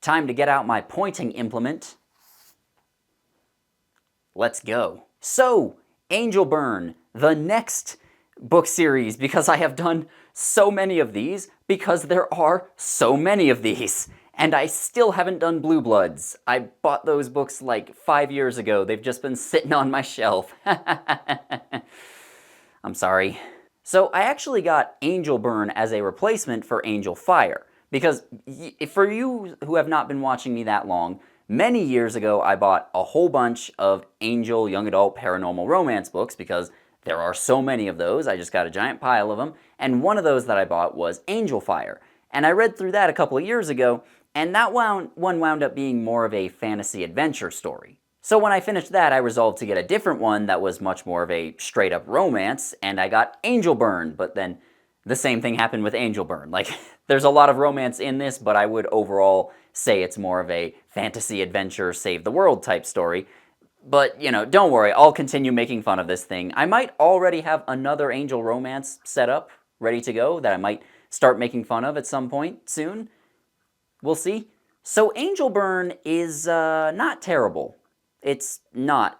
Time to get out my pointing implement. Let's go. So, Angel Burn, the next book series, because I have done so many of these, because there are so many of these. And I still haven't done Blue Bloods. I bought those books like 5 years ago. They've just been sitting on my shelf. I'm sorry. So I actually got Angel Burn as a replacement for Angel Fire. Because for you who have not been watching me that long, many years ago I bought a whole bunch of Angel Young Adult Paranormal Romance books because there are so many of those. I just got a giant pile of them. And one of those that I bought was Angel Fire. And I read through that a couple of years ago, and that one wound up being more of a fantasy adventure story. So when I finished that, I resolved to get a different one that was much more of a straight-up romance, and I got Angel Burn, but then the same thing happened with Angel Burn. Like, there's a lot of romance in this, but I would overall say it's more of a fantasy adventure, save the world type story. But, you know, don't worry, I'll continue making fun of this thing. I might already have another Angel romance set up, ready to go, that I might start making fun of at some point soon. We'll see. So Angel Burn is not terrible. It's not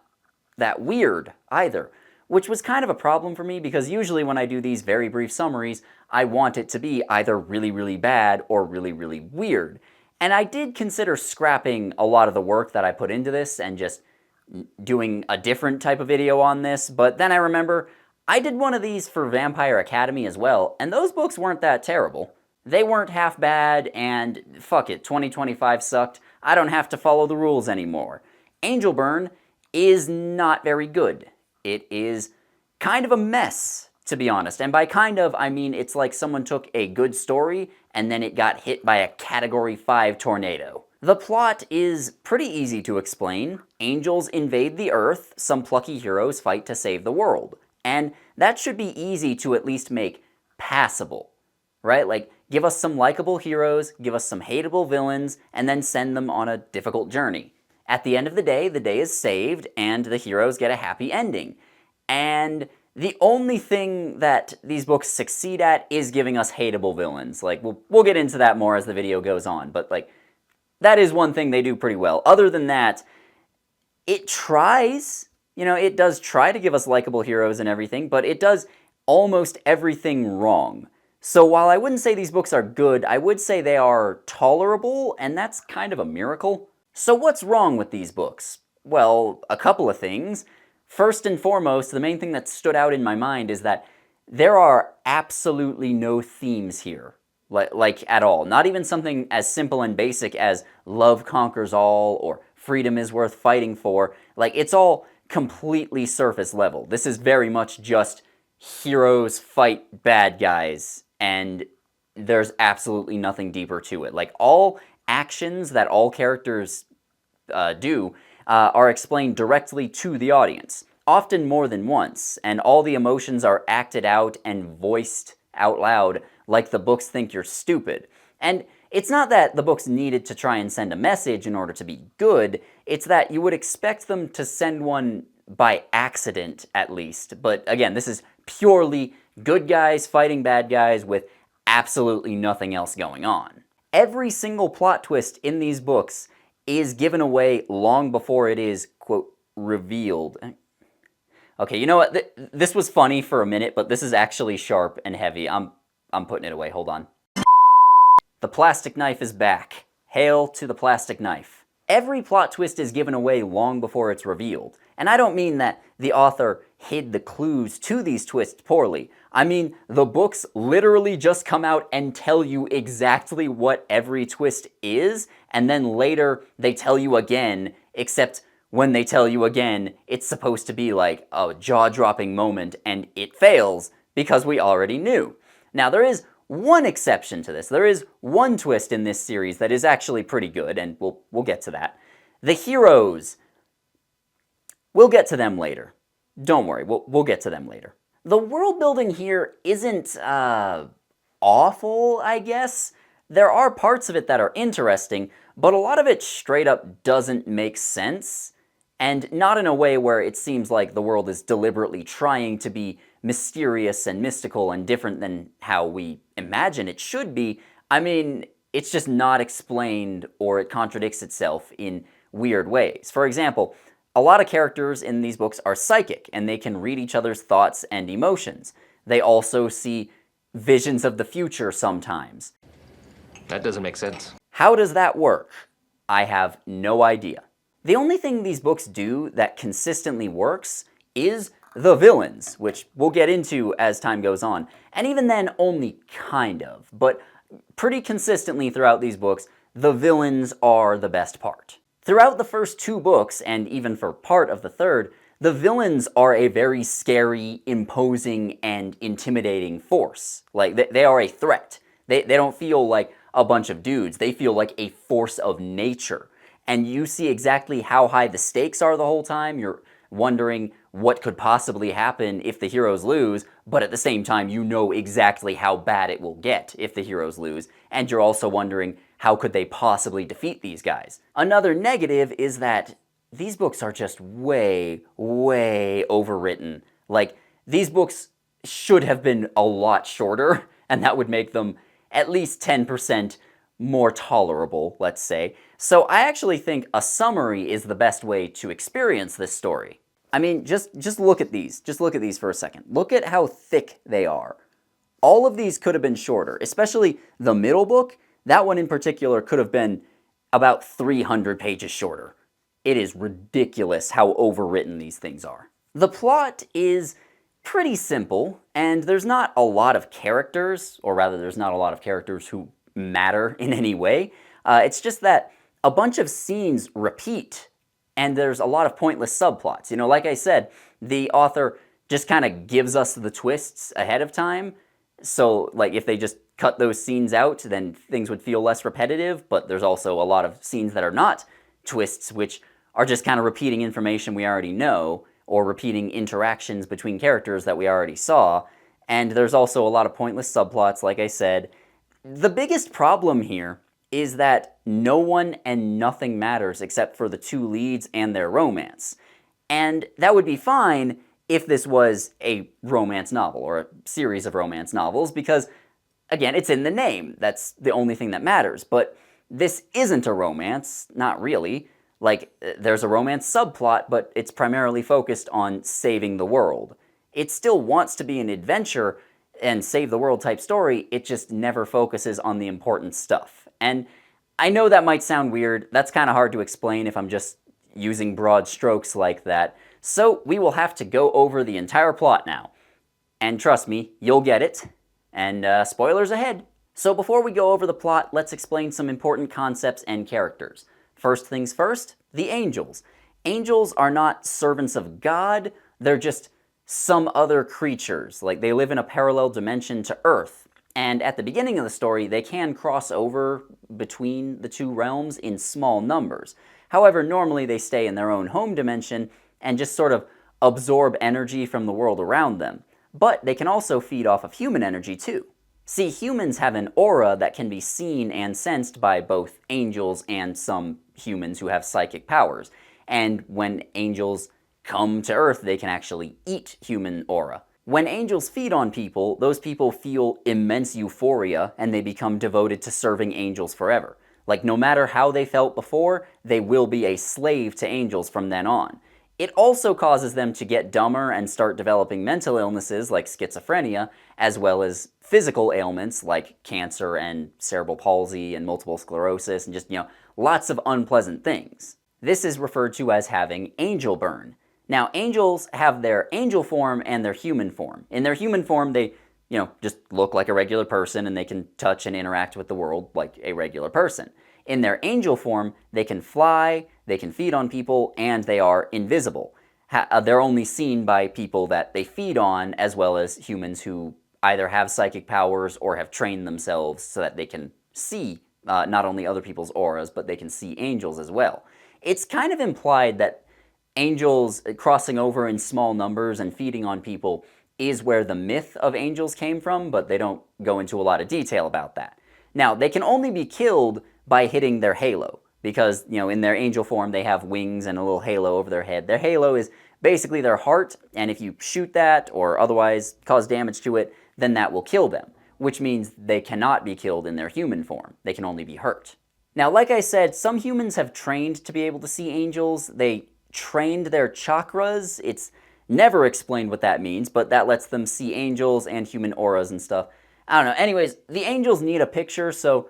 that weird either, which was kind of a problem for me because usually when I do these very brief summaries, I want it to be either really, really bad or really, really weird. And I did consider scrapping a lot of the work that I put into this and just doing a different type of video on this, but then I remember I did one of these for Vampire Academy as well, and those books weren't that terrible. They weren't half bad, and fuck it, 2025 sucked. I don't have to follow the rules anymore. Angel Burn is not very good. It is kind of a mess, to be honest. And by kind of, I mean it's like someone took a good story and then it got hit by a Category 5 tornado. The plot is pretty easy to explain. Angels invade the Earth, some plucky heroes fight to save the world. And that should be easy to at least make passable, right? Like, give us some likable heroes, give us some hateable villains, and then send them on a difficult journey. At the end of the day is saved, and the heroes get a happy ending. And the only thing that these books succeed at is giving us hateable villains. Like, we'll get into that more as the video goes on, but like, that is one thing they do pretty well. Other than that, it tries, you know, it does try to give us likable heroes and everything, but it does almost everything wrong. So while I wouldn't say these books are good, I would say they are tolerable, and that's kind of a miracle. So what's wrong with these books? Well, a couple of things. First and foremost, the main thing that stood out in my mind is that there are absolutely no themes here. Like at all. Not even something as simple and basic as love conquers all or freedom is worth fighting for. Like, it's all completely surface level. This is very much just heroes fight bad guys, and there's absolutely nothing deeper to it. Like, all actions that all characters do are explained directly to the audience, often more than once, and all the emotions are acted out and voiced out loud like the books think you're stupid. And it's not that the books needed to try and send a message in order to be good, it's that you would expect them to send one by accident, at least. But again, this is purely good guys fighting bad guys with absolutely nothing else going on. Every single plot twist in these books is given away long before it is, quote, revealed. Okay, you know what? This was funny for a minute, but this is actually sharp and heavy. I'm putting it away. Hold on. The plastic knife is back. Hail to the plastic knife. Every plot twist is given away long before it's revealed. And I don't mean that the author hid the clues to these twists poorly. I mean, the books literally just come out and tell you exactly what every twist is, and then later they tell you again, except when they tell you again, it's supposed to be like a jaw-dropping moment, and it fails because we already knew. Now, there is one exception to this. There is one twist in this series that is actually pretty good, and we'll get to that. The heroes. We'll get to them later. Don't worry, we'll get to them later. The world building here isn't awful, I guess. There are parts of it that are interesting, but a lot of it straight up doesn't make sense, and not in a way where it seems like the world is deliberately trying to be mysterious and mystical and different than how we imagine it should be. I mean, it's just not explained, or it contradicts itself in weird ways. For example, a lot of characters in these books are psychic, and they can read each other's thoughts and emotions. They also see visions of the future sometimes. That doesn't make sense. How does that work? I have no idea. The only thing these books do that consistently works is the villains, which we'll get into as time goes on. And even then, only kind of. But pretty consistently throughout these books, the villains are the best part. Throughout the first 2 books, and even for part of the third, the villains are a very scary, imposing, and intimidating force. Like, they are a threat. They don't feel like a bunch of dudes. They feel like a force of nature. And you see exactly how high the stakes are the whole time. You're wondering what could possibly happen if the heroes lose, but at the same time you know exactly how bad it will get if the heroes lose, and you're also wondering how could they possibly defeat these guys. Another negative is that these books are just way, way overwritten. Like, these books should have been a lot shorter, and that would make them at least 10% more tolerable, let's say. So I actually think a summary is the best way to experience this story. I mean, just look at these. Just look at these for a second. Look at how thick they are. All of these could have been shorter, especially the middle book. That one in particular could have been about 300 pages shorter. It is ridiculous how overwritten these things are. The plot is pretty simple, and there's not a lot of characters, or rather there's not a lot of characters who matter in any way. It's just that a bunch of scenes repeat, and there's a lot of pointless subplots. You know, like I said, the author just kind of gives us the twists ahead of time. So, like, if they just cut those scenes out, then things would feel less repetitive, but there's also a lot of scenes that are not twists, which are just kind of repeating information we already know, or repeating interactions between characters that we already saw. And there's also a lot of pointless subplots, like I said. The biggest problem here is that no one and nothing matters except for the 2 leads and their romance. And that would be fine if this was a romance novel, or a series of romance novels, because, again, it's in the name. That's the only thing that matters. But this isn't a romance, not really. Like, there's a romance subplot, but it's primarily focused on saving the world. It still wants to be an adventure and save the world type story, it just never focuses on the important stuff. And I know that might sound weird. That's kind of hard to explain if I'm just using broad strokes like that. So we will have to go over the entire plot now. And trust me, you'll get it. And spoilers ahead. So before we go over the plot, let's explain some important concepts and characters. First things first, the angels. Angels are not servants of God, they're just some other creatures. Like, they live in a parallel dimension to Earth. And at the beginning of the story, they can cross over between the 2 realms in small numbers. However, normally they stay in their own home dimension and just sort of absorb energy from the world around them. But they can also feed off of human energy too. See, humans have an aura that can be seen and sensed by both angels and some humans who have psychic powers. And when angels come to Earth, they can actually eat human aura. When angels feed on people, those people feel immense euphoria and they become devoted to serving angels forever. Like, no matter how they felt before, they will be a slave to angels from then on. It also causes them to get dumber and start developing mental illnesses like schizophrenia, as well as physical ailments like cancer and cerebral palsy and multiple sclerosis and just, lots of unpleasant things. This is referred to as having angel burn. Now, angels have their angel form and their human form. In their human form, they, just look like a regular person and they can touch and interact with the world like a regular person. In their angel form, they can fly, they can feed on people, and they are invisible. They're only seen by people that they feed on, as well as humans who either have psychic powers or have trained themselves so that they can see not only other people's auras, but they can see angels as well. It's kind of implied that angels crossing over in small numbers and feeding on people is where the myth of angels came from, but they don't go into a lot of detail about that. Now, they can only be killed by hitting their halo, because, in their angel form, they have wings and a little halo over their head. Their halo is basically their heart, and if you shoot that or otherwise cause damage to it, then that will kill them. which means they cannot be killed in their human form. They can only be hurt. Now, like I said, some humans have trained to be able to see angels. They trained their chakras. It's never explained what that means, but that lets them see angels and human auras and stuff. I don't know. Anyways, the angels need a picture, so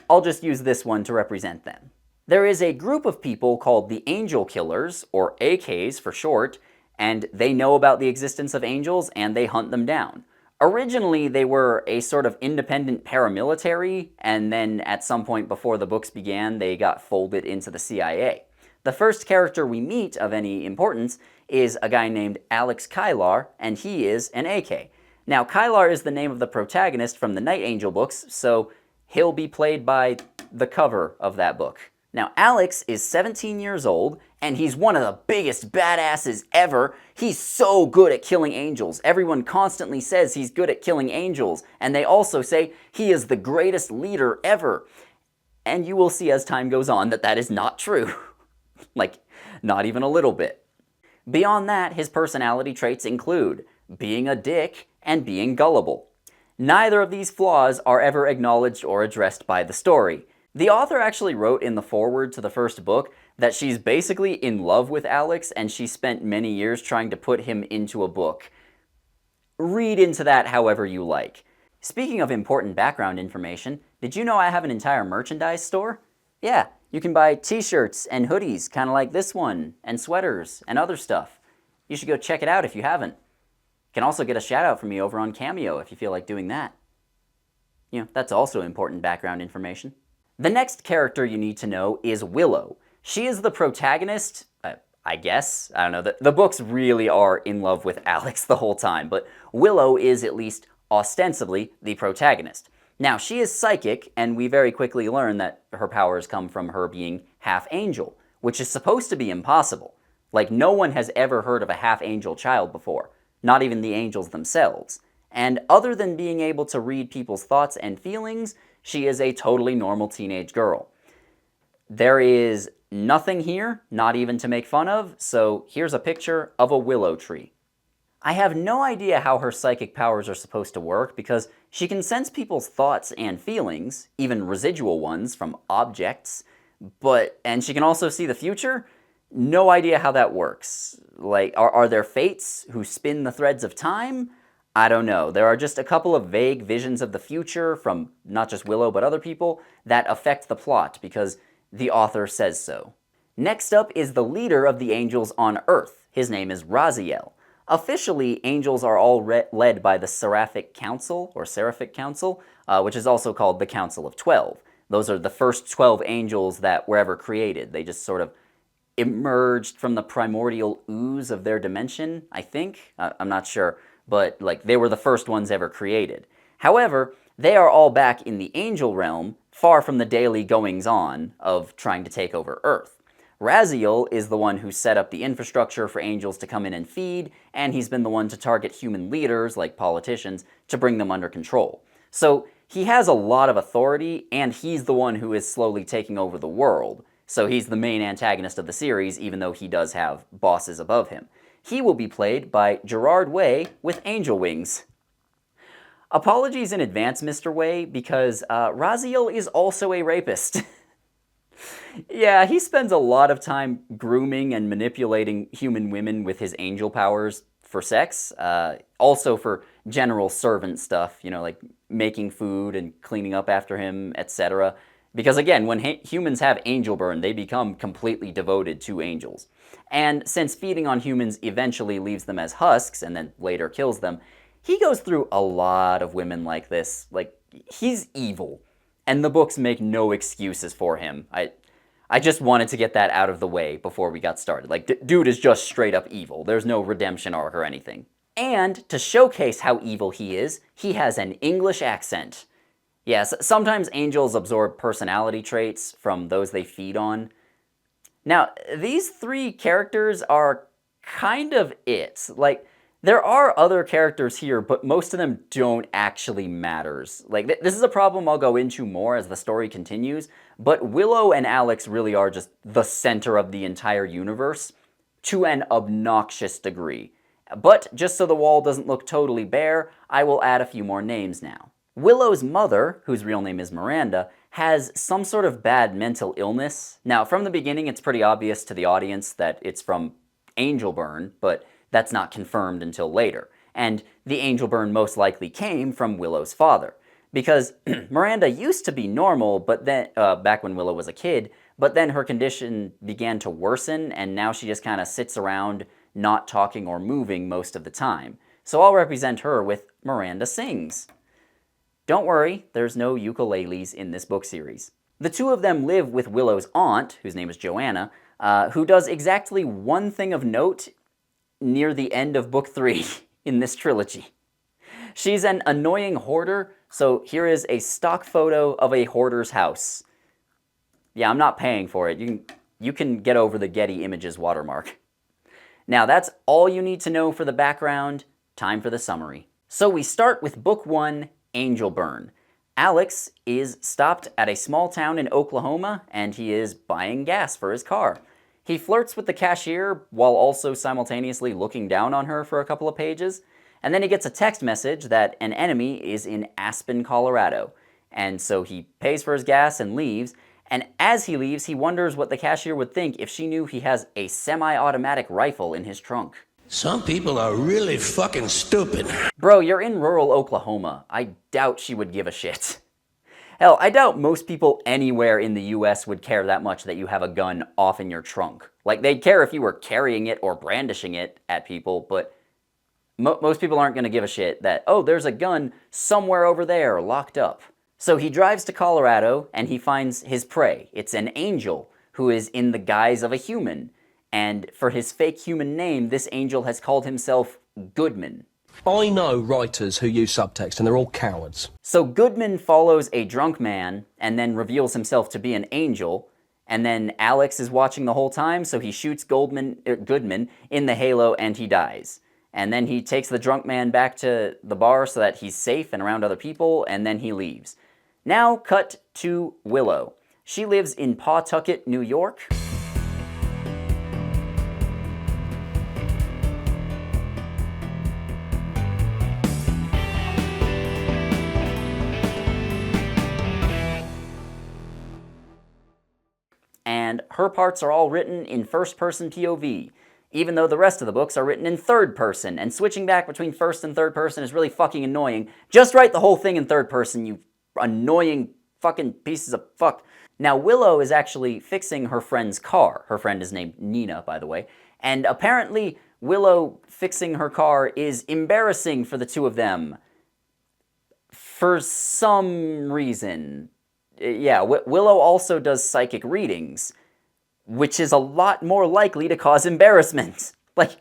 I'll just use this one to represent them. There is a group of people called the Angel Killers, or AKs for short, and they know about the existence of angels and they hunt them down. Originally, they were a sort of independent paramilitary, and then at some point before the books began, they got folded into the CIA. The first character we meet of any importance is a guy named Alex Kylar, and he is an AK. Now, Kylar is the name of the protagonist from the Night Angel books, so he'll be played by the cover of that book. Now, Alex is 17 years old, and he's one of the biggest badasses ever. He's so good at killing angels. Everyone constantly says he's good at killing angels, and they also say he is the greatest leader ever. And you will see as time goes on that that is not true. Like, not even a little bit. Beyond that, his personality traits include being a dick and being gullible. Neither of these flaws are ever acknowledged or addressed by the story. The author actually wrote in the foreword to the first book that she's basically in love with Alex and she spent many years trying to put him into a book. Read into that however you like. Speaking of important background information, did you know I have an entire merchandise store? Yeah, you can buy t-shirts and hoodies, kind of like this one, and sweaters, and other stuff. You should go check it out if you haven't. You can also get a shout out from me over on Cameo if you feel like doing that. You know, that's also important background information. The next character you need to know is Willow. She is the protagonist, I guess. I don't know. The books really are in love with Alex the whole time, but Willow is at least ostensibly the protagonist. Now, she is psychic, and we very quickly learn that her powers come from her being half angel, which is supposed to be impossible. Like, no one has ever heard of a half angel child before, not even the angels themselves. And other than being able to read people's thoughts and feelings, she is a totally normal teenage girl. There is nothing here, not even to make fun of, so here's a picture of a willow tree. I have no idea how her psychic powers are supposed to work because she can sense people's thoughts and feelings, even residual ones from objects, and she can also see the future. No idea how that works. Like, are there fates who spin the threads of time? I don't know. There are just a couple of vague visions of the future from not just Willow but other people that affect the plot because the author says so. Next up is the leader of the angels on Earth. His name is Raziel. Officially, angels are all led by the Seraphic Council, which is also called the Council of 12. Those are the first 12 angels that were ever created. They just sort of emerged from the primordial ooze of their dimension, I think. I'm not sure. But like they were the first ones ever created. However, they are all back in the angel realm, far from the daily goings-on of trying to take over Earth. Raziel is the one who set up the infrastructure for angels to come in and feed, and he's been the one to target human leaders, like politicians, to bring them under control. So he has a lot of authority, and he's the one who is slowly taking over the world. So he's the main antagonist of the series, even though he does have bosses above him. He will be played by Gerard Way with angel wings. Apologies in advance, Mr. Way, because Raziel is also a rapist. Yeah, he spends a lot of time grooming and manipulating human women with his angel powers for sex, also for general servant stuff, you know, like making food and cleaning up after him, etc. Because again, when humans have angel burn, they become completely devoted to angels. And since feeding on humans eventually leaves them as husks and then later kills them, he goes through a lot of women like this. Like, he's evil. And the books make no excuses for him. I just wanted to get that out of the way before we got started. Like, dude is just straight up evil. There's no redemption arc or anything. And to showcase how evil he is, he has an English accent. Yes, sometimes angels absorb personality traits from those they feed on. Now, these three characters are kind of it. Like, there are other characters here, but most of them don't actually matter. Like, this is a problem I'll go into more as the story continues, but Willow and Alex really are just the center of the entire universe to an obnoxious degree. But just so the wall doesn't look totally bare, I will add a few more names now. Willow's mother, whose real name is Miranda, has some sort of bad mental illness. Now, from the beginning, it's pretty obvious to the audience that it's from angel burn, but that's not confirmed until later. And the angel burn most likely came from Willow's father. Because Miranda used to be normal, but then back when Willow was a kid, but then her condition began to worsen, and now she just kind of sits around, not talking or moving most of the time. So I'll represent her with Miranda Sings. Don't worry, there's no ukuleles in this book series. The two of them live with Willow's aunt, whose name is Joanna, who does exactly one thing of note near the end of book 3 in this trilogy. She's an annoying hoarder, so here is a stock photo of a hoarder's house. Yeah, I'm not paying for it. You can get over the Getty Images watermark. Now that's all you need to know for the background. Time for the summary. So we start with book 1, Angel Burn. Alex is stopped at a small town in Oklahoma, and he is buying gas for his car. He flirts with the cashier while also simultaneously looking down on her for a couple of pages, and then he gets a text message that an enemy is in Aspen, Colorado. And so he pays for his gas and leaves, and as he leaves, he wonders what the cashier would think if she knew he has a semi-automatic rifle in his trunk. Some people are really fucking stupid. Bro, you're in rural Oklahoma. I doubt she would give a shit. Hell, I doubt most people anywhere in the US would care that much that you have a gun off in your trunk. Like, they'd care if you were carrying it or brandishing it at people, but most people aren't going to give a shit that, oh, there's a gun somewhere over there locked up. So he drives to Colorado and he finds his prey. It's an angel who is in the guise of a human. And for his fake human name, this angel has called himself Goodman. I know writers who use subtext, and they're all cowards. So Goodman follows a drunk man and then reveals himself to be an angel. And then Alex is watching the whole time, so he shoots Goodman in the halo and he dies. And then he takes the drunk man back to the bar so that he's safe and around other people, and then he leaves. Now cut to Willow. She lives in Pawtucket, New York. And her parts are all written in first-person POV, even though the rest of the books are written in third person, and switching back between first and third person is really fucking annoying. Just write the whole thing in third person, you annoying fucking pieces of fuck. Now, Willow is actually fixing her friend's car. Her friend is named Nina, by the way. And apparently, Willow fixing her car is embarrassing for the two of them. For some reason. Yeah, Willow also does psychic readings, which is a lot more likely to cause embarrassment. Like,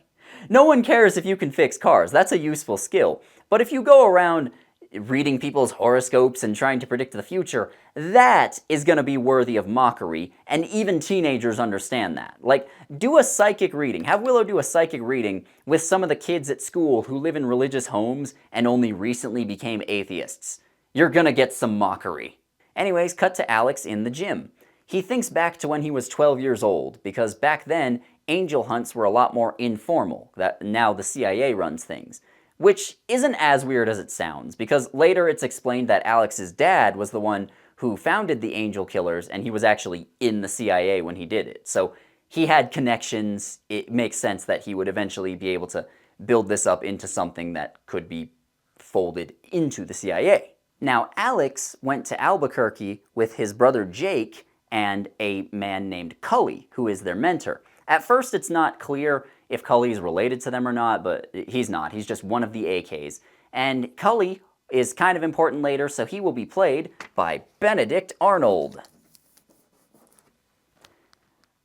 no one cares if you can fix cars. That's a useful skill. But if you go around reading people's horoscopes and trying to predict the future, that is going to be worthy of mockery, and even teenagers understand that. Like, do a psychic reading. Have Willow do a psychic reading with some of the kids at school who live in religious homes and only recently became atheists. You're going to get some mockery. Anyways, cut to Alex in the gym. He thinks back to when he was 12 years old, because back then, angel hunts were a lot more informal. Now the CIA runs things. Which isn't as weird as it sounds, because later it's explained that Alex's dad was the one who founded the Angel Killers, and he was actually in the CIA when he did it. So he had connections. It makes sense that he would eventually be able to build this up into something that could be folded into the CIA. Now, Alex went to Albuquerque with his brother Jake and a man named Cully, who is their mentor. At first, it's not clear if Cully is related to them or not, but he's not. He's just one of the AKs. And Cully is kind of important later, so he will be played by Benedict Arnold.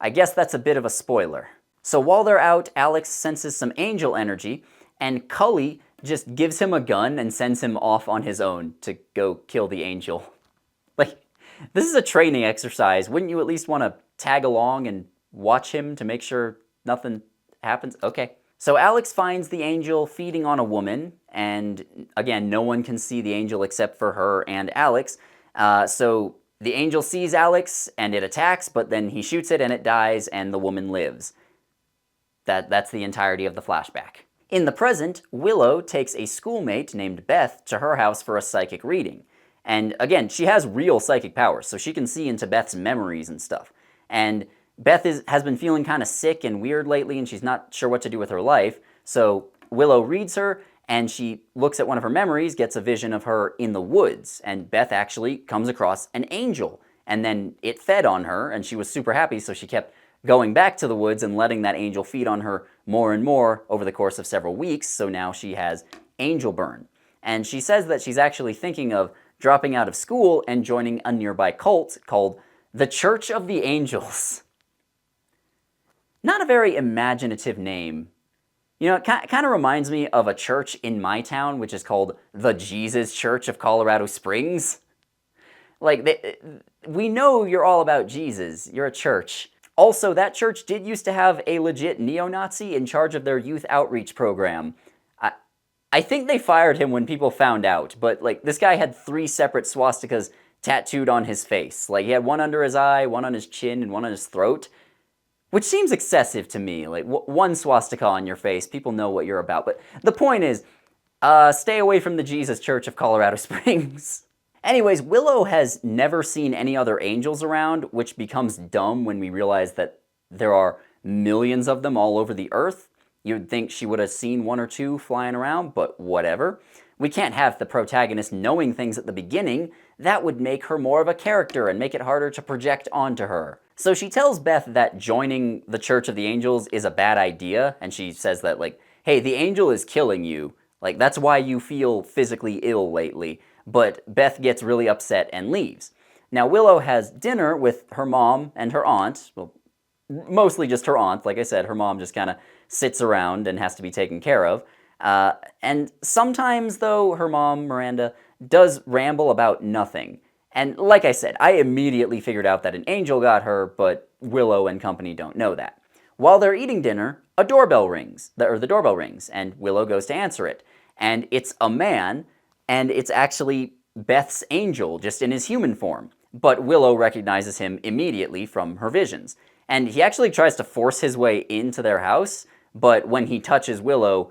I guess that's a bit of a spoiler. So while they're out, Alex senses some angel energy, and Cully just gives him a gun and sends him off on his own to go kill the angel. Like, this is a training exercise. Wouldn't you at least want to tag along and watch him to make sure nothing happens? Okay. So Alex finds the angel feeding on a woman, and again, no one can see the angel except for her and Alex. So the angel sees Alex and it attacks, but then he shoots it and it dies and the woman lives. That's the entirety of the flashback. In the present, Willow takes a schoolmate named Beth to her house for a psychic reading. And again, she has real psychic powers, so she can see into Beth's memories and stuff. And Beth has been feeling kind of sick and weird lately, and she's not sure what to do with her life. So Willow reads her, and she looks at one of her memories, gets a vision of her in the woods, and Beth actually comes across an angel. And then it fed on her, and she was super happy, so she kept going back to the woods and letting that angel feed on her more and more over the course of several weeks, so now she has angel burn. And she says that she's actually thinking of dropping out of school and joining a nearby cult called the Church of the Angels. Not a very imaginative name. You know, it kind of reminds me of a church in my town, which is called the Jesus Church of Colorado Springs. Like, we know you're all about Jesus. You're a church. Also, that church did used to have a legit neo-Nazi in charge of their youth outreach program. I think they fired him when people found out, but like this guy had 3 separate swastikas tattooed on his face. Like he had one under his eye, one on his chin, and one on his throat, which seems excessive to me. Like one swastika on your face, people know what you're about. But the point is, stay away from the Jesus Church of Colorado Springs. Anyways, Willow has never seen any other angels around, which becomes dumb when we realize that there are millions of them all over the earth. You'd think she would have seen 1 or 2 flying around, but whatever. We can't have the protagonist knowing things at the beginning. That would make her more of a character and make it harder to project onto her. So she tells Beth that joining the Church of the Angels is a bad idea, and she says that, like, hey, the angel is killing you. Like, that's why you feel physically ill lately. But Beth gets really upset and leaves. Now, Willow has dinner with her mom and her aunt. Well, mostly just her aunt. Like I said, her mom just kind of sits around and has to be taken care of. And sometimes, though, her mom, Miranda, does ramble about nothing. And like I said, I immediately figured out that an angel got her, but Willow and company don't know that. While they're eating dinner, the doorbell rings, and Willow goes to answer it. And it's a man, and it's actually Beth's angel, just in his human form. But Willow recognizes him immediately from her visions. And he actually tries to force his way into their house, but when he touches Willow,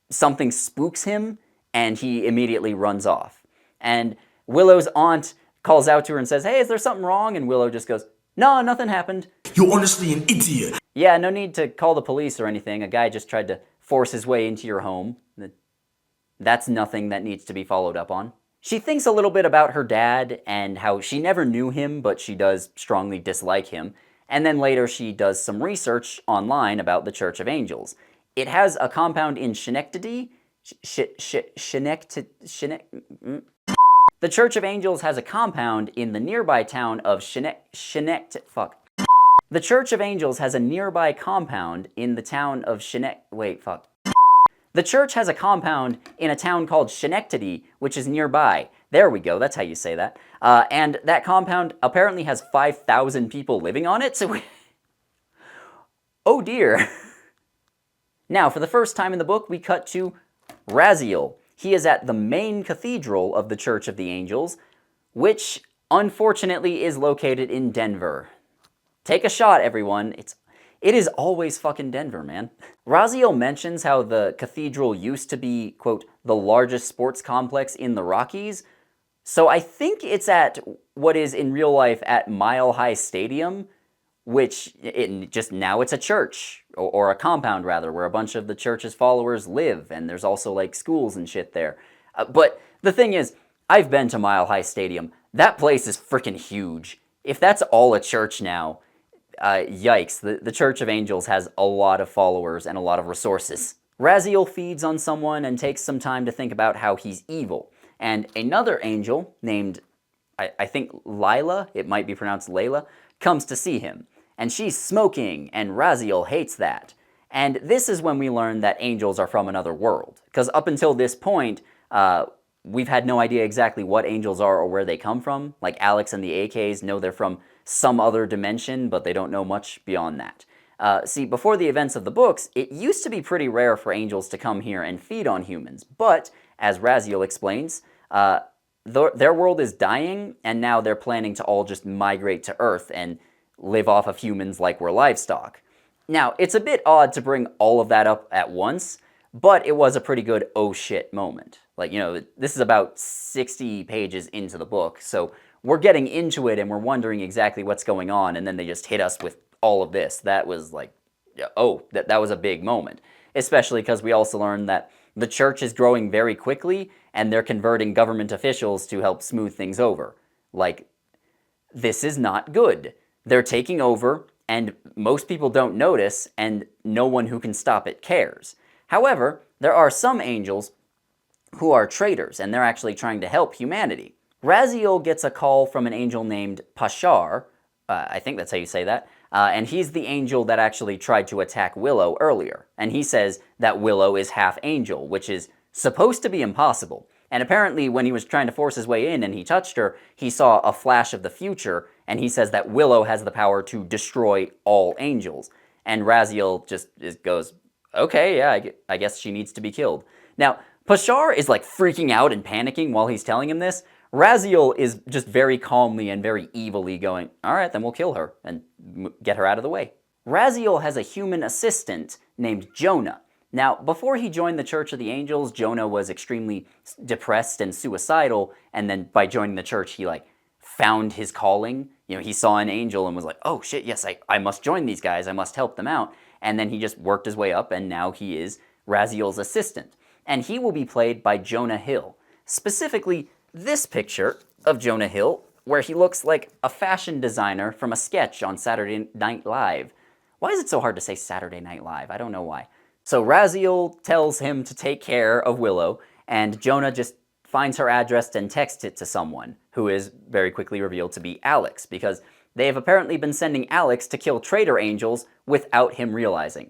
something spooks him, and he immediately runs off. And Willow's aunt calls out to her and says, hey, is there something wrong? And Willow just goes, no, nothing happened. You're honestly an idiot. Yeah, no need to call the police or anything. A guy just tried to force his way into your home. That's nothing that needs to be followed up on. She thinks a little bit about her dad and how she never knew him, but she does strongly dislike him. And then later she does some research online about the Church of Angels. It has a compound in Schenectady. The Church of Angels has a compound in the nearby town of The Church of Angels has a nearby compound in the town of The church has a compound in a town called Schenectady, which is nearby. There we go, that's how you say that. And that compound apparently has 5,000 people living on it, so oh dear. Now, for the first time in the book, we cut to Raziel. He is at the main cathedral of the Church of the Angels, which unfortunately is located in Denver. Take a shot, everyone. It is always fucking Denver, man. Raziel mentions how the cathedral used to be, quote, the largest sports complex in the Rockies. So I think it's at what is in real life at Mile High Stadium, which just now it's a church, or a compound rather, where a bunch of the church's followers live, and there's also like schools and shit there. But the thing is, I've been to Mile High Stadium. That place is freaking huge. If that's all a church now, yikes, the Church of Angels has a lot of followers and a lot of resources. Raziel feeds on someone and takes some time to think about how he's evil. And another angel named, I think Lila, it might be pronounced Layla, comes to see him. And she's smoking, and Raziel hates that. And this is when we learn that angels are from another world. Because up until this point, we've had no idea exactly what angels are or where they come from. Like Alex and the AKs know they're from some other dimension, but they don't know much beyond that. See, before the events of the books, it used to be pretty rare for angels to come here and feed on humans. But, as Raziel explains, their world is dying, and now they're planning to all just migrate to Earth and live off of humans like we're livestock. Now, it's a bit odd to bring all of that up at once, but it was a pretty good oh shit moment. Like, this is about 60 pages into the book, so we're getting into it and we're wondering exactly what's going on, and then they just hit us with all of this. That was like, oh, that was a big moment. Especially because we also learned that the church is growing very quickly, and they're converting government officials to help smooth things over. Like, this is not good. They're taking over, and most people don't notice, and no one who can stop it cares. However, there are some angels who are traitors, and they're actually trying to help humanity. Raziel gets a call from an angel named Pashar, I think that's how you say that, and he's the angel that actually tried to attack Willow earlier. And he says that Willow is half angel, which is supposed to be impossible. And apparently when he was trying to force his way in and he touched her, he saw a flash of the future, and he says that Willow has the power to destroy all angels. And Raziel just goes, okay, yeah, I guess she needs to be killed. Now, Pashar is like freaking out and panicking while he's telling him this. Raziel is just very calmly and very evilly going, all right, then we'll kill her and get her out of the way. Raziel has a human assistant named Jonah. Now, before he joined the Church of the Angels, Jonah was extremely depressed and suicidal, and then by joining the church, he found his calling. He saw an angel and was like, oh shit, yes, I must join these guys, I must help them out. And then he just worked his way up, and now he is Raziel's assistant. And he will be played by Jonah Hill. Specifically, this picture of Jonah Hill, where he looks like a fashion designer from a sketch on Saturday Night Live. Why is it so hard to say Saturday Night Live? I don't know why. So Raziel tells him to take care of Willow, and Jonah just finds her address and texts it to someone, who is very quickly revealed to be Alex, because they have apparently been sending Alex to kill traitor angels without him realizing.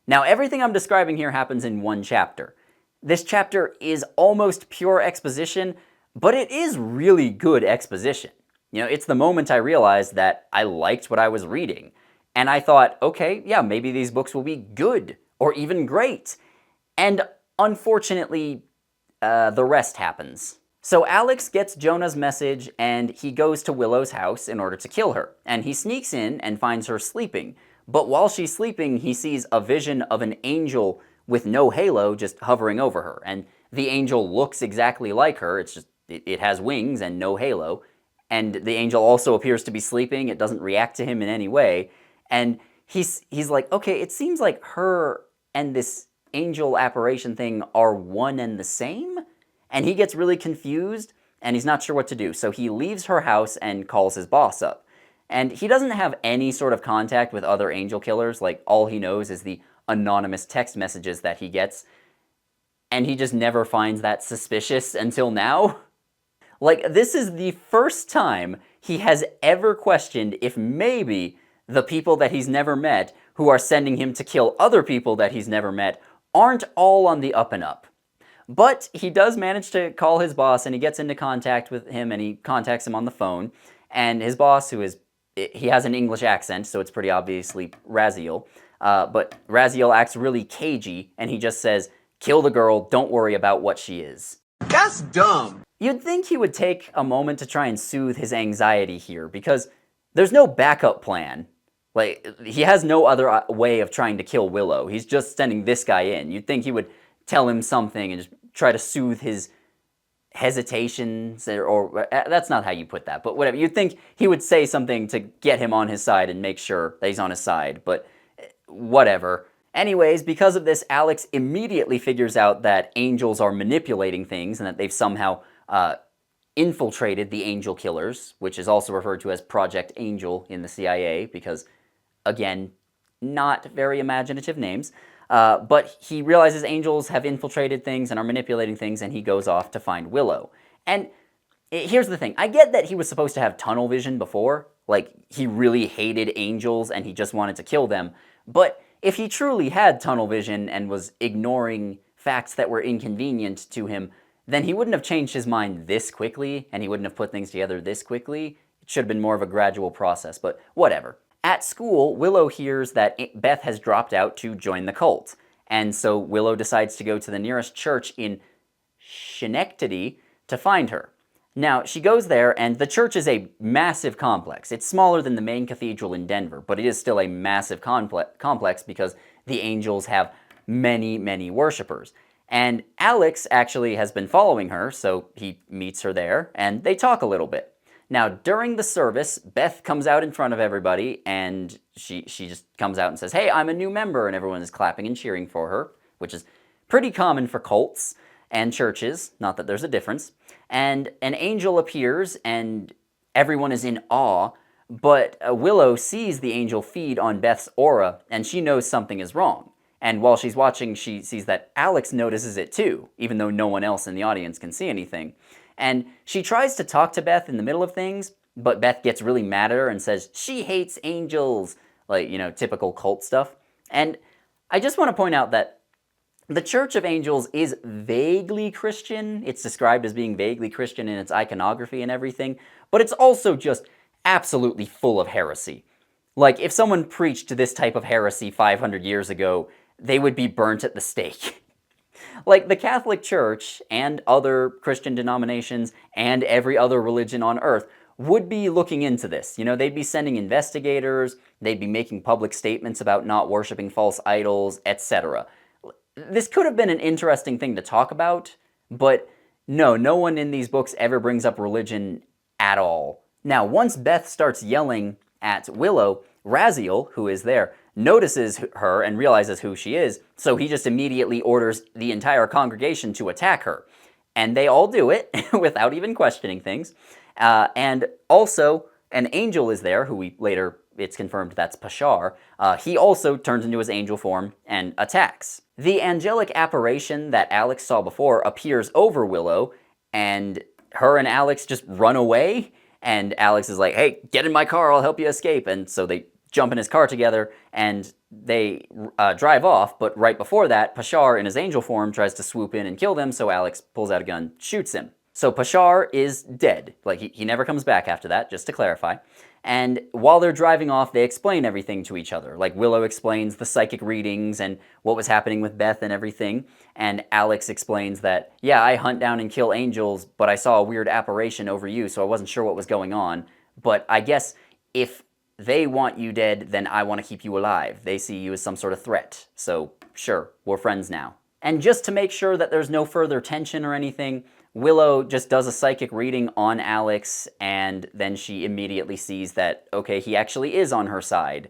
Now, everything I'm describing here happens in one chapter. This chapter is almost pure exposition, but it is really good exposition. It's the moment I realized that I liked what I was reading. And I thought, okay, yeah, maybe these books will be good, or even great. And unfortunately, the rest happens. So Alex gets Jonah's message, and he goes to Willow's house in order to kill her. And he sneaks in and finds her sleeping. But while she's sleeping, he sees a vision of an angel with no halo just hovering over her. And the angel looks exactly like her, it's just it has wings and no halo, and the angel also appears to be sleeping. It doesn't react to him in any way, and he's like, okay, it seems like her and this angel apparition thing are one and the same, and he gets really confused, and he's not sure what to do, so he leaves her house and calls his boss up. And he doesn't have any sort of contact with other angel killers, like all he knows is the anonymous text messages that he gets, and he just never finds that suspicious until now. Like, this is the first time he has ever questioned if maybe the people that he's never met, who are sending him to kill other people that he's never met, aren't all on the up and up. But he does manage to call his boss, and he gets into contact with him, and he contacts him on the phone. And his boss, he has an English accent, so it's pretty obviously Raziel. But Raziel acts really cagey, and he just says, kill the girl, don't worry about what she is. That's dumb. You'd think he would take a moment to try and soothe his anxiety here, because there's no backup plan. Like, he has no other way of trying to kill Willow. He's just sending this guy in. You'd think he would tell him something and just try to soothe his hesitations, or that's not how you put that, but whatever. You'd think he would say something to get him on his side and make sure that he's on his side, but whatever. Anyways, because of this, Alex immediately figures out that angels are manipulating things and that they've somehow infiltrated the angel killers, which is also referred to as Project Angel in the CIA, because, again, not very imaginative names. But he realizes angels have infiltrated things and are manipulating things, and he goes off to find Willow. And here's the thing. I get that he was supposed to have tunnel vision before. Like, he really hated angels and he just wanted to kill them. But if he truly had tunnel vision and was ignoring facts that were inconvenient to him, then he wouldn't have changed his mind this quickly, and he wouldn't have put things together this quickly. It should have been more of a gradual process, but whatever. At school, Willow hears that Beth has dropped out to join the cult, and so Willow decides to go to the nearest church in Schenectady to find her. Now, she goes there, and the church is a massive complex. It's smaller than the main cathedral in Denver, but it is still a massive complex because the angels have many, many worshippers. And Alex actually has been following her, so he meets her there, and they talk a little bit. Now, during the service, Beth comes out in front of everybody, and she just comes out and says, "Hey, I'm a new member," and everyone is clapping and cheering for her, which is pretty common for cults and churches, not that there's a difference. And an angel appears, and everyone is in awe, but Willow sees the angel feed on Beth's aura, and she knows something is wrong. And while she's watching, she sees that Alex notices it too, even though no one else in the audience can see anything. And she tries to talk to Beth in the middle of things, but Beth gets really mad at her and says, "She hates angels," like, typical cult stuff. And I just want to point out that the Church of Angels is vaguely Christian. It's described as being vaguely Christian in its iconography and everything, but it's also just absolutely full of heresy. Like, if someone preached this type of heresy 500 years ago, they would be burnt at the stake. Like, the Catholic Church and other Christian denominations and every other religion on earth would be looking into this. They'd be sending investigators, they'd be making public statements about not worshiping false idols, etc. This could have been an interesting thing to talk about, but no one in these books ever brings up religion at all. Now, once Beth starts yelling at Willow, Raziel, who is there, notices her and realizes who she is, so he just immediately orders the entire congregation to attack her. And they all do it without even questioning things. And also, an angel is there, who it's confirmed that's Pashar. He also turns into his angel form and attacks. The angelic apparition that Alex saw before appears over Willow, and her and Alex just run away, and Alex is like, "Hey, get in my car, I'll help you escape." And so they jump in his car together, and they drive off, but right before that, Pashar in his angel form tries to swoop in and kill them, so Alex pulls out a gun, shoots him. So Pashar is dead. Like, he never comes back after that, just to clarify. And while they're driving off, they explain everything to each other. Like, Willow explains the psychic readings and what was happening with Beth and everything. And Alex explains that, "Yeah, I hunt down and kill angels, but I saw a weird apparition over you, so I wasn't sure what was going on. But I guess if they want you dead, then I want to keep you alive. They see you as some sort of threat. So, sure, we're friends now." And just to make sure that there's no further tension or anything, Willow just does a psychic reading on Alex, and then she immediately sees that, okay, he actually is on her side.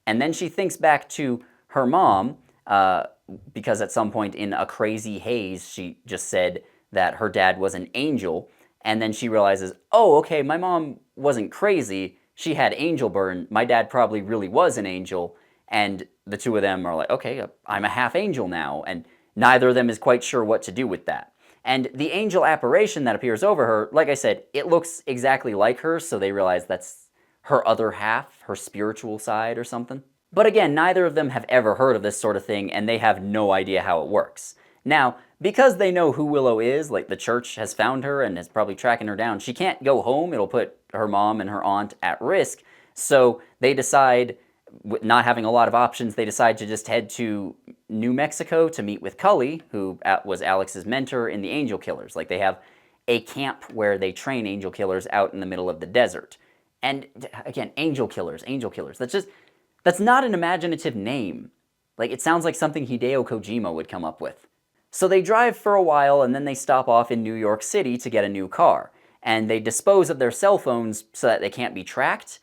And then she thinks back to her mom, because at some point in a crazy haze, she just said that her dad was an angel, and then she realizes, oh, okay, my mom wasn't crazy, she had angel burn, my dad probably really was an angel, and the two of them are like, okay, I'm a half angel now, and neither of them is quite sure what to do with that. And the angel apparition that appears over her, like I said, it looks exactly like her, so they realize that's her other half, her spiritual side or something. But again, neither of them have ever heard of this sort of thing, and they have no idea how it works. Now, because they know who Willow is, like the church has found her and is probably tracking her down, she can't go home, it'll put her mom and her aunt at risk, so they decide, not having a lot of options, they decide to just head to New Mexico to meet with Cully, who was Alex's mentor in the Angel Killers. Like, they have a camp where they train Angel Killers out in the middle of the desert. And again, Angel Killers. That's not an imaginative name. Like, it sounds like something Hideo Kojima would come up with. So they drive for a while, and then they stop off in New York City to get a new car. And they dispose of their cell phones so that they can't be tracked.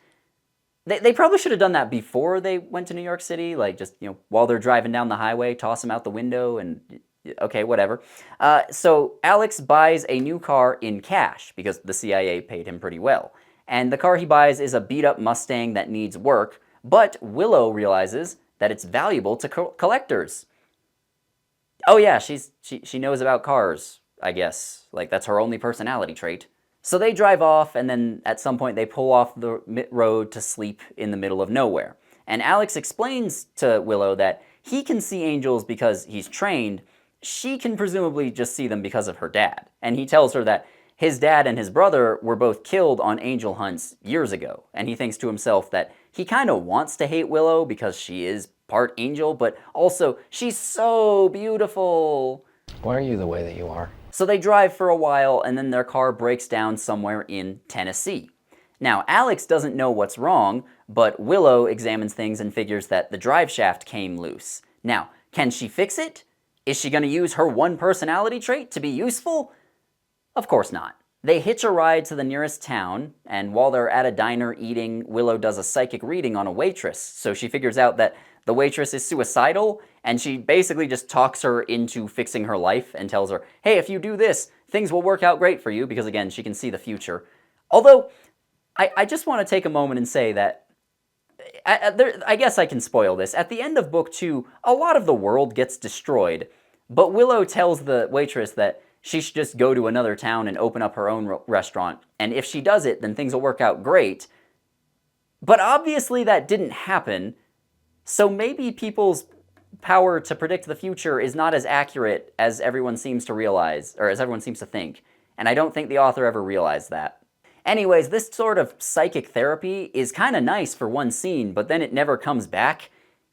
They probably should have done that before they went to New York City, like just, while they're driving down the highway, toss them out the window and, okay, whatever. So Alex buys a new car in cash because the CIA paid him pretty well. And the car he buys is a beat-up Mustang that needs work, but Willow realizes that it's valuable to collectors. Oh yeah, she knows about cars, I guess. Like, that's her only personality trait. So they drive off, and then at some point they pull off the road to sleep in the middle of nowhere. And Alex explains to Willow that he can see angels because he's trained. She can presumably just see them because of her dad. And he tells her that his dad and his brother were both killed on angel hunts years ago. And he thinks to himself that he kind of wants to hate Willow because she is part angel, but also she's so beautiful. Why are you the way that you are? So they drive for a while, and then their car breaks down somewhere in Tennessee. Now, Alex doesn't know what's wrong, but Willow examines things and figures that the drive shaft came loose. Now, Can she fix it? Is she going to use her one personality trait to be useful? Of course not. They hitch a ride to the nearest town, and while they're at a diner eating, Willow does a psychic reading on a waitress, so she figures out that the waitress is suicidal, and she basically just talks her into fixing her life and tells her, hey, if you do this, things will work out great for you, because again, she can see the future. Although, I just want to take a moment and say that, I guess I can spoil this. At the end of book 2, a lot of the world gets destroyed, but Willow tells the waitress that she should just go to another town and open up her own restaurant, and if she does it, then things will work out great. But obviously that didn't happen, so maybe people's power to predict the future is not as accurate as everyone seems to realize, or as everyone seems to think, and I don't think the author ever realized that. Anyways, this sort of psychic therapy is kind of nice for one scene, but then it never comes back,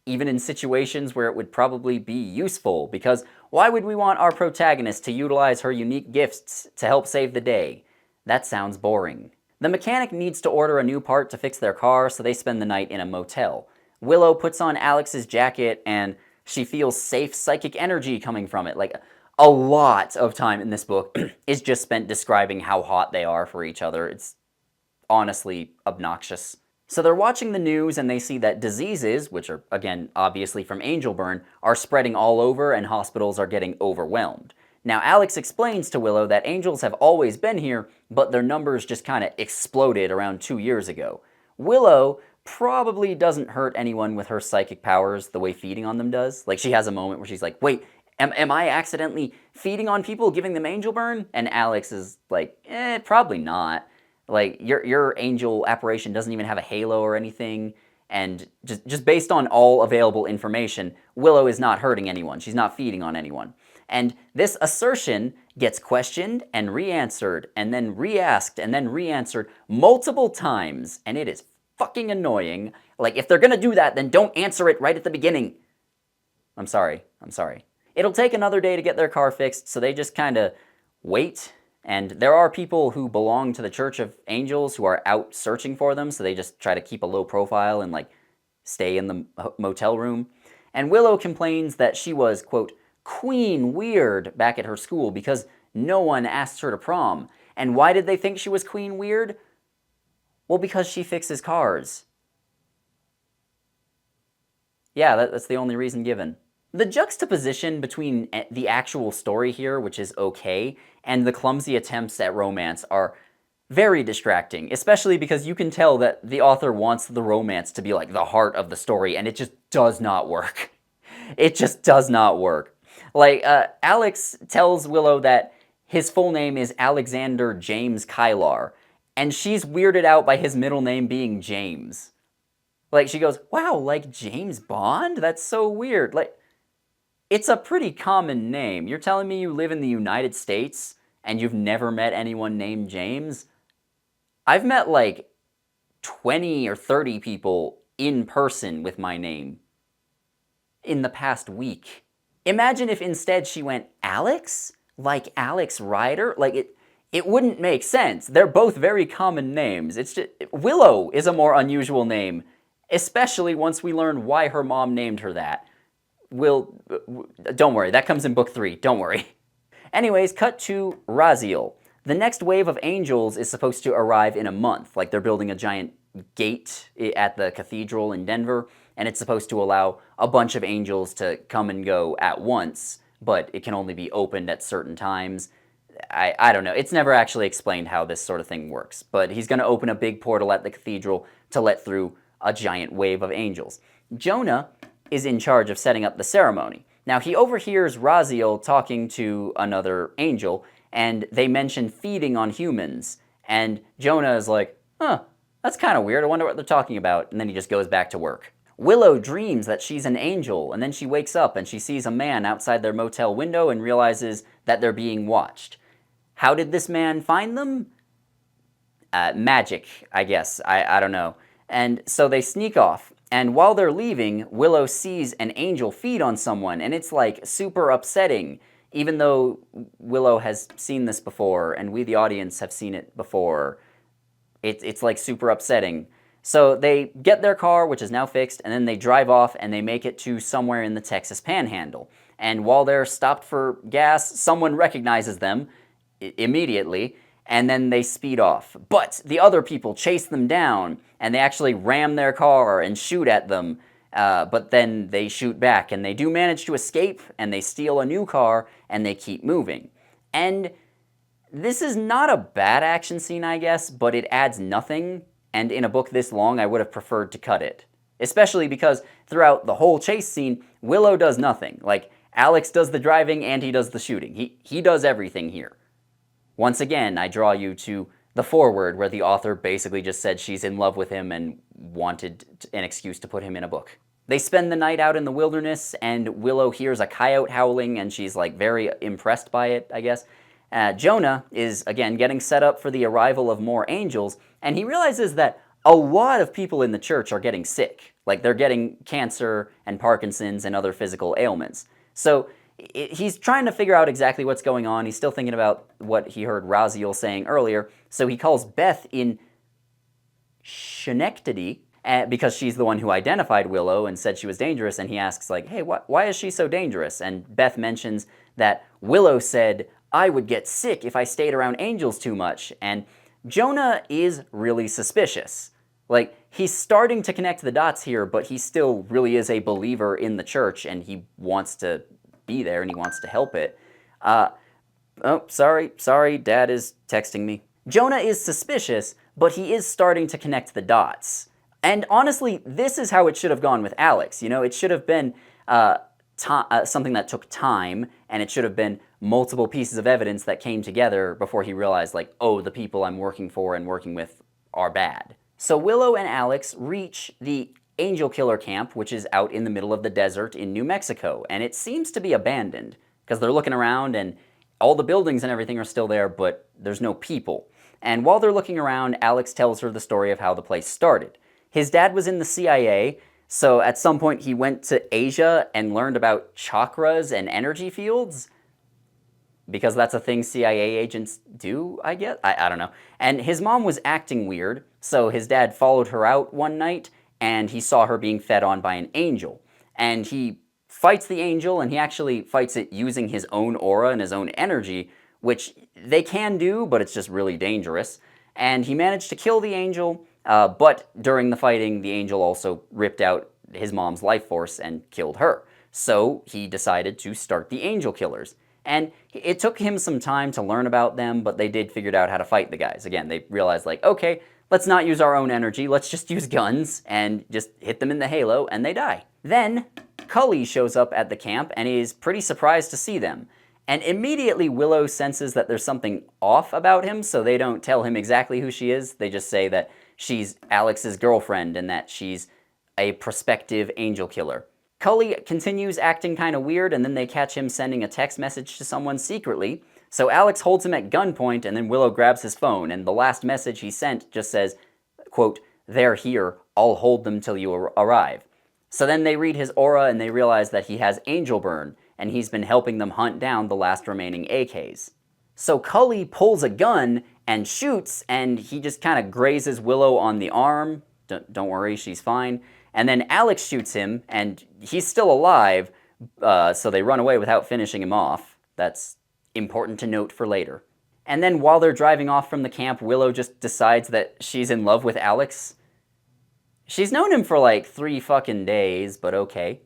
even in situations where it would probably be useful, because why would we want our protagonist to utilize her unique gifts to help save the day? That sounds boring. The mechanic needs to order a new part to fix their car, so they spend the night in a motel. Willow puts on Alex's jacket, and she feels safe psychic energy coming from it. Like, a lot of time in this book is just spent describing how hot they are for each other. It's honestly obnoxious. So they're watching the news and they see that diseases, which are, again, obviously from angel burn, are spreading all over and hospitals are getting overwhelmed. Now, Alex explains to Willow that angels have always been here, but their numbers just kind of exploded around 2 years ago. Willow probably doesn't hurt anyone with her psychic powers the way feeding on them does. Like, she has a moment where she's like, wait, am I accidentally feeding on people, giving them angel burn? And Alex is like, probably not. Like, your angel apparition doesn't even have a halo or anything, and just based on all available information, Willow is not hurting anyone. She's not feeding on anyone. And this assertion gets questioned and re-answered, and then re-asked, and then re-answered multiple times, and it is fucking annoying. Like, if they're gonna do that, then don't answer it right at the beginning. I'm sorry. It'll take another day to get their car fixed, so they just kind of wait. And there are people who belong to the Church of Angels who are out searching for them, so they just try to keep a low profile and, like, stay in the motel room. And Willow complains that she was, quote, Queen Weird back at her school because no one asked her to prom. And why did they think she was Queen Weird? Well, because she fixes cars. Yeah, that's the only reason given. The juxtaposition between the actual story here, which is okay, and the clumsy attempts at romance are very distracting, especially because you can tell that the author wants the romance to be like the heart of the story, and it just does not work. It just does not work. Like, Alex tells Willow that his full name is Alexander James Kylar, and she's weirded out by his middle name being James. Like, she goes, wow, like James Bond? That's so weird. Like, it's a pretty common name. You're telling me you live in the United States and you've never met anyone named James? I've met like 20 or 30 people in person with my name in the past week. Imagine if instead she went Alex? Like Alex Ryder? Like, it wouldn't make sense. They're both very common names. It's just, Willow is a more unusual name, especially once we learn why her mom named her that. Don't worry, that comes in book 3, don't worry. Anyways, cut to Raziel. The next wave of angels is supposed to arrive in a month. Like, they're building a giant gate at the cathedral in Denver, and it's supposed to allow a bunch of angels to come and go at once, but it can only be opened at certain times. I don't know. It's never actually explained how this sort of thing works, but he's going to open a big portal at the cathedral to let through a giant wave of angels. Jonah is in charge of setting up the ceremony. Now, he overhears Raziel talking to another angel, and they mention feeding on humans, and Jonah is like, that's kind of weird, I wonder what they're talking about, and then he just goes back to work. Willow dreams that she's an angel, and then she wakes up and she sees a man outside their motel window and realizes that they're being watched. How did this man find them? Magic, I guess. I don't know. And so they sneak off, and while they're leaving, Willow sees an angel feed on someone, and it's like super upsetting, even though Willow has seen this before, and we the audience have seen it before. It's like super upsetting. So they get their car, which is now fixed, and then they drive off and they make it to somewhere in the Texas Panhandle. And while they're stopped for gas, someone recognizes them immediately, and then they speed off. But the other people chase them down, and they actually ram their car and shoot at them, but then they shoot back, and they do manage to escape, and they steal a new car, and they keep moving. And this is not a bad action scene, I guess, but it adds nothing, and in a book this long, I would have preferred to cut it. Especially because throughout the whole chase scene, Willow does nothing. Like, Alex does the driving and he does the shooting. He does everything here. Once again, I draw you to the foreword where the author basically just said she's in love with him and wanted an excuse to put him in a book. They spend the night out in the wilderness, and Willow hears a coyote howling, and she's like very impressed by it, I guess. Jonah is, again, getting set up for the arrival of more angels, and he realizes that a lot of people in the church are getting sick. Like, they're getting cancer and Parkinson's and other physical ailments. So he's trying to figure out exactly what's going on. He's still thinking about what he heard Raziel saying earlier. So he calls Beth in Schenectady, because she's the one who identified Willow and said she was dangerous, and he asks, like, hey, why is she so dangerous? And Beth mentions that Willow said, I would get sick if I stayed around angels too much, and Jonah is really suspicious. Like, he's starting to connect the dots here, but he still really is a believer in the church, and he wants to be there, and he wants to help it. Oh, sorry, Dad is texting me. Jonah is suspicious, but he is starting to connect the dots. And honestly, this is how it should have gone with Alex. You know, it should have been something that took time, and it should have been multiple pieces of evidence that came together before he realized, like, oh, the people I'm working for and working with are bad. So Willow and Alex reach the Angel Killer camp, which is out in the middle of the desert in New Mexico, and it seems to be abandoned, because they're looking around and all the buildings and everything are still there, but there's no people. And while they're looking around, Alex tells her the story of how the place started. His dad was in the CIA, so at some point he went to Asia and learned about chakras and energy fields, because that's a thing CIA agents do, I guess? I don't know. And his mom was acting weird, so his dad followed her out one night, and he saw her being fed on by an angel. And he fights the angel, and he actually fights it using his own aura and his own energy, which they can do, but it's just really dangerous. And he managed to kill the angel, but during the fighting, the angel also ripped out his mom's life force and killed her. So he decided to start the Angel Killers. And it took him some time to learn about them, but they did figure out how to fight the guys. Again, they realized, like, okay, let's not use our own energy, let's just use guns and just hit them in the halo, and they die. Then, Cully shows up at the camp and is pretty surprised to see them. And immediately Willow senses that there's something off about him, so they don't tell him exactly who she is. They just say that she's Alex's girlfriend and that she's a prospective angel killer. Cully continues acting kind of weird, and then they catch him sending a text message to someone secretly. So Alex holds him at gunpoint, and then Willow grabs his phone, and the last message he sent just says, quote, "They're here, I'll hold them till you arrive." So then they read his aura, and they realize that he has angel burn, and he's been helping them hunt down the last remaining AKs. So Cully pulls a gun and shoots, and he just kind of grazes Willow on the arm. Don't worry, she's fine. And then Alex shoots him, and he's still alive, so they run away without finishing him off. That's important to note for later. And then while they're driving off from the camp, Willow just decides that she's in love with Alex. She's known him for like 3 fucking days, but okay.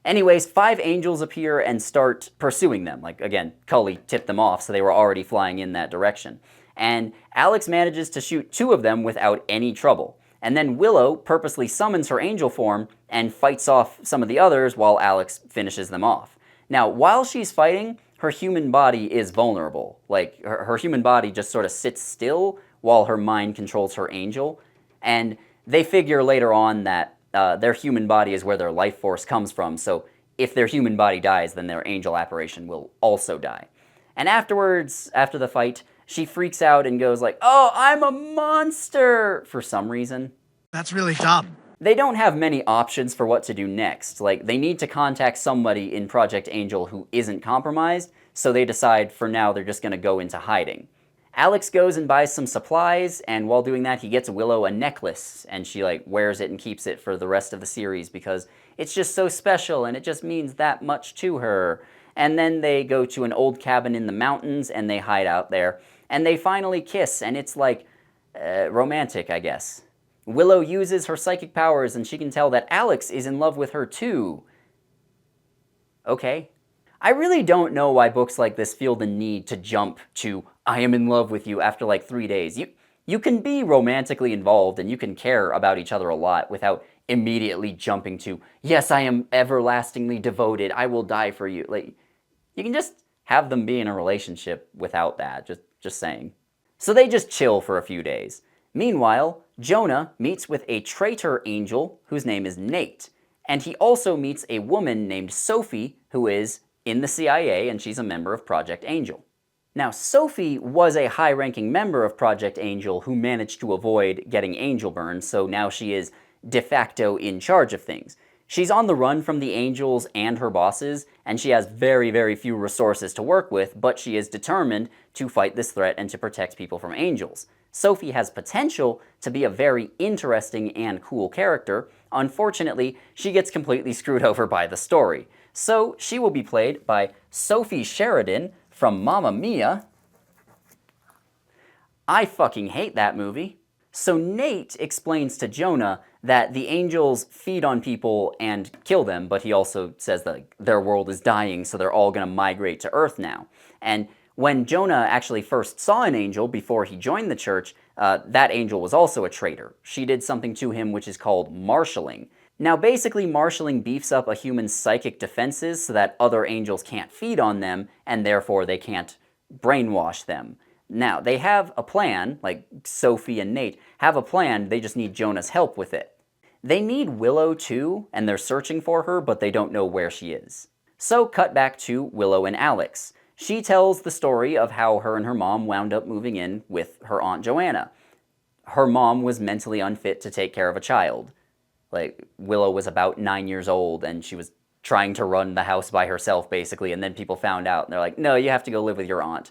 Anyways, 5 angels appear and start pursuing them. Like, again, Cully tipped them off, so they were already flying in that direction. And Alex manages to shoot 2 of them without any trouble. And then Willow purposely summons her angel form and fights off some of the others while Alex finishes them off. Now, while she's fighting, her human body is vulnerable. Like, her human body just sort of sits still while her mind controls her angel. And they figure later on that their human body is where their life force comes from, so if their human body dies, then their angel apparition will also die. And afterwards, after the fight, she freaks out and goes like, "Oh, I'm a monster!" for some reason. That's really dumb. They don't have many options for what to do next. Like, they need to contact somebody in Project Angel who isn't compromised, so they decide for now they're just going to go into hiding. Alex goes and buys some supplies, and while doing that, he gets Willow a necklace, and she like wears it and keeps it for the rest of the series because it's just so special and it just means that much to her. And then they go to an old cabin in the mountains and they hide out there, and they finally kiss, and it's like romantic, I guess. Willow uses her psychic powers and she can tell that Alex is in love with her too. Okay. I really don't know why books like this feel the need to jump to I am in love with you after like 3 days. You can be romantically involved and you can care about each other a lot without immediately jumping to, yes, I am everlastingly devoted, I will die for you. Like, you can just have them be in a relationship without that, just saying. So they just chill for a few days. Meanwhile, Jonah meets with a traitor angel whose name is Nate, and he also meets a woman named Sophie who is in the CIA, and she's a member of Project Angel. Now, Sophie was a high-ranking member of Project Angel who managed to avoid getting angel burn, so now she is de facto in charge of things. She's on the run from the angels and her bosses, and she has very, very few resources to work with, but she is determined to fight this threat and to protect people from angels. Sophie has potential to be a very interesting and cool character. Unfortunately, she gets completely screwed over by the story. So she will be played by Sophie Sheridan from Mamma Mia. I fucking hate that movie. So Nate explains to Jonah that the angels feed on people and kill them, but he also says that their world is dying, so they're all going to migrate to Earth now. And when Jonah actually first saw an angel before he joined the church, that angel was also a traitor. She did something to him which is called marshalling. Now basically marshalling beefs up a human's psychic defenses so that other angels can't feed on them, and therefore they can't brainwash them. Now, they have a plan, like Sophie and Nate have a plan, they just need Jonah's help with it. They need Willow too, and they're searching for her, but they don't know where she is. So cut back to Willow and Alex. She tells the story of how her and her mom wound up moving in with her Aunt Joanna. Her mom was mentally unfit to take care of a child. Like, Willow was about 9 years old, and she was trying to run the house by herself, basically, and then people found out, and they're like, no, you have to go live with your aunt.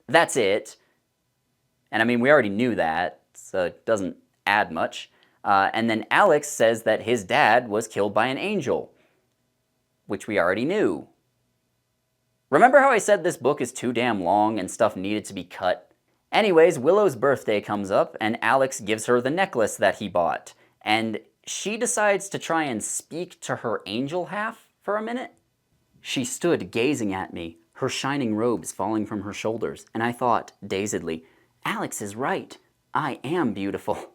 That's it. And I mean, we already knew that, so it doesn't add much. And then Alex says that his dad was killed by an angel, which we already knew. Remember how I said this book is too damn long and stuff needed to be cut? Anyways, Willow's birthday comes up, and Alex gives her the necklace that he bought. And she decides to try and speak to her angel half for a minute. She stood gazing at me, her shining robes falling from her shoulders, and I thought, dazedly, Alex is right. I am beautiful.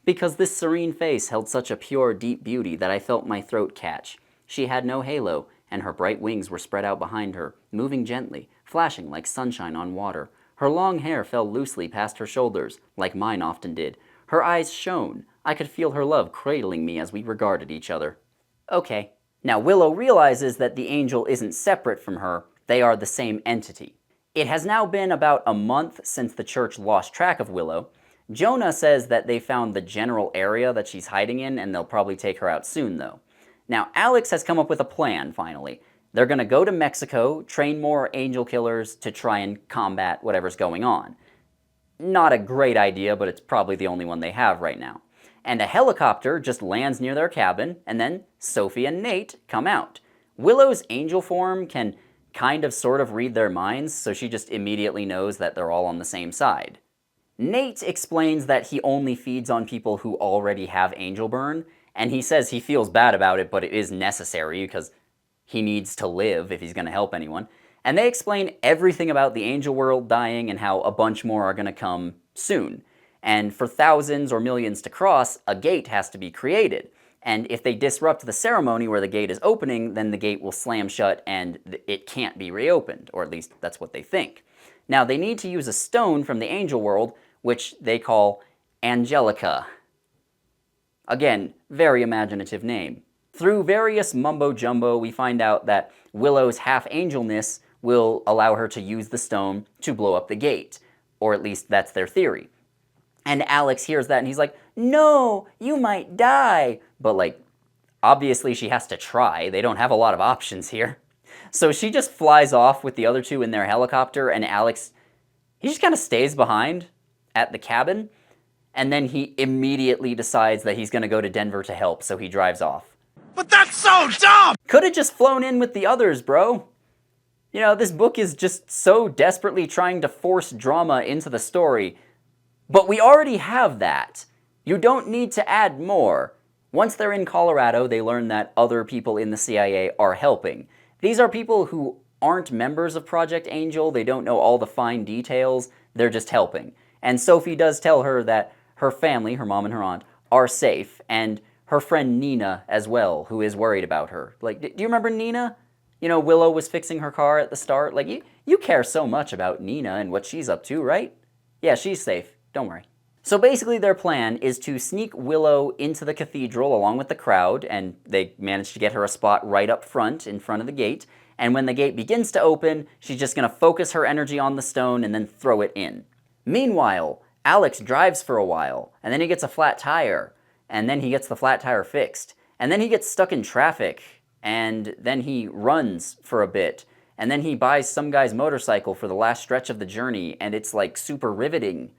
Because this serene face held such a pure, deep beauty that I felt my throat catch. She had no halo, and her bright wings were spread out behind her, moving gently, flashing like sunshine on water. Her long hair fell loosely past her shoulders, like mine often did. Her eyes shone. I could feel her love cradling me as we regarded each other. Okay. Now Willow realizes that the angel isn't separate from her. They are the same entity. It has now been about a month since the church lost track of Willow. Jonah says that they found the general area that she's hiding in, and they'll probably take her out soon, though. Now, Alex has come up with a plan, finally. They're going to go to Mexico, train more angel killers to try and combat whatever's going on. Not a great idea, but it's probably the only one they have right now. And a helicopter just lands near their cabin, and then Sophie and Nate come out. Willow's angel form can kind of sort of read their minds, so she just immediately knows that they're all on the same side. Nate explains that he only feeds on people who already have angel burn, and he says he feels bad about it, but it is necessary because he needs to live if he's going to help anyone. And they explain everything about the angel world dying and how a bunch more are going to come soon. And for thousands or millions to cross, a gate has to be created. And if they disrupt the ceremony where the gate is opening, then the gate will slam shut and it can't be reopened, or at least that's what they think. Now, they need to use a stone from the angel world, which they call Angelica. Again, very imaginative name. Through various mumbo-jumbo, we find out that Willow's half-angelness will allow her to use the stone to blow up the gate, or at least that's their theory. And Alex hears that and he's like, no, you might die. But like, obviously she has to try. They don't have a lot of options here. So she just flies off with the other two in their helicopter, and Alex, he just kind of stays behind at the cabin, and then he immediately decides that he's going to go to Denver to help, so he drives off. But that's so dumb! Could have just flown in with the others, bro. You know, this book is just so desperately trying to force drama into the story, but we already have that. You don't need to add more. Once they're in Colorado, they learn that other people in the CIA are helping. These are people who aren't members of Project Angel, they don't know all the fine details, they're just helping. And Sophie does tell her that her family, her mom and her aunt, are safe, and her friend Nina as well, who is worried about her. Like, do you remember Nina? You know, Willow was fixing her car at the start. Like, you care so much about Nina and what she's up to, right? Yeah, she's safe. Don't worry. So basically their plan is to sneak Willow into the cathedral along with the crowd, and they manage to get her a spot right up front, in front of the gate. And when the gate begins to open, she's just going to focus her energy on the stone and then throw it in. Meanwhile, Alex drives for a while, and then he gets a flat tire, and then he gets the flat tire fixed, and then he gets stuck in traffic, and then he runs for a bit, and then he buys some guy's motorcycle for the last stretch of the journey, and it's like super riveting.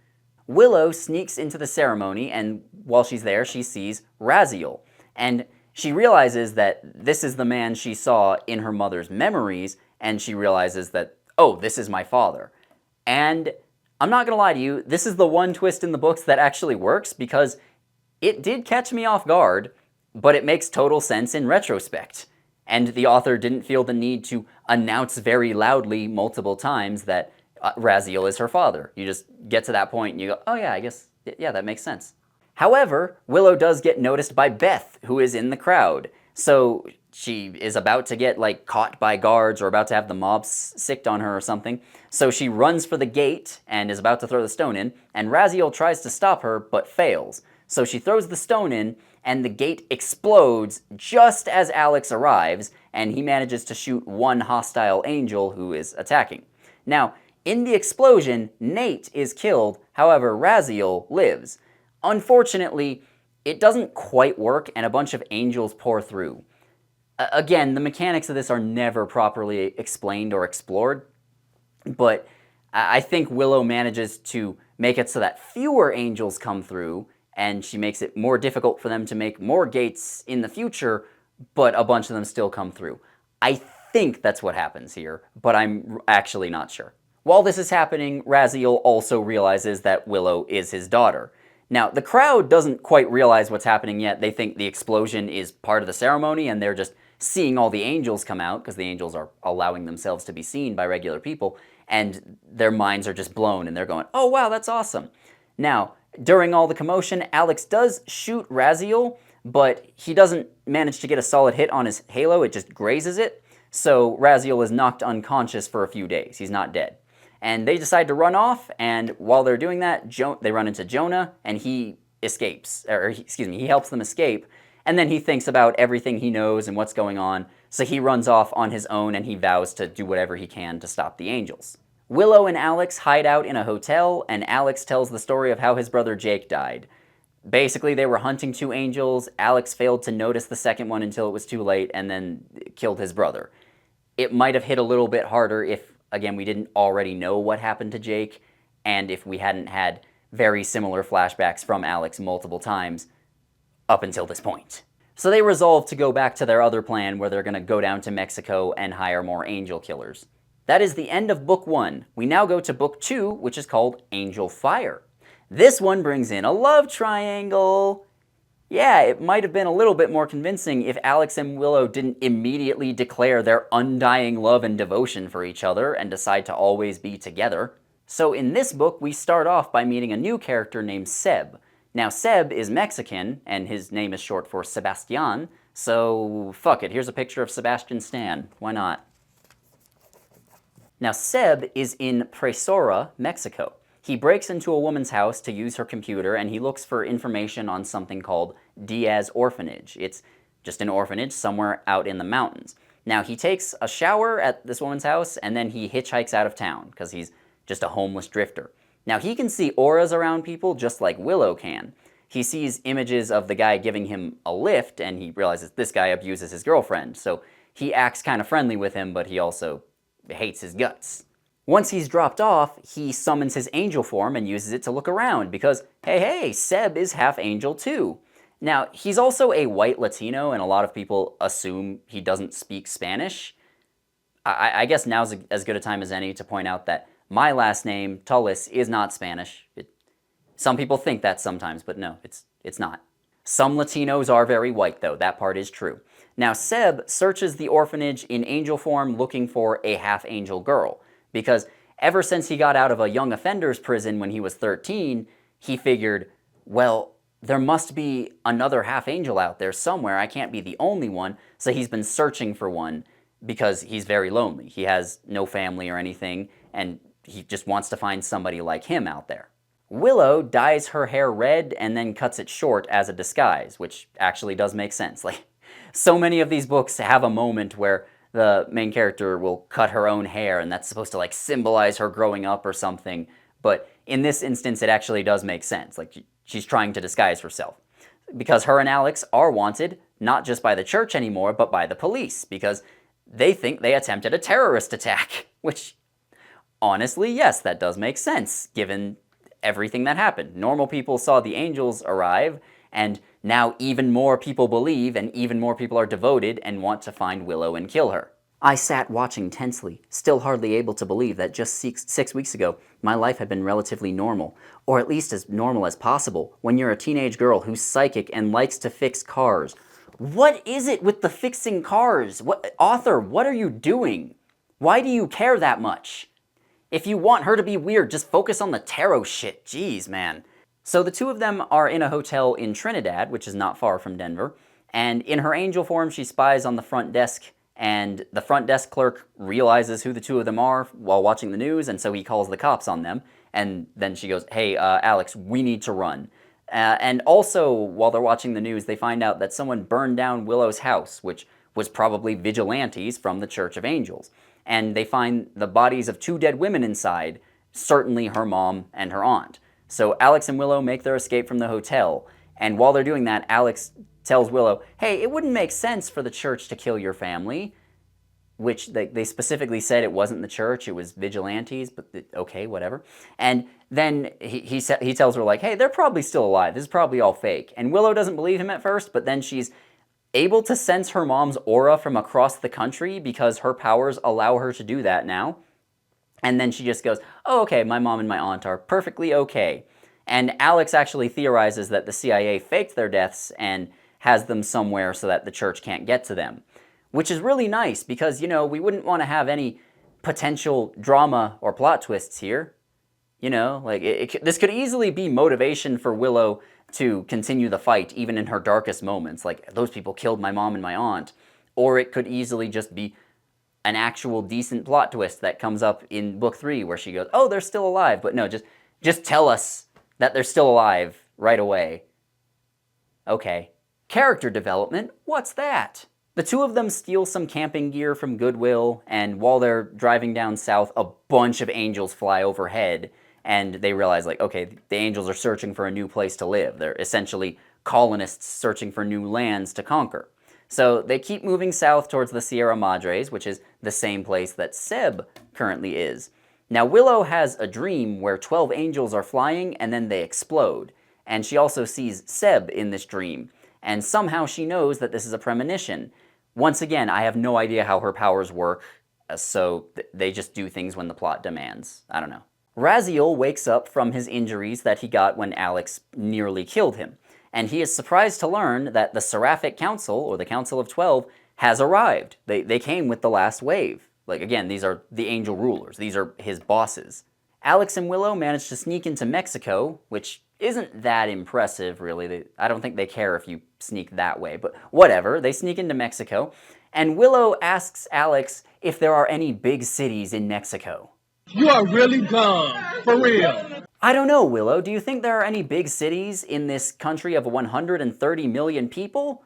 Willow sneaks into the ceremony, and while she's there, she sees Raziel, and she realizes that this is the man she saw in her mother's memories, and she realizes that, oh, this is my father. And I'm not gonna lie to you, this is the one twist in the books that actually works, because it did catch me off guard, but it makes total sense in retrospect. And the author didn't feel the need to announce very loudly multiple times that Raziel is her father. You just get to that point and you go, oh yeah, I guess, yeah, that makes sense. However, Willow does get noticed by Beth, who is in the crowd. So she is about to get like caught by guards or about to have the mob sicked on her or something. So she runs for the gate and is about to throw the stone in, and Raziel tries to stop her but fails. So she throws the stone in, and the gate explodes just as Alex arrives, and he manages to shoot one hostile angel who is attacking. Now, in the explosion, Nate is killed, however, Raziel lives. Unfortunately, it doesn't quite work, and a bunch of angels pour through. Again, the mechanics of this are never properly explained or explored, but I think Willow manages to make it so that fewer angels come through, and she makes it more difficult for them to make more gates in the future, but a bunch of them still come through. I think that's what happens here, but I'm actually not sure. While this is happening, Raziel also realizes that Willow is his daughter. Now, the crowd doesn't quite realize what's happening yet. They think the explosion is part of the ceremony, and they're just seeing all the angels come out, because the angels are allowing themselves to be seen by regular people, and their minds are just blown, and they're going, oh wow, that's awesome. Now, during all the commotion, Alex does shoot Raziel, but he doesn't manage to get a solid hit on his halo, it just grazes it, so Raziel is knocked unconscious for a few days. He's not dead. And they decide to run off, and while they're doing that, they run into Jonah, and he escapes, he helps them escape, and then he thinks about everything he knows and what's going on, so he runs off on his own and he vows to do whatever he can to stop the angels. Willow and Alex hide out in a hotel, and Alex tells the story of how his brother Jake died. Basically, they were hunting two angels, Alex failed to notice the second one until it was too late, and then killed his brother. It might have hit a little bit harder if, again, we didn't already know what happened to Jake, and if we hadn't had very similar flashbacks from Alex multiple times up until this point. So they resolve to go back to their other plan where they're going to go down to Mexico and hire more angel killers. That is the end of Book 1. We now go to Book 2, which is called Angel Fire. This one brings in a love triangle. Yeah, it might have been a little bit more convincing if Alex and Willow didn't immediately declare their undying love and devotion for each other and decide to always be together. So in this book, we start off by meeting a new character named Seb. Now, Seb is Mexican, and his name is short for Sebastian, so fuck it, here's a picture of Sebastian Stan. Why not? Now, Seb is in Presora, Mexico. He breaks into a woman's house to use her computer, and he looks for information on something called Diaz Orphanage. It's just an orphanage somewhere out in the mountains. Now, he takes a shower at this woman's house, and then he hitchhikes out of town, because he's just a homeless drifter. Now, he can see auras around people just like Willow can. He sees images of the guy giving him a lift, and he realizes this guy abuses his girlfriend, so he acts kind of friendly with him, but he also hates his guts. Once he's dropped off, he summons his angel form and uses it to look around because, hey, Seb is half angel too. Now, he's also a white Latino, and a lot of people assume he doesn't speak Spanish. I guess now's as good a time as any to point out that my last name, Tullis, is not Spanish. Some people think that sometimes, but no, it's not. Some Latinos are very white, though. That part is true. Now, Seb searches the orphanage in angel form looking for a half-angel girl, because ever since he got out of a young offenders prison when he was 13, he figured, well, there must be another half-angel out there somewhere. I can't be the only one. So he's been searching for one because he's very lonely. He has no family or anything, and he just wants to find somebody like him out there. Willow dyes her hair red and then cuts it short as a disguise, which actually does make sense. Like, so many of these books have a moment where the main character will cut her own hair, and that's supposed to like symbolize her growing up or something. But in this instance, it actually does make sense. Like, she's trying to disguise herself. Because her and Alex are wanted, not just by the church anymore, but by the police, because they think they attempted a terrorist attack. Which, honestly, yes, that does make sense, given everything that happened. Normal people saw the angels arrive, and now even more people believe, and even more people are devoted and want to find Willow and kill her. I sat watching tensely, still hardly able to believe that just 6 weeks ago, my life had been relatively normal, or at least as normal as possible, when you're a teenage girl who's psychic and likes to fix cars. What is it with the fixing cars? Author, what are you doing? Why do you care that much? If you want her to be weird, just focus on the tarot shit. Jeez, man. So the two of them are in a hotel in Trinidad, which is not far from Denver, and in her angel form, she spies on the front desk, and the front desk clerk realizes who the two of them are while watching the news, and so he calls the cops on them, and then she goes, hey, Alex, we need to run. And also, while they're watching the news, they find out that someone burned down Willow's house, which was probably vigilantes from the Church of Angels. And they find the bodies of 2 dead women inside, certainly her mom and her aunt. So Alex and Willow make their escape from the hotel, and while they're doing that, Alex tells Willow, hey, it wouldn't make sense for the church to kill your family, which they specifically said it wasn't the church, it was vigilantes, but okay, whatever. And then he tells her, like, hey, they're probably still alive, this is probably all fake. And Willow doesn't believe him at first, but then she's able to sense her mom's aura from across the country because her powers allow her to do that now. And then she just goes, oh, okay, my mom and my aunt are perfectly okay. And Alex actually theorizes that the CIA faked their deaths and has them somewhere so that the church can't get to them. Which is really nice because, you know, we wouldn't want to have any potential drama or plot twists here. You know, like, this could easily be motivation for Willow to continue the fight, even in her darkest moments. Like, those people killed my mom and my aunt. Or it could easily just be an actual decent plot twist that comes up in book 3 where she goes, oh, they're still alive. But no, just tell us that they're still alive right away. Okay. Character development? What's that? The two of them steal some camping gear from Goodwill, and while they're driving down south, a bunch of angels fly overhead, and they realize, like, okay, the angels are searching for a new place to live. They're essentially colonists searching for new lands to conquer. So they keep moving south towards the Sierra Madres, which is the same place that Seb currently is. Now, Willow has a dream where 12 angels are flying and then they explode. And she also sees Seb in this dream. And somehow she knows that this is a premonition. Once again, I have no idea how her powers work, so they just do things when the plot demands. I don't know. Raziel wakes up from his injuries that he got when Alex nearly killed him. And he is surprised to learn that the Seraphic Council, or the Council of 12, has arrived. They came with the last wave. Like, again, these are the angel rulers. These are his bosses. Alex and Willow managed to sneak into Mexico, which isn't that impressive, really. I don't think they care if you sneak that way, but whatever. They sneak into Mexico, and Willow asks Alex if there are any big cities in Mexico. You are really dumb. For real. I don't know, Willow. Do you think there are any big cities in this country of 130 million people?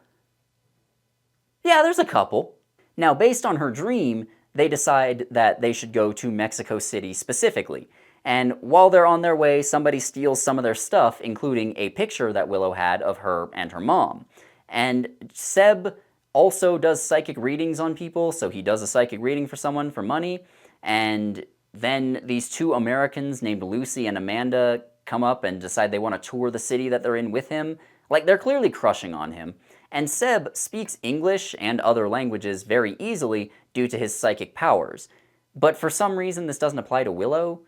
Yeah, there's a couple. Now, based on her dream, they decide that they should go to Mexico City specifically. And while they're on their way, somebody steals some of their stuff, including a picture that Willow had of her and her mom. And Seb also does psychic readings on people, so he does a psychic reading for someone for money, and then these two Americans named Lucy and Amanda come up and decide they want to tour the city that they're in with him. Like, they're clearly crushing on him. And Seb speaks English and other languages very easily due to his psychic powers. But for some reason, this doesn't apply to Willow.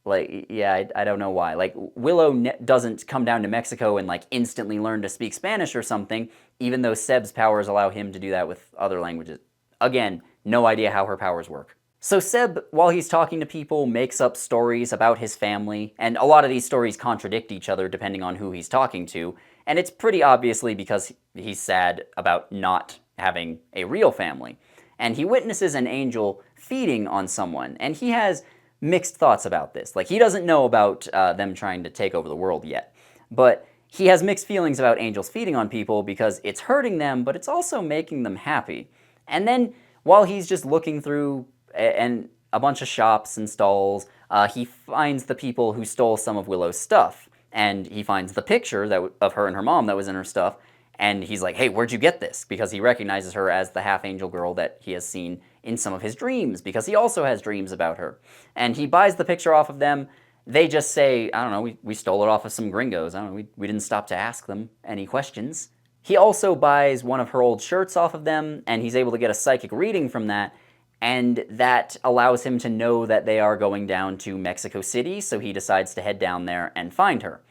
Like, yeah, I don't know why. Like, Willow doesn't come down to Mexico and, like, instantly learn to speak Spanish or something, even though Seb's powers allow him to do that with other languages. Again, no idea how her powers work. So Seb, while he's talking to people, makes up stories about his family, and a lot of these stories contradict each other depending on who he's talking to, and it's pretty obviously because he's sad about not having a real family. And he witnesses an angel feeding on someone, and he has mixed thoughts about this. Like, he doesn't know about them trying to take over the world yet, but he has mixed feelings about angels feeding on people because it's hurting them, but it's also making them happy. And then, while he's just looking through and a bunch of shops and stalls, he finds the people who stole some of Willow's stuff, and he finds the picture of her and her mom that was in her stuff, and he's like, hey, where'd you get this? Because he recognizes her as the half-angel girl that he has seen in some of his dreams, because he also has dreams about her. And he buys the picture off of them. They just say, I don't know, we stole it off of some gringos. I don't know, we didn't stop to ask them any questions. He also buys one of her old shirts off of them, and he's able to get a psychic reading from that, and that allows him to know that they are going down to Mexico City, so he decides to head down there and find her.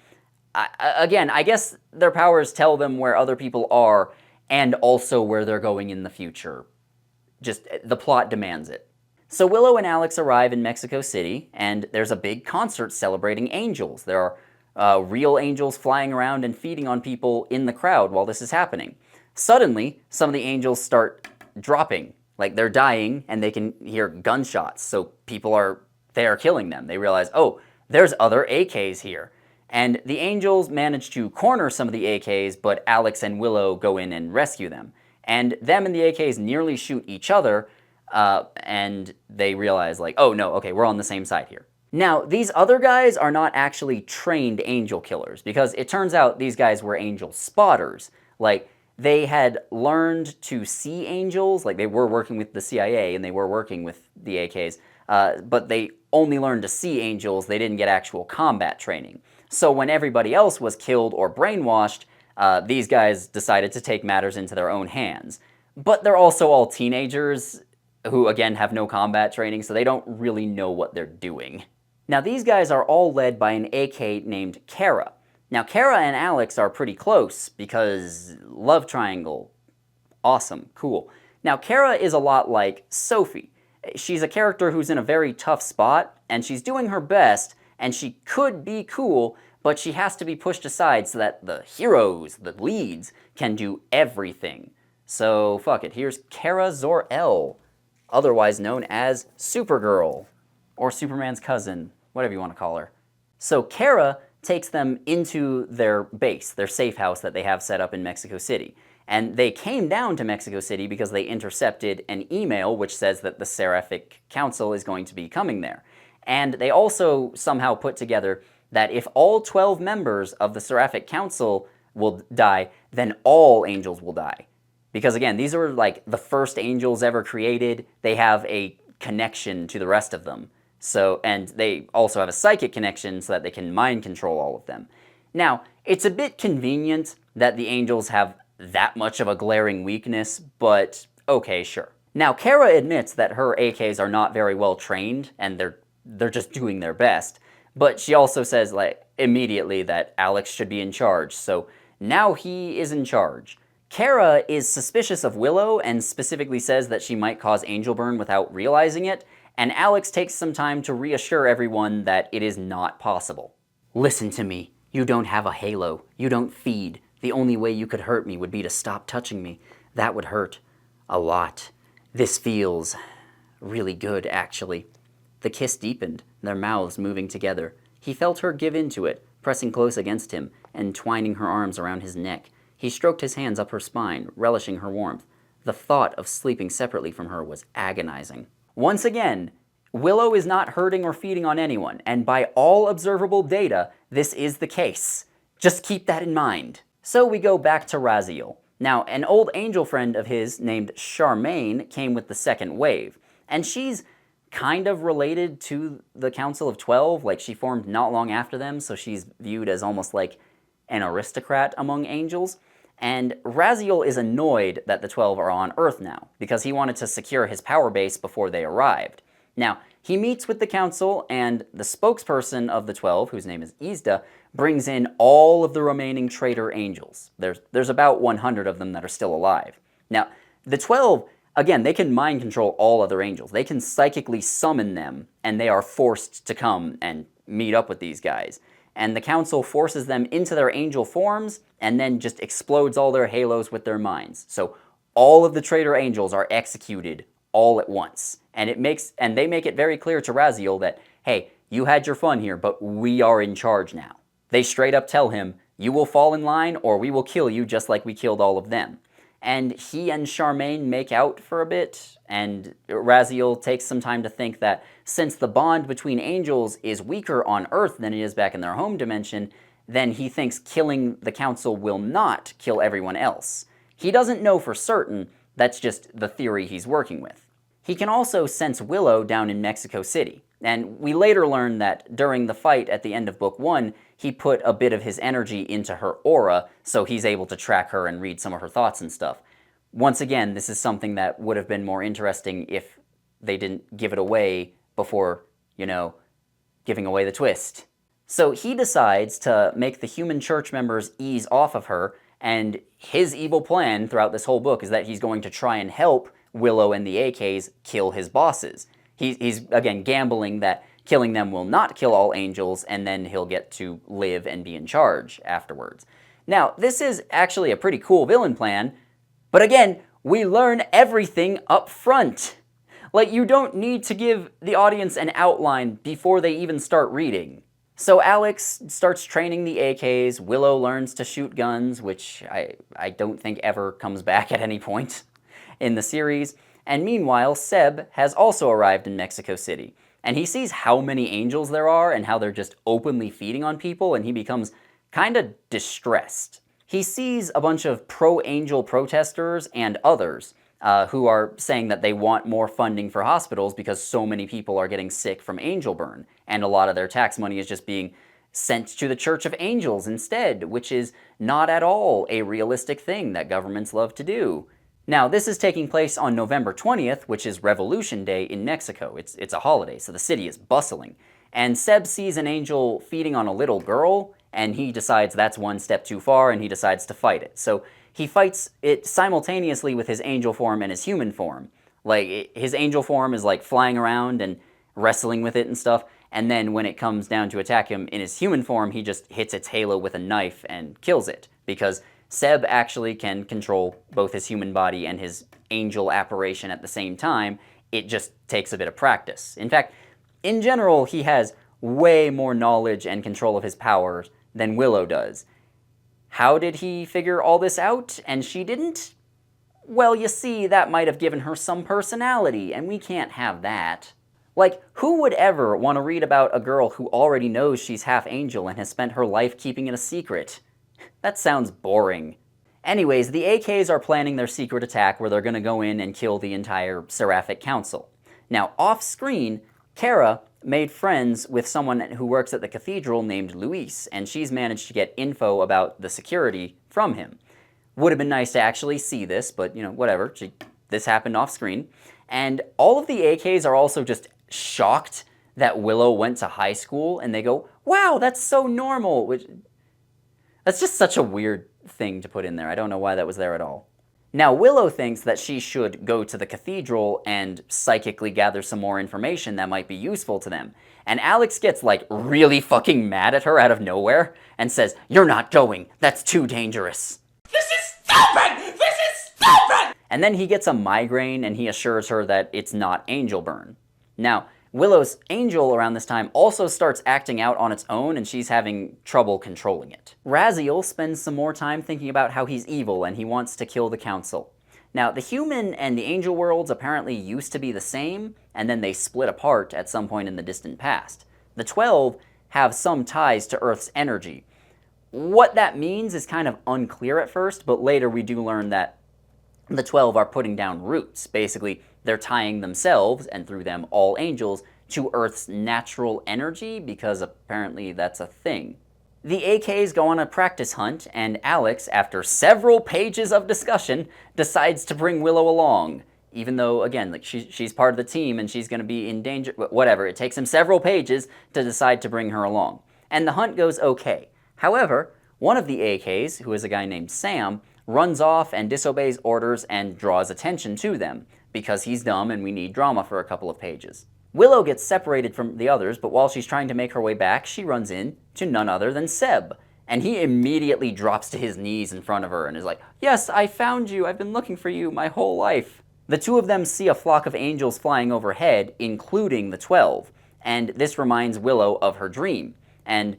Again, I guess their powers tell them where other people are, and also where they're going in the future. Just, the plot demands it. So Willow and Alex arrive in Mexico City, and there's a big concert celebrating angels. There are real angels flying around and feeding on people in the crowd while this is happening. Suddenly, some of the angels start dropping. Like, they're dying, and they can hear gunshots, so they are killing them. They realize, oh, there's other AKs here. And the angels manage to corner some of the AKs, but Alex and Willow go in and rescue them. And them and the AKs nearly shoot each other, and they realize, like, oh no, okay, we're on the same side here. Now, these other guys are not actually trained angel killers, because it turns out these guys were angel spotters. Like, they had learned to see angels, like they were working with the CIA and they were working with the AKs, but they only learned to see angels, they didn't get actual combat training. So when everybody else was killed or brainwashed, these guys decided to take matters into their own hands. But they're also all teenagers who, again, have no combat training, so they don't really know what they're doing. Now, these guys are all led by an AK named Kara. Now, Kara and Alex are pretty close because love triangle, awesome, cool. Now, Kara is a lot like Sophie. She's a character who's in a very tough spot, and she's doing her best, and she could be cool, but she has to be pushed aside so that the heroes, the leads, can do everything. So, fuck it, here's Kara Zor-El, otherwise known as Supergirl, or Superman's cousin, whatever you want to call her. So Kara takes them into their base, their safe house that they have set up in Mexico City. And they came down to Mexico City because they intercepted an email which says that the Seraphic Council is going to be coming there. And they also somehow put together that if all 12 members of the Seraphic Council will die, then all angels will die. Because again, these are like the first angels ever created. They have a connection to the rest of them. So, and they also have a psychic connection so that they can mind control all of them. Now, it's a bit convenient that the angels have that much of a glaring weakness, but okay, sure. Now, Kara admits that her AKs are not very well trained, and they're just doing their best, but she also says, like, immediately that Alex should be in charge, so now he is in charge. Kara is suspicious of Willow and specifically says that she might cause angel burn without realizing it, and Alex takes some time to reassure everyone that it is not possible. Listen to me. You don't have a halo. You don't feed. The only way you could hurt me would be to stop touching me. That would hurt. A lot. This feels really good, actually. The kiss deepened, their mouths moving together. He felt her give in to it, pressing close against him and twining her arms around his neck. He stroked his hands up her spine, relishing her warmth. The thought of sleeping separately from her was agonizing. Once again, Willow is not hurting or feeding on anyone, and by all observable data, this is the case. Just keep that in mind. So we go back to Raziel. Now, an old angel friend of his named Charmaine came with the second wave, and she's kind of related to the Council of 12. Like, she formed not long after them, so she's viewed as almost like an aristocrat among angels. And Raziel is annoyed that the 12 are on Earth now, because he wanted to secure his power base before they arrived. Now, he meets with the council, and the spokesperson of the 12, whose name is Izda, brings in all of the remaining traitor angels. There's about 100 of them that are still alive. Now, the 12, again, they can mind control all other angels. They can psychically summon them, and they are forced to come and meet up with these guys. And the council forces them into their angel forms, and then just explodes all their halos with their minds. So all of the traitor angels are executed all at once. And they make it very clear to Raziel that, hey, you had your fun here, but we are in charge now. They straight up tell him, you will fall in line or we will kill you just like we killed all of them. And he and Charmaine make out for a bit, and Raziel takes some time to think that since the bond between angels is weaker on Earth than it is back in their home dimension, then he thinks killing the council will not kill everyone else. He doesn't know for certain, that's just the theory he's working with. He can also sense Willow down in Mexico City, and we later learn that during the fight at the end of Book 1, he put a bit of his energy into her aura, so he's able to track her and read some of her thoughts and stuff. Once again, this is something that would have been more interesting if they didn't give it away before, giving away the twist. So he decides to make the human church members ease off of her, and his evil plan throughout this whole book is that he's going to try and help Willow and the AKs kill his bosses. He's again, gambling that killing them will not kill all angels, and then he'll get to live and be in charge afterwards. Now, this is actually a pretty cool villain plan, but again, we learn everything up front. Like, you don't need to give the audience an outline before they even start reading. So Alex starts training the AKs, Willow learns to shoot guns, which I don't think ever comes back at any point in the series, and meanwhile, Seb has also arrived in Mexico City, and he sees how many angels there are and how they're just openly feeding on people, and he becomes kind of distressed. He sees a bunch of pro-angel protesters and others who are saying that they want more funding for hospitals because so many people are getting sick from angel burn, and a lot of their tax money is just being sent to the Church of Angels instead, which is not at all a realistic thing that governments love to do. Now, this is taking place on November 20th, which is Revolution Day in Mexico. It's a holiday, so the city is bustling. And Seb sees an angel feeding on a little girl, and he decides that's one step too far, and he decides to fight it. So he fights it simultaneously with his angel form and his human form. Like, his angel form is like flying around and wrestling with it and stuff, and then when it comes down to attack him in his human form, he just hits its halo with a knife and kills it, because Seb actually can control both his human body and his angel apparition at the same time. It just takes a bit of practice. In fact, in general, he has way more knowledge and control of his powers than Willow does. How did he figure all this out and she didn't? Well, you see, that might have given her some personality, and we can't have that. Like, who would ever want to read about a girl who already knows she's half angel and has spent her life keeping it a secret? That sounds boring. Anyways, the AKs are planning their secret attack where they're going to go in and kill the entire Seraphic Council. Now, off-screen, Kara made friends with someone who works at the cathedral named Luis, and she's managed to get info about the security from him. Would have been nice to actually see this, but, whatever. This happened off-screen. And all of the AKs are also just shocked that Willow went to high school, and they go, wow, that's so normal, which... That's just such a weird thing to put in there. I don't know why that was there at all. Now, Willow thinks that she should go to the cathedral and psychically gather some more information that might be useful to them. And Alex gets, really fucking mad at her out of nowhere and says, you're not going. That's too dangerous. This is stupid! This is stupid! And then he gets a migraine and he assures her that it's not angel burn. Now, Willow's angel around this time also starts acting out on its own, and she's having trouble controlling it. Raziel spends some more time thinking about how he's evil and he wants to kill the council. Now, the human and the angel worlds apparently used to be the same, and then they split apart at some point in the distant past. The 12 have some ties to Earth's energy. What that means is kind of unclear at first, but later we do learn that The 12 are putting down roots. Basically, they're tying themselves, and through them all angels, to Earth's natural energy, because apparently that's a thing. The AKs go on a practice hunt, and Alex, after several pages of discussion, decides to bring Willow along. Even though, again, like she's part of the team and she's going to be in danger, whatever. It takes him several pages to decide to bring her along. And the hunt goes okay. However, one of the AKs, who is a guy named Sam, runs off and disobeys orders and draws attention to them, because he's dumb and we need drama for a couple of pages. Willow gets separated from the others, but while she's trying to make her way back, she runs in to none other than Seb. And he immediately drops to his knees in front of her and is like, "Yes, I found you. I've been looking for you my whole life." The two of them see a flock of angels flying overhead, including the 12. And this reminds Willow of her dream. And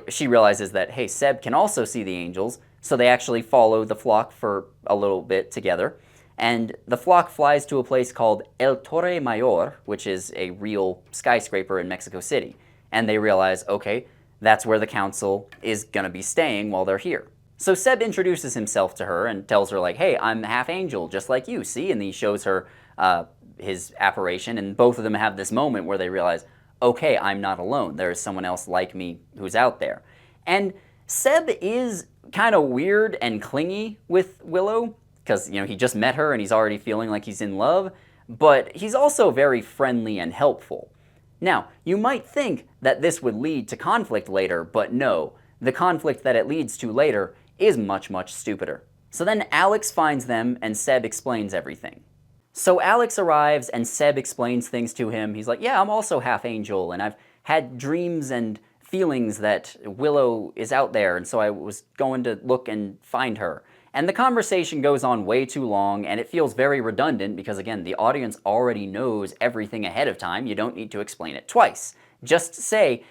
she realizes that, hey, Seb can also see the angels, so they actually follow the flock for a little bit together. And the flock flies to a place called El Torre Mayor, which is a real skyscraper in Mexico City. And they realize, okay, that's where the council is going to be staying while they're here. So Seb introduces himself to her and tells her, like, hey, I'm half angel, just like you, see? And he shows her his apparition, and both of them have this moment where they realize, okay, I'm not alone. There is someone else like me who's out there. And Seb is kind of weird and clingy with Willow, because, you know, he just met her and he's already feeling like he's in love, but he's also very friendly and helpful. Now, you might think that this would lead to conflict later, but no. The conflict that it leads to later is much, much stupider. So then Alex finds them and Seb explains everything. So Alex arrives and Seb explains things to him. He's like, yeah, I'm also half angel, and I've had dreams and feelings that Willow is out there, and so I was going to look and find her. And the conversation goes on way too long, and it feels very redundant because, again, the audience already knows everything ahead of time. You don't need to explain it twice. Just say,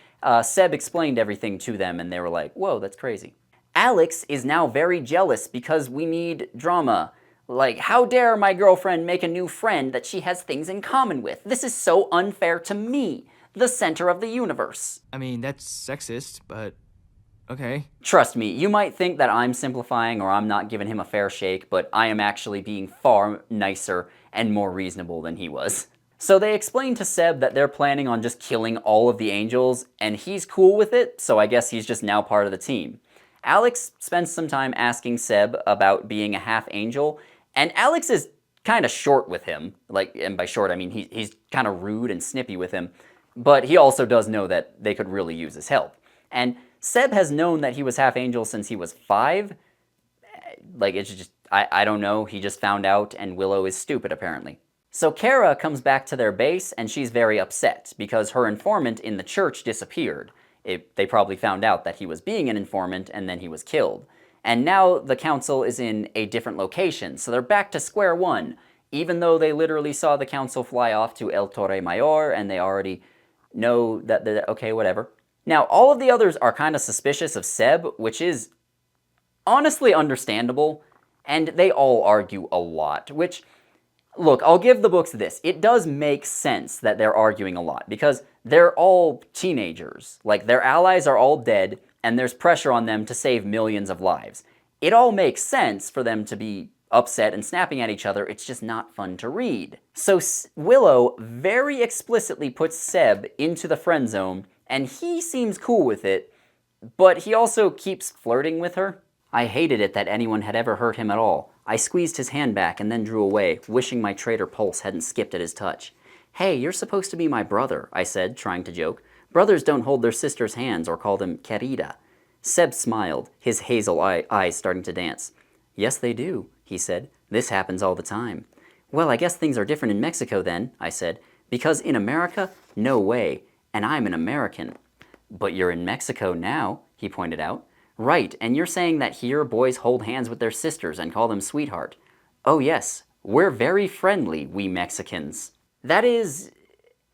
Seb explained everything to them, and they were like, whoa, that's crazy. Alex is now very jealous because we need drama. Like, how dare my girlfriend make a new friend that she has things in common with? This is so unfair to me, the center of the universe. I mean, that's sexist, but okay. Trust me, you might think that I'm simplifying or I'm not giving him a fair shake, but I am actually being far nicer and more reasonable than he was. So they explain to Seb that they're planning on just killing all of the angels, and he's cool with it, so I guess he's just now part of the team. Alex spends some time asking Seb about being a half angel, and Alex is kind of short with him. Like, and by short I mean he's kind of rude and snippy with him, but he also does know that they could really use his help. And Seb has known that he was half angel since he was 5. Like, it's just, I don't know, he just found out, and Willow is stupid apparently. So Kara comes back to their base, and she's very upset because her informant in the church disappeared. They probably found out that he was being an informant, and then he was killed. And now the council is in a different location, so they're back to square one, even though they literally saw the council fly off to El Torre Mayor, and they already know that, okay, whatever. Now, all of the others are kind of suspicious of Seb, which is honestly understandable, and they all argue a lot, which, look, I'll give the books this. It does make sense that they're arguing a lot, because they're all teenagers. Like, their allies are all dead, and there's pressure on them to save millions of lives. It all makes sense for them to be upset and snapping at each other. It's just not fun to read. So Willow very explicitly puts Seb into the friend zone, and he seems cool with it, but he also keeps flirting with her. I hated it that anyone had ever hurt him at all. I squeezed his hand back and then drew away, wishing my traitor pulse hadn't skipped at his touch. Hey, you're supposed to be my brother, I said, trying to joke. Brothers don't hold their sisters' hands or call them querida. Seb smiled, his hazel eyes starting to dance. Yes, they do, he said. This happens all the time. Well, I guess things are different in Mexico then, I said, because in America, no way, and I'm an American. But you're in Mexico now, he pointed out. Right, and you're saying that here boys hold hands with their sisters and call them sweetheart. Oh yes, we're very friendly, we Mexicans. That is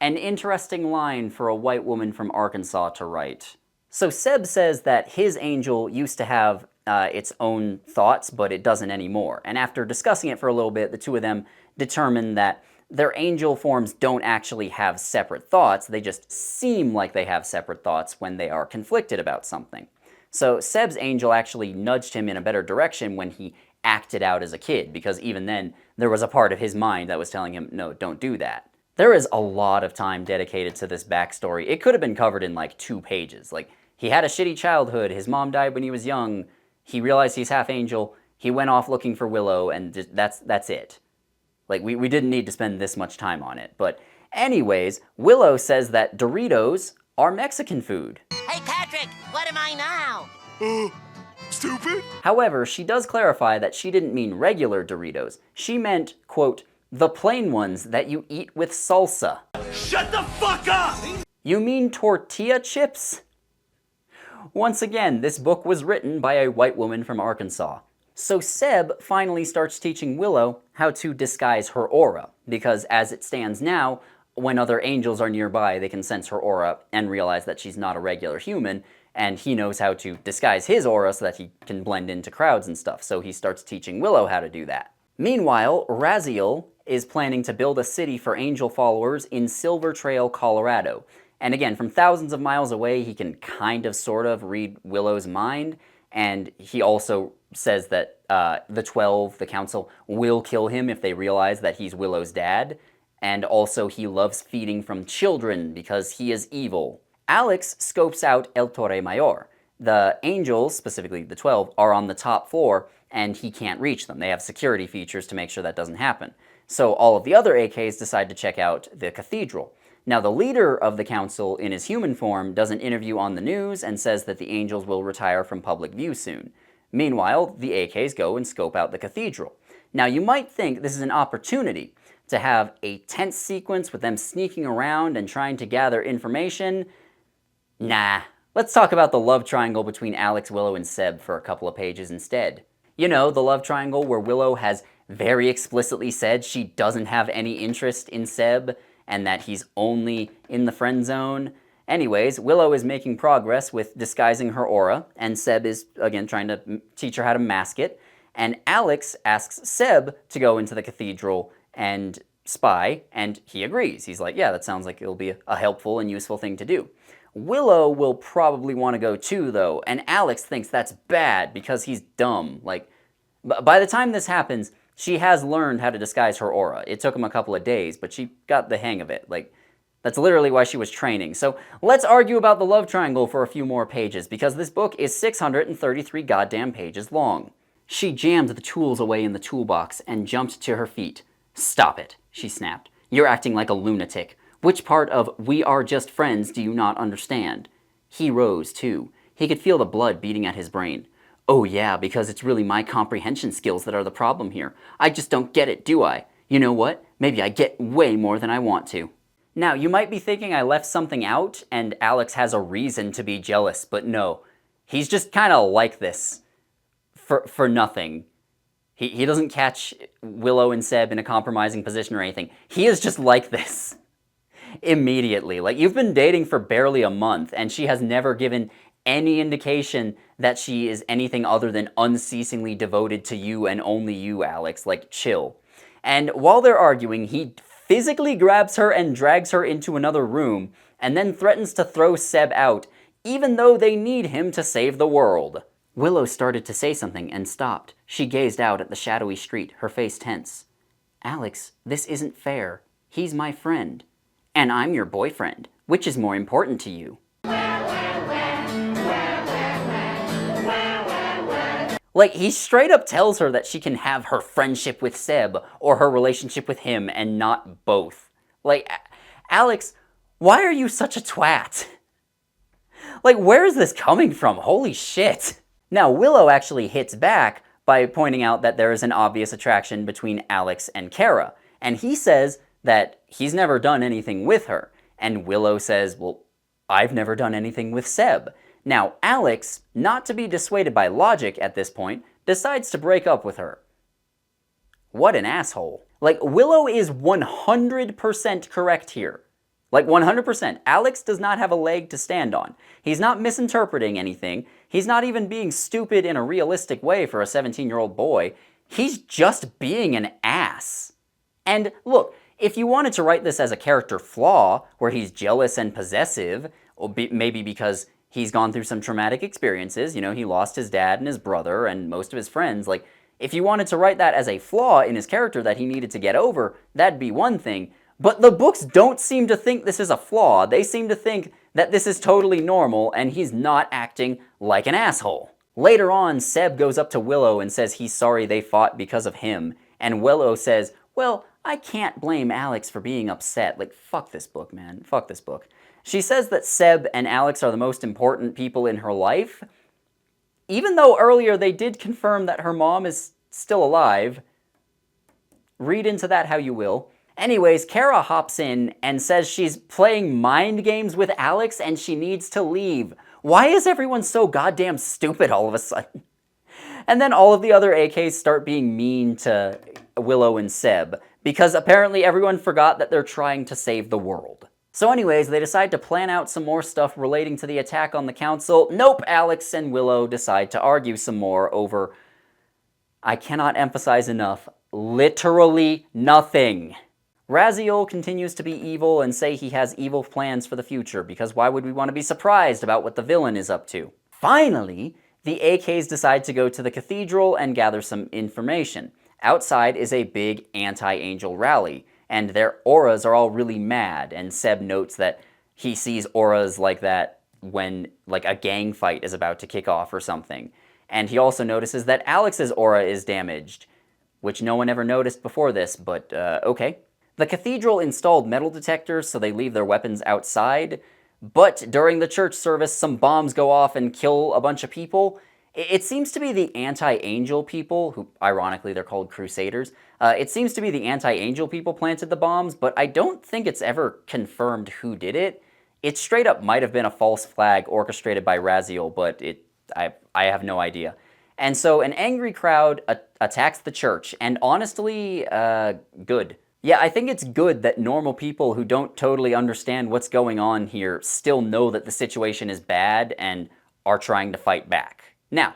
an interesting line for a white woman from Arkansas to write. So Seb says that his angel used to have its own thoughts, but it doesn't anymore. And after discussing it for a little bit, the two of them determine that their angel forms don't actually have separate thoughts, they just seem like they have separate thoughts when they are conflicted about something. So Seb's angel actually nudged him in a better direction when he acted out as a kid, because even then, there was a part of his mind that was telling him, no, don't do that. There is a lot of time dedicated to this backstory. It could have been covered in like 2 pages. Like, he had a shitty childhood, his mom died when he was young, he realized he's half angel, he went off looking for Willow, and that's it. Like, we didn't need to spend this much time on it. But anyways, Willow says that Doritos are Mexican food. Hey, Patrick, what am I now? Stupid? However, she does clarify that she didn't mean regular Doritos. She meant, quote, the plain ones that you eat with salsa. Shut the fuck up! You mean tortilla chips? Once again, this book was written by a white woman from Arkansas. So Seb finally starts teaching Willow how to disguise her aura, because as it stands now, when other angels are nearby, they can sense her aura and realize that she's not a regular human, and he knows how to disguise his aura so that he can blend into crowds and stuff, so he starts teaching Willow how to do that. Meanwhile, Raziel is planning to build a city for angel followers in Silver Trail, Colorado. And again, from thousands of miles away, he can kind of, sort of, read Willow's mind, and he also says that the 12, the council, will kill him if they realize that he's Willow's dad, and also he loves feeding from children because he is evil. Alex scopes out El Torre Mayor. The angels, specifically the 12, are on the top floor, and he can't reach them. They have security features to make sure that doesn't happen. So all of the other AKs decide to check out the cathedral. Now, the leader of the council, in his human form, does an interview on the news and says that the angels will retire from public view soon. Meanwhile, the AKs go and scope out the cathedral. Now, you might think this is an opportunity to have a tense sequence with them sneaking around and trying to gather information. Nah, let's talk about the love triangle between Alex, Willow, and Seb for a couple of pages instead. You know, the love triangle where Willow has very explicitly said she doesn't have any interest in Seb and that he's only in the friend zone. Anyways, Willow is making progress with disguising her aura, and Seb is, again, trying to teach her how to mask it. And Alex asks Seb to go into the cathedral and spy, and he agrees. He's like, yeah, that sounds like it'll be a helpful and useful thing to do. Willow will probably want to go too, though, and Alex thinks that's bad because he's dumb. Like, by the time this happens, she has learned how to disguise her aura. It took him a couple of days, but she got the hang of it. Like, that's literally why she was training. So let's argue about the love triangle for a few more pages, because this book is 633 goddamn pages long. She jammed the tools away in the toolbox and jumped to her feet. Stop it, she snapped. You're acting like a lunatic. Which part of "we are just friends" do you not understand? He rose, too. He could feel the blood beating at his brain. Oh yeah, because it's really my comprehension skills that are the problem here. I just don't get it, do I? You know what? Maybe I get way more than I want to. Now, you might be thinking I left something out and Alex has a reason to be jealous, but no. He's just kind of like this. For nothing. He doesn't catch Willow and Seb in a compromising position or anything. He is just like this. Immediately. Like, you've been dating for barely a month, and she has never given any indication that she is anything other than unceasingly devoted to you and only you, Alex. Like, chill. And while they're arguing, he physically grabs her and drags her into another room, and then threatens to throw Seb out, even though they need him to save the world. Willow started to say something and stopped. She gazed out at the shadowy street, her face tense. Alex, this isn't fair. He's my friend. And I'm your boyfriend. Which is more important to you? Like, he straight up tells her that she can have her friendship with Seb or her relationship with him and not both. Like, Alex, why are you such a twat? Like, where is this coming from? Holy shit. Now, Willow actually hits back by pointing out that there is an obvious attraction between Alex and Kara. And he says that he's never done anything with her. And Willow says, well, I've never done anything with Seb. Now, Alex, not to be dissuaded by logic at this point, decides to break up with her. What an asshole. Like, Willow is 100% correct here. Like, 100%. Alex does not have a leg to stand on. He's not misinterpreting anything. He's not even being stupid in a realistic way for a 17-year-old boy. He's just being an ass. And look, if you wanted to write this as a character flaw, where he's jealous and possessive, or maybe because he's gone through some traumatic experiences, you know, he lost his dad and his brother and most of his friends, like, If you wanted to write that as a flaw in his character that he needed to get over, that'd be one thing. But the books don't seem to think this is a flaw. They seem to think that this is totally normal and he's not acting like an asshole. Later on, Seb goes up to Willow and says he's sorry they fought because of him. And Willow says, well, I can't blame Alex for being upset. Like, fuck this book, man. Fuck this book. She says that Seb and Alex are the most important people in her life, even though earlier they did confirm that her mom is still alive. Read into that how you will. Anyways, Kara hops in and says she's playing mind games with Alex and she needs to leave. Why is everyone so goddamn stupid all of a sudden? And then all of the other AKs start being mean to Willow and Seb, because apparently everyone forgot that they're trying to save the world. So anyways, they decide to plan out some more stuff relating to the attack on the council. Nope, Alex and Willow decide to argue some more over, I cannot emphasize enough, literally nothing. Raziel continues to be evil and say he has evil plans for the future, because why would we want to be surprised about what the villain is up to? Finally, the AKs decide to go to the cathedral and gather some information. Outside is a big anti-angel rally, and their auras are all really mad, and Seb notes that he sees auras like that when like a gang fight is about to kick off or something. And he also notices that Alex's aura is damaged, which no one ever noticed before this, but okay. The cathedral installed metal detectors, so they leave their weapons outside, but during the church service, some bombs go off and kill a bunch of people. It seems to be the anti-angel people, who ironically they're called crusaders. It seems to be the anti-angel people planted the bombs, but I don't think it's ever confirmed who did it. It straight up might have been a false flag orchestrated by Raziel, but I have no idea. And so an angry crowd attacks the church, and honestly, good. Yeah, I think it's good that normal people who don't totally understand what's going on here still know that the situation is bad and are trying to fight back. Now,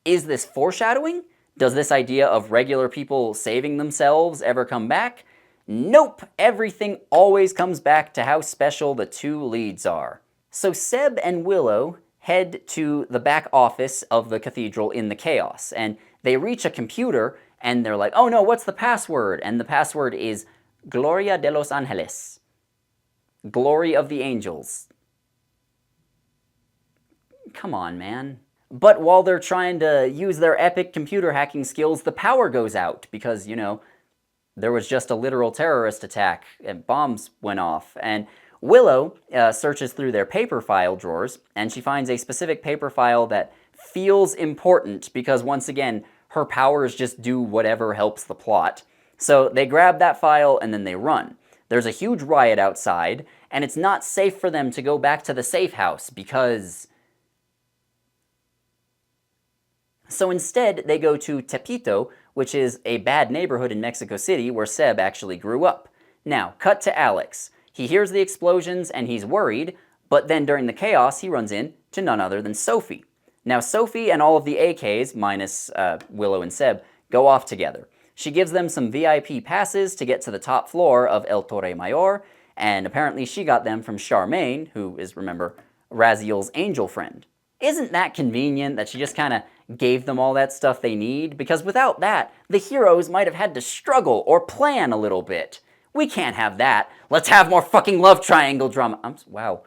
is this foreshadowing? Does this idea of regular people saving themselves ever come back? Nope, everything always comes back to how special the two leads are. So Seb and Willow head to the back office of the cathedral in the chaos, and they reach a computer and they're like, oh no, what's the password? And the password is Gloria de los Ángeles. Glory of the angels. Come on, man. But while they're trying to use their epic computer hacking skills, the power goes out because, you know, there was just a literal terrorist attack and bombs went off. And Willow searches through their paper file drawers and she finds a specific paper file that feels important because, once again, her powers just do whatever helps the plot. So they grab that file and then they run. There's a huge riot outside, and it's not safe for them to go back to the safe house because... So instead, they go to Tepito, which is a bad neighborhood in Mexico City where Seb actually grew up. Now, cut to Alex. He hears the explosions and he's worried, but then during the chaos, he runs in to none other than Sophie. Now, Sophie and all of the AKs, minus Willow and Seb, go off together. She gives them some VIP passes to get to the top floor of El Torre Mayor, and apparently she got them from Charmaine, who is, remember, Raziel's angel friend. Isn't that convenient that she just kind of gave them all that stuff they need? Because without that, the heroes might have had to struggle or plan a little bit. We can't have that. Let's have more fucking love triangle drama. Wow.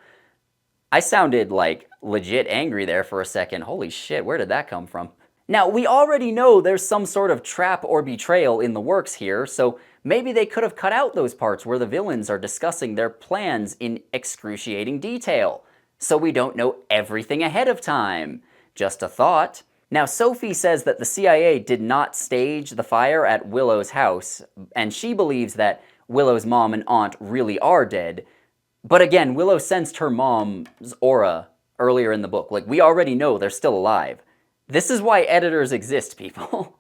I sounded like legit angry there for a second. Holy shit, where did that come from? Now, we already know there's some sort of trap or betrayal in the works here, so maybe they could have cut out those parts where the villains are discussing their plans in excruciating detail, so we don't know everything ahead of time. Just a thought. Now, Sophie says that the CIA did not stage the fire at Willow's house, and she believes that Willow's mom and aunt really are dead. But again, Willow sensed her mom's aura earlier in the book. Like, we already know they're still alive. This is why editors exist, people.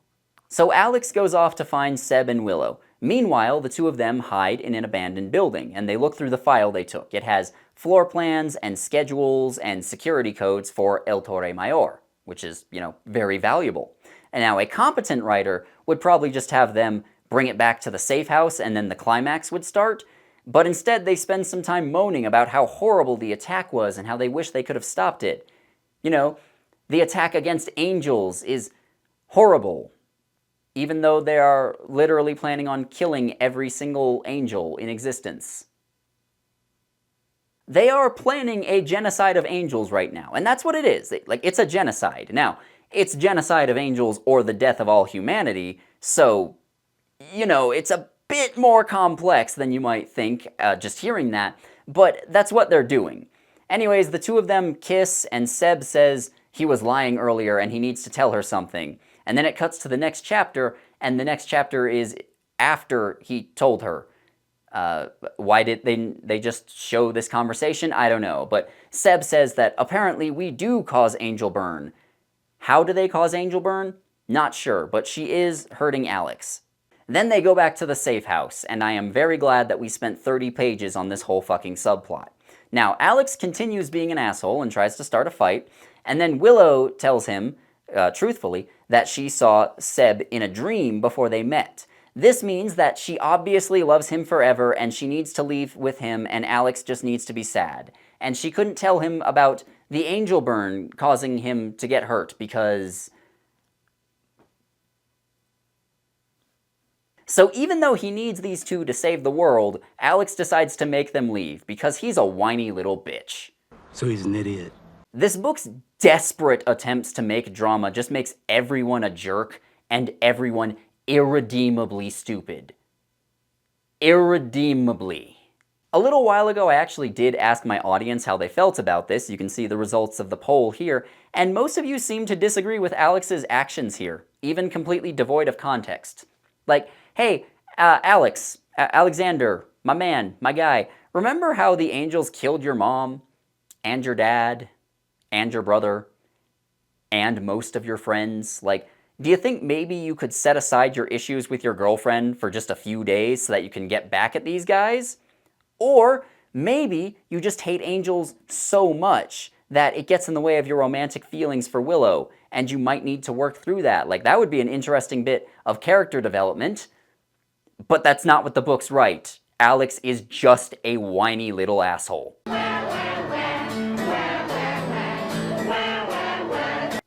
So Alex goes off to find Seb and Willow. Meanwhile, the two of them hide in an abandoned building, and they look through the file they took. It has floor plans and schedules and security codes for El Torre Mayor, which is, you know, very valuable. And now a competent writer would probably just have them bring it back to the safe house and then the climax would start. But instead, they spend some time moaning about how horrible the attack was and how they wish they could have stopped it. You know, the attack against angels is horrible. even though they are literally planning on killing every single angel in existence. They are planning a genocide of angels right now, and that's what it is. Like, it's a genocide. Now, it's genocide of angels or the death of all humanity, so, you know, it's a bit more complex than you might think, just hearing that, but that's what they're doing. Anyways, the two of them kiss, and Seb says he was lying earlier and he needs to tell her something. And then it cuts to the next chapter, and the next chapter is after he told her. Why did they just show this conversation? I don't know. But Seb says that apparently we do cause angel burn. How do they cause angel burn? Not sure, but she is hurting Alex. Then they go back to the safe house, and I am very glad that we spent 30 pages on this whole fucking subplot. Now, Alex continues being an asshole and tries to start a fight, and then Willow tells him, truthfully, that she saw Seb in a dream before they met. This means that she obviously loves him forever and she needs to leave with him, and Alex just needs to be sad. And she couldn't tell him about the angel burn causing him to get hurt because... So even though he needs these two to save the world, Alex decides to make them leave because he's a whiny little bitch. So he's an idiot. This book's desperate attempts to make drama just makes everyone a jerk and everyone irredeemably stupid. Irredeemably. A little while ago, I actually did ask my audience how they felt about this. You can see the results of the poll here, and most of you seem to disagree with Alex's actions here, even completely devoid of context. Like, hey, Alexander, my man, my guy, remember how the angels killed your mom, and your dad, and your brother, and most of your friends? Like, do you think maybe you could set aside your issues with your girlfriend for just a few days so that you can get back at these guys? Or maybe you just hate angels so much that it gets in the way of your romantic feelings for Willow, and you might need to work through that. Like, that would be an interesting bit of character development, but that's not what the book's write. Alex is just a whiny little asshole.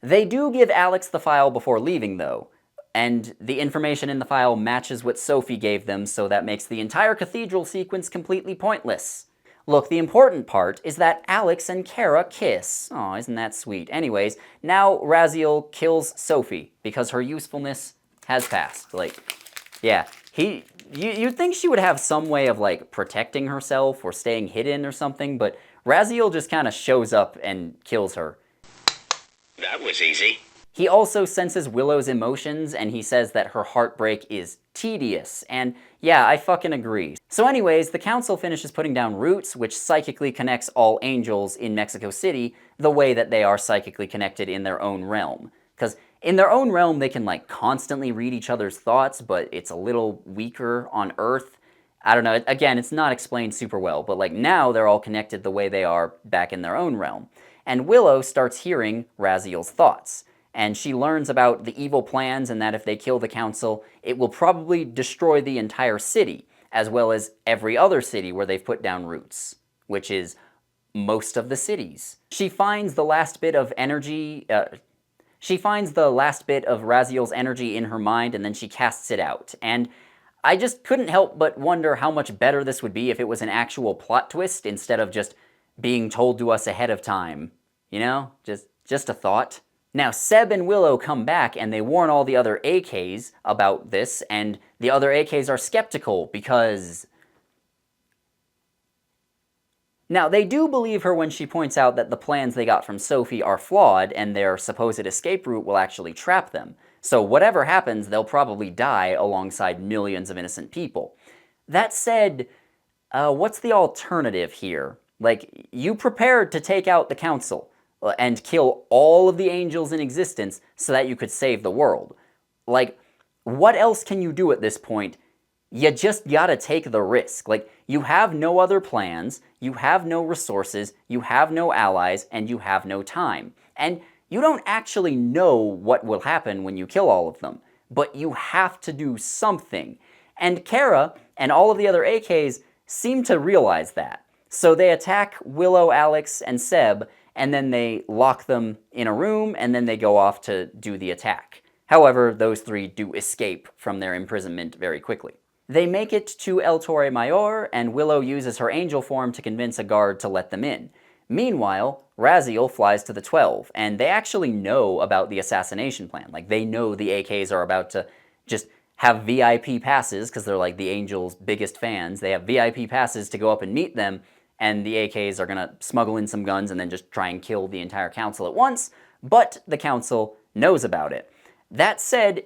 They do give Alex the file before leaving, though, and the information in the file matches what Sophie gave them, so that makes the entire cathedral sequence completely pointless. Look, the important part is that Alex and Kara kiss. Aw, isn't that sweet? Anyways, now Raziel kills Sophie, because her usefulness has passed. Like, yeah, you'd think she would have some way of, like, protecting herself or staying hidden or something, but Raziel just kind of shows up and kills her. That was easy. He also senses Willow's emotions, and he says that her heartbreak is tedious, and yeah, I fucking agree. So anyways, the council finishes putting down roots, which psychically connects all angels in Mexico City the way that they are psychically connected in their own realm. Because in their own realm, they can, like, constantly read each other's thoughts, but it's a little weaker on Earth. I don't know, again, it's not explained super well, but, like, now they're all connected the way they are back in their own realm. And Willow starts hearing Raziel's thoughts, and she learns about the evil plans and that if they kill the council, it will probably destroy the entire city, as well as every other city where they've put down roots, which is most of the cities. She finds the last bit of energy, Raziel's energy in her mind, and then she casts it out. And I just couldn't help but wonder how much better this would be if it was an actual plot twist instead of just being told to us ahead of time. You know? Just a thought. Now, Seb and Willow come back and they warn all the other AKs about this, and the other AKs are skeptical because... Now, they do believe her when she points out that the plans they got from Sophie are flawed and their supposed escape route will actually trap them. So whatever happens, they'll probably die alongside millions of innocent people. That said, what's the alternative here? Like, you prepared to take out the council and kill all of the angels in existence so that you could save the world. Like, what else can you do at this point? You just gotta take the risk. Like, you have no other plans, you have no resources, you have no allies, and you have no time. And you don't actually know what will happen when you kill all of them, but you have to do something. And Kara and all of the other AKs seem to realize that. So they attack Willow, Alex, and Seb, and then they lock them in a room, and then they go off to do the attack. However, those three do escape from their imprisonment very quickly. They make it to El Torre Mayor, and Willow uses her angel form to convince a guard to let them in. Meanwhile, Raziel flies to the 12, and they actually know about the assassination plan. Like, they know the AKs are about to just have VIP passes, because they're like the Angels' biggest fans. They have VIP passes to go up and meet them, and the AKs are going to smuggle in some guns and then just try and kill the entire council at once, but the council knows about it. That said,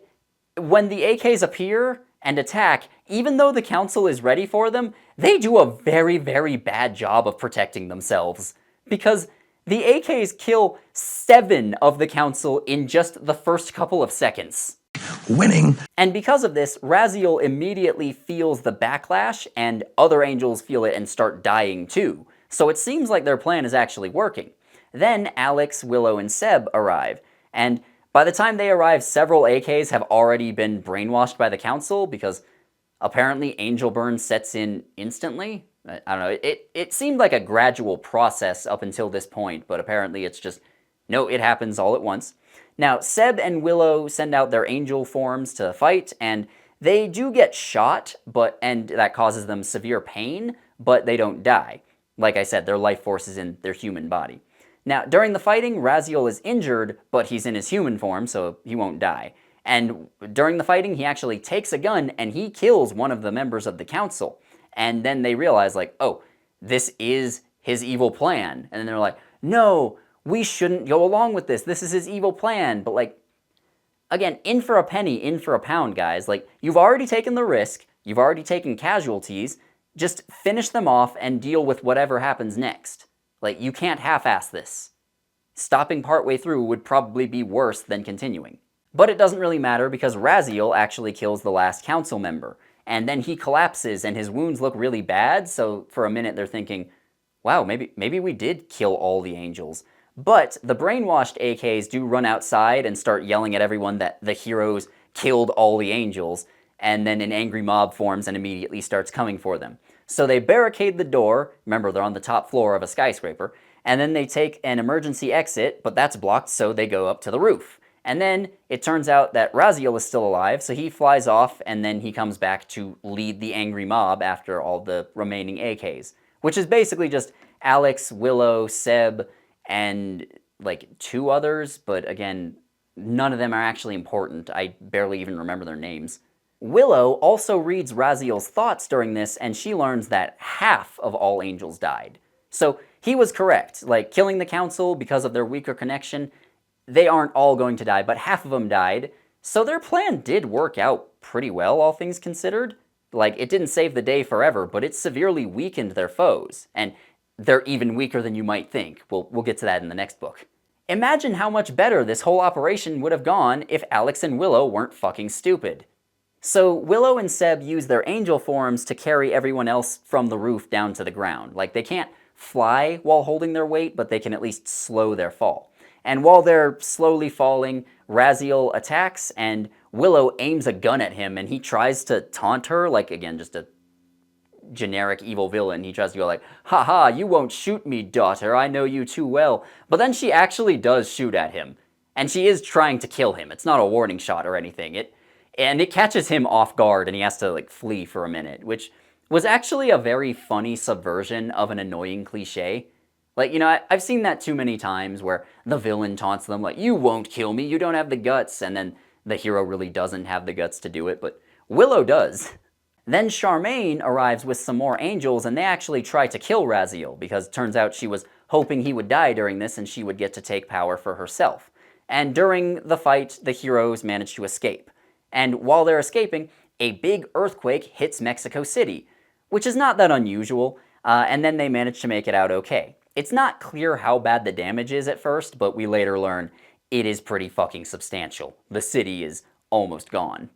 when the AKs appear and attack, even though the council is ready for them, they do a very, very bad job of protecting themselves. Because the AKs kill 7 of the council in just the first couple of seconds. Winning. And because of this, Raziel immediately feels the backlash, and other Angels feel it and start dying too. So it seems like their plan is actually working. Then Alex, Willow, and Seb arrive, and by the time they arrive, several AKs have already been brainwashed by the council, because apparently Angel Burn sets in instantly. I don't know, it seemed like a gradual process up until this point, but apparently it's just, no, it happens all at once. Now, Seb and Willow send out their angel forms to fight, and they do get shot, and that causes them severe pain, but they don't die. Like I said, their life force is in their human body. Now, during the fighting, Raziel is injured, but he's in his human form, so he won't die. And during the fighting, he actually takes a gun and he kills one of the members of the council. And then they realize, like, oh, this is his evil plan. And then they're like, no, we shouldn't go along with this. This is his evil plan. But, like, again, in for a penny, in for a pound, guys. Like, you've already taken the risk. You've already taken casualties. Just finish them off and deal with whatever happens next. Like, you can't half-ass this. Stopping partway through would probably be worse than continuing. But it doesn't really matter, because Raziel actually kills the last council member. And then he collapses and his wounds look really bad, so for a minute they're thinking, wow, maybe we did kill all the Angels. But the brainwashed AKs do run outside and start yelling at everyone that the heroes killed all the Angels, and then an angry mob forms and immediately starts coming for them. So they barricade the door, remember they're on the top floor of a skyscraper, and then they take an emergency exit, but that's blocked, so they go up to the roof. And then it turns out that Raziel is still alive, so he flies off, and then he comes back to lead the angry mob after all the remaining AKs. Which is basically just Alex, Willow, Seb, and like 2 others, but again, none of them are actually important. I barely even remember their names. Willow also reads Raziel's thoughts during this, and she learns that half of all Angels died. So he was correct, like killing the council because of their weaker connection, they aren't all going to die, but half of them died. So their plan did work out pretty well, all things considered. Like, it didn't save the day forever, but it severely weakened their foes. And they're even weaker than you might think. We'll get to that in the next book. Imagine how much better this whole operation would have gone if Alex and Willow weren't fucking stupid. So Willow and Seb use their angel forms to carry everyone else from the roof down to the ground. Like, they can't fly while holding their weight, but they can at least slow their fall. And while they're slowly falling, Raziel attacks, and Willow aims a gun at him, and he tries to taunt her, like, again, just a generic evil villain. He tries to go like, haha, you won't shoot me, daughter, I know you too well. But then she actually does shoot at him, and she is trying to kill him. It's not a warning shot or anything. It catches him off guard, and he has to, like, flee for a minute, which was actually a very funny subversion of an annoying cliche. Like, you know, I've seen that too many times where the villain taunts them like, you won't kill me, you don't have the guts, and then the hero really doesn't have the guts to do it, but Willow does. Then Charmaine arrives with some more angels, and they actually try to kill Raziel, because it turns out she was hoping he would die during this and she would get to take power for herself. And during the fight, the heroes manage to escape. And while they're escaping, a big earthquake hits Mexico City, which is not that unusual, and then they manage to make it out okay. It's not clear how bad the damage is at first, but we later learn it is pretty fucking substantial. The city is almost gone.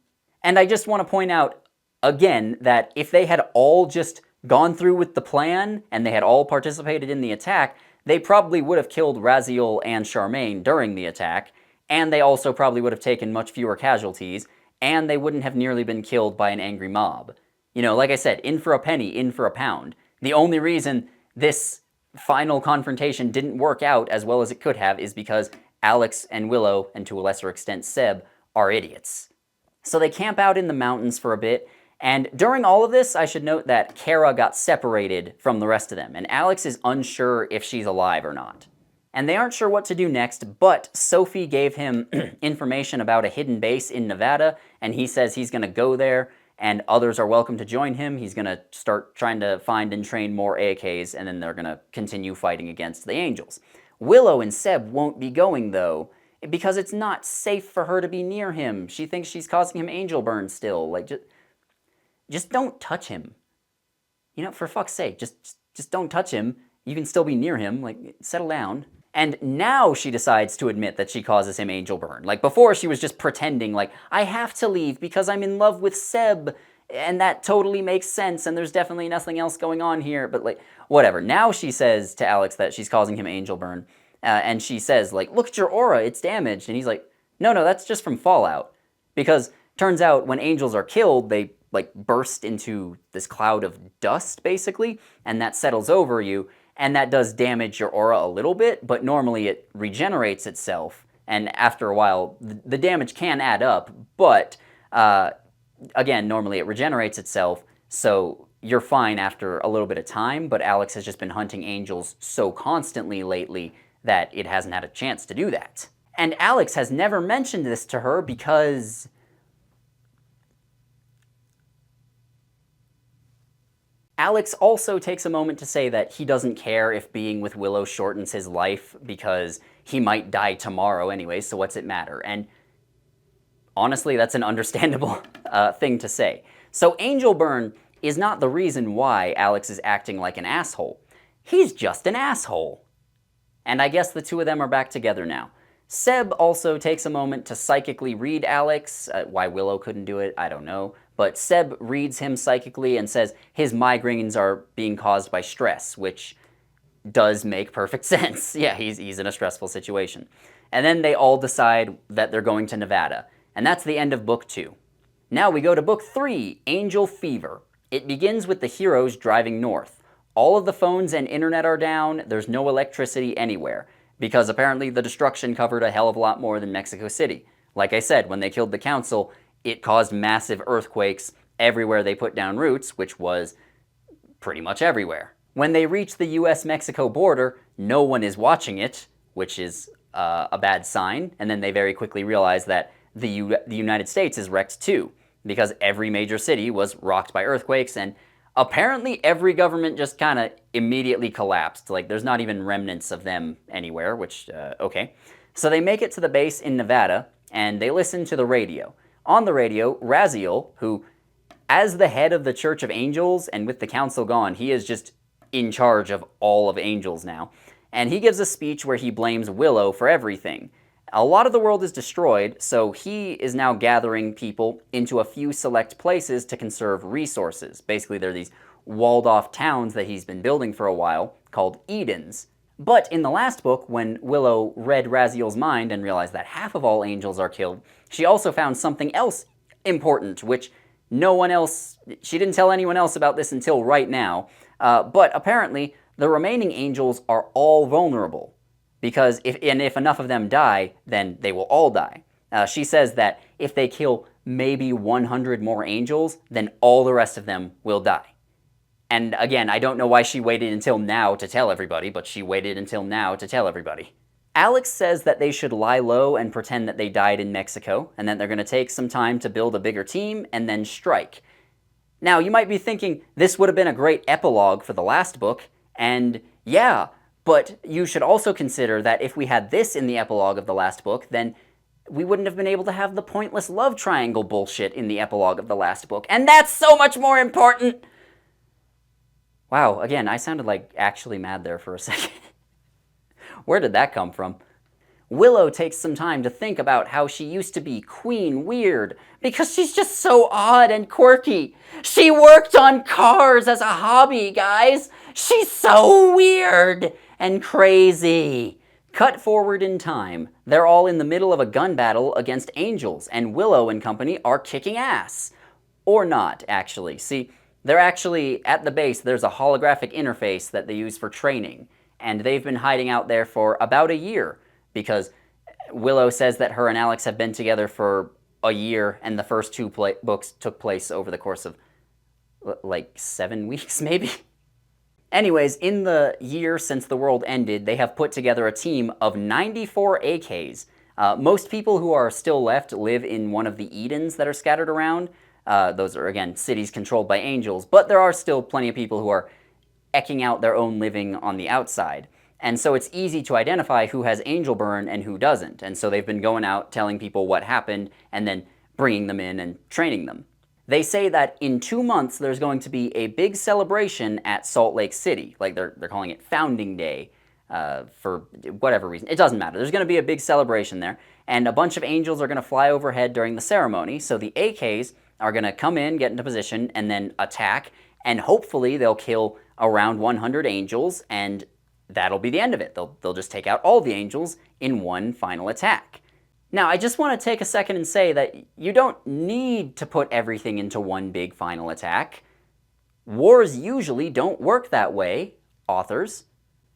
And I just want to point out, again, that if they had all just gone through with the plan, and they had all participated in the attack, they probably would have killed Raziel and Charmaine during the attack, and they also probably would have taken much fewer casualties, and they wouldn't have nearly been killed by an angry mob. You know, like I said, in for a penny, in for a pound. The only reason this final confrontation didn't work out as well as it could have is because Alex and Willow, and to a lesser extent Seb, are idiots. So they camp out in the mountains for a bit, and during all of this, I should note that Kara got separated from the rest of them, and Alex is unsure if she's alive or not. And they aren't sure what to do next, but Sophie gave him information about a hidden base in Nevada, and he says he's going to go there, and others are welcome to join him. He's going to start trying to find and train more AKs, and then they're going to continue fighting against the Angels. Willow and Seb won't be going, though, because it's not safe for her to be near him. She thinks she's causing him angel burn still. Like, just don't touch him. You know, for fuck's sake, just don't touch him. You can still be near him. Like, settle down. And now she decides to admit that she causes him angel burn. Like, before she was just pretending, like, I have to leave because I'm in love with Seb, and that totally makes sense, and there's definitely nothing else going on here, but, like, whatever. Now she says to Alex that she's causing him angel burn, and she says, like, look at your aura, it's damaged. And he's like, no, that's just from fallout. Because turns out when angels are killed, they, like, burst into this cloud of dust, basically, and that settles over you. And that does damage your aura a little bit, but normally it regenerates itself, and after a while, the damage can add up, but again, normally it regenerates itself, so you're fine after a little bit of time, but Alex has just been hunting angels so constantly lately that it hasn't had a chance to do that. And Alex has never mentioned this to her because Alex also takes a moment to say that he doesn't care if being with Willow shortens his life because he might die tomorrow anyway, so what's it matter? And honestly, that's an understandable thing to say. So angel burn is not the reason why Alex is acting like an asshole. He's just an asshole. And I guess the two of them are back together now. Seb also takes a moment to psychically read Alex. Why Willow couldn't do it, I don't know. But Seb reads him psychically and says his migraines are being caused by stress, which does make perfect sense. Yeah, he's in a stressful situation. And then they all decide that they're going to Nevada. And that's the end of Book 2. Now we go to Book 3, Angel Fever. It begins with the heroes driving north. All of the phones and internet are down, there's no electricity anywhere, because apparently the destruction covered a hell of a lot more than Mexico City. Like I said, when they killed the council, it caused massive earthquakes everywhere they put down roots, which was pretty much everywhere. When they reach the US-Mexico border, no one is watching it, which is a bad sign, and then they very quickly realize that the United States is wrecked too, because every major city was rocked by earthquakes, and apparently every government just kind of immediately collapsed. Like, there's not even remnants of them anywhere, which, okay. So they make it to the base in Nevada, and they listen to the radio. On the radio, Raziel, who, as the head of the Church of Angels, and with the council gone, he is just in charge of all of angels now, and he gives a speech where he blames Willow for everything. A lot of the world is destroyed, so he is now gathering people into a few select places to conserve resources. Basically, they're these walled-off towns that he's been building for a while, called Edens. But in the last book, when Willow read Raziel's mind and realized that half of all angels are killed, she also found something else important, which no one else, she didn't tell anyone else about this until right now, but apparently the remaining angels are all vulnerable, because if enough of them die, then they will all die. She says that if they kill maybe 100 more angels, then all the rest of them will die. And again, I don't know why she waited until now to tell everybody, but she waited until now to tell everybody. Alex says that they should lie low and pretend that they died in Mexico, and that they're going to take some time to build a bigger team and then strike. Now, you might be thinking this would have been a great epilogue for the last book, and yeah, but you should also consider that if we had this in the epilogue of the last book, then we wouldn't have been able to have the pointless love triangle bullshit in the epilogue of the last book, and that's so much more important! Wow, again, I sounded like actually mad there for a second. Where did that come from? Willow takes some time to think about how she used to be Queen Weird, because she's just so odd and quirky. She worked on cars as a hobby, guys! She's so weird and crazy. Cut forward in time. They're all in the middle of a gun battle against angels, and Willow and company are kicking ass. Or not, actually. See, they're actually, at the base, there's a holographic interface that they use for training, and they've been hiding out there for about a year, because Willow says that her and Alex have been together for a year, and the first two books took place over the course of like 7 weeks, maybe? Anyways, in the year since the world ended, they have put together a team of 94 AKs. Most people who are still left live in one of the Edens that are scattered around. Those are, again, cities controlled by angels, but there are still plenty of people who are eking out their own living on the outside. And so it's easy to identify who has angel burn and who doesn't. And so they've been going out telling people what happened and then bringing them in and training them. They say that in 2 months there's going to be a big celebration at Salt Lake City. Like they're calling it Founding Day for whatever reason. It doesn't matter. There's going to be a big celebration there. And a bunch of angels are going to fly overhead during the ceremony. So the AKs are going to come in, get into position, and then attack. And hopefully they'll kill around 100 angels, and that'll be the end of it. They'll just take out all the angels in one final attack. Now, I just want to take a second and say that you don't need to put everything into one big final attack. Wars usually don't work that way, authors.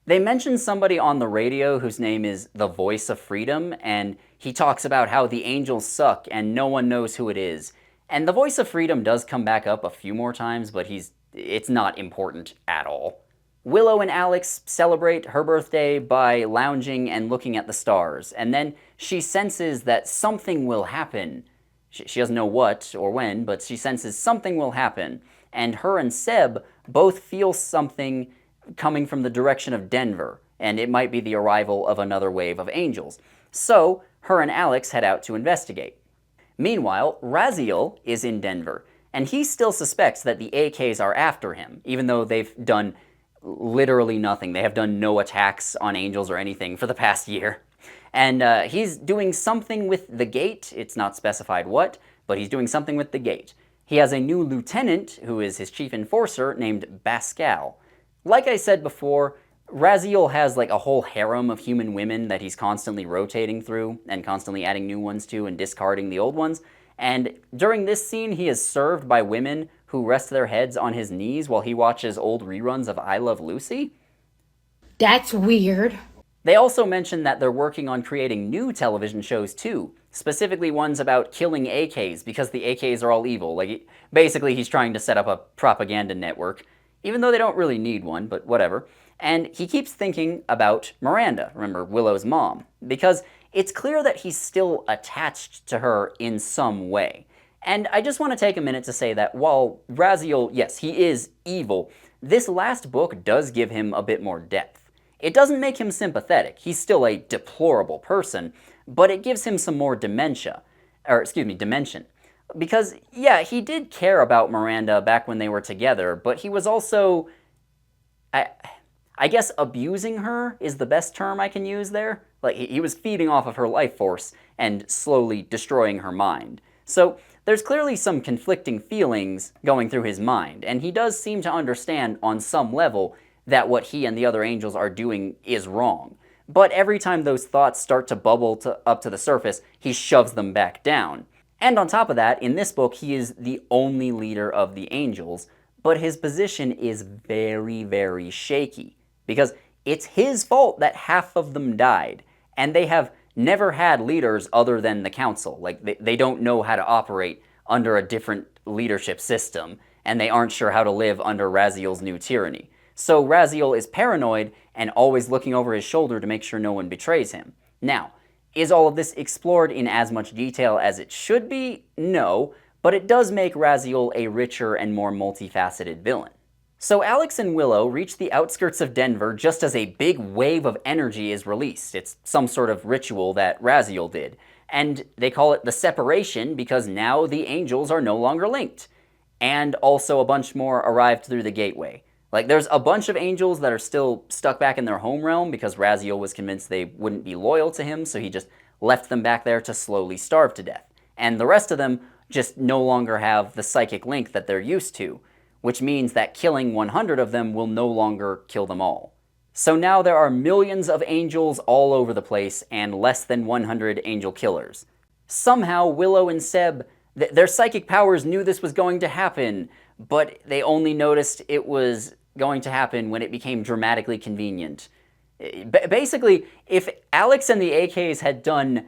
They mention somebody on the radio whose name is the Voice of Freedom, and he talks about how the angels suck and no one knows who it is. And the Voice of Freedom does come back up a few more times, but it's not important at all. Willow and Alex celebrate her birthday by lounging and looking at the stars, and then she senses that something will happen. She doesn't know what or when, but she senses something will happen, and her and Seb both feel something coming from the direction of Denver, and it might be the arrival of another wave of angels. So, her and Alex head out to investigate. Meanwhile, Raziel is in Denver, and he still suspects that the AKs are after him, even though they've done literally nothing. They have done no attacks on angels or anything for the past year. And he's doing something with the gate. It's not specified what, but he's doing something with the gate. He has a new lieutenant, who is his chief enforcer, named Bascal. Like I said before, Raziel has like a whole harem of human women that he's constantly rotating through and constantly adding new ones to and discarding the old ones. And during this scene, he is served by women who rest their heads on his knees while he watches old reruns of I Love Lucy. That's weird. They also mention that they're working on creating new television shows too, specifically ones about killing AKs because the AKs are all evil. Like, basically he's trying to set up a propaganda network, even though they don't really need one, but whatever. And he keeps thinking about Miranda, remember, Willow's mom, because it's clear that he's still attached to her in some way. And I just want to take a minute to say that while Raziel, yes, he is evil, this last book does give him a bit more depth. It doesn't make him sympathetic. He's still a deplorable person, but it gives him some more dimension. Because, yeah, he did care about Miranda back when they were together, but he was also, I guess abusing her is the best term I can use there. Like, he was feeding off of her life force and slowly destroying her mind. So there's clearly some conflicting feelings going through his mind, and he does seem to understand on some level that what he and the other angels are doing is wrong. But every time those thoughts start to bubble up to the surface, he shoves them back down. And on top of that, in this book, he is the only leader of the angels, but his position is very, very shaky, because it's his fault that half of them died, and they have never had leaders other than the council. Like, they don't know how to operate under a different leadership system, and they aren't sure how to live under Raziel's new tyranny. So Raziel is paranoid and always looking over his shoulder to make sure no one betrays him. Now, is all of this explored in as much detail as it should be? No, but it does make Raziel a richer and more multifaceted villain. So Alex and Willow reach the outskirts of Denver just as a big wave of energy is released. It's some sort of ritual that Raziel did. And they call it the separation because now the angels are no longer linked. And also a bunch more arrived through the gateway. Like, there's a bunch of angels that are still stuck back in their home realm because Raziel was convinced they wouldn't be loyal to him, so he just left them back there to slowly starve to death. And the rest of them just no longer have the psychic link that they're used to, which means that killing 100 of them will no longer kill them all. So now there are millions of angels all over the place and less than 100 angel killers. Somehow Willow and Seb, their psychic powers knew this was going to happen, but they only noticed it was going to happen when it became dramatically convenient. Basically, if Alex and the AKs had done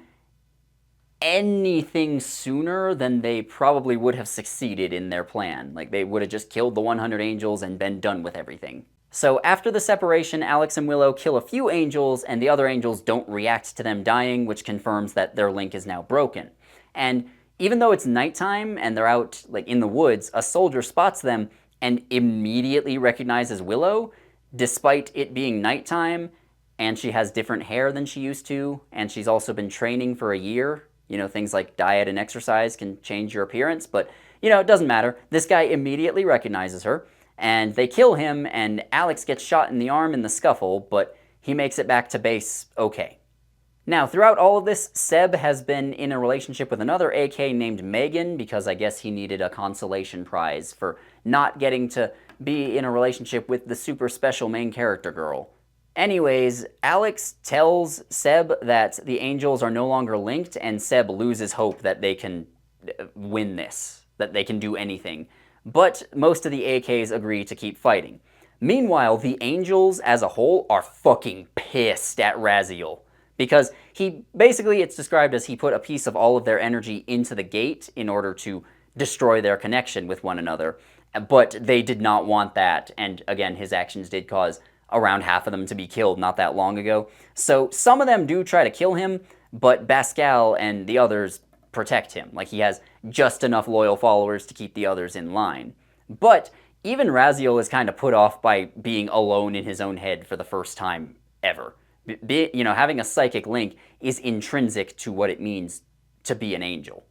anything sooner, then they probably would have succeeded in their plan. Like, they would have just killed the 100 angels and been done with everything. So after the separation, Alex and Willow kill a few angels, and the other angels don't react to them dying, which confirms that their link is now broken. And even though it's nighttime and they're out like in the woods, a soldier spots them and immediately recognizes Willow, despite it being nighttime, and she has different hair than she used to, and she's also been training for a year. You know, things like diet and exercise can change your appearance, but, you know, it doesn't matter. This guy immediately recognizes her, and they kill him, and Alex gets shot in the arm in the scuffle, but he makes it back to base okay. Now, throughout all of this, Seb has been in a relationship with another AK named Megan, because I guess he needed a consolation prize for not getting to be in a relationship with the super special main character girl. Anyways, Alex tells Seb that the angels are no longer linked, and Seb loses hope that they can win this, that they can do anything. But most of the AKs agree to keep fighting. Meanwhile, the angels as a whole are fucking pissed at Raziel. Because it's described as he put a piece of all of their energy into the gate in order to destroy their connection with one another. But they did not want that, and again, his actions did cause around half of them to be killed not that long ago. So some of them do try to kill him, but Pascal and the others protect him. Like, he has just enough loyal followers to keep the others in line. But even Raziel is kind of put off by being alone in his own head for the first time ever. Having a psychic link is intrinsic to what it means to be an angel.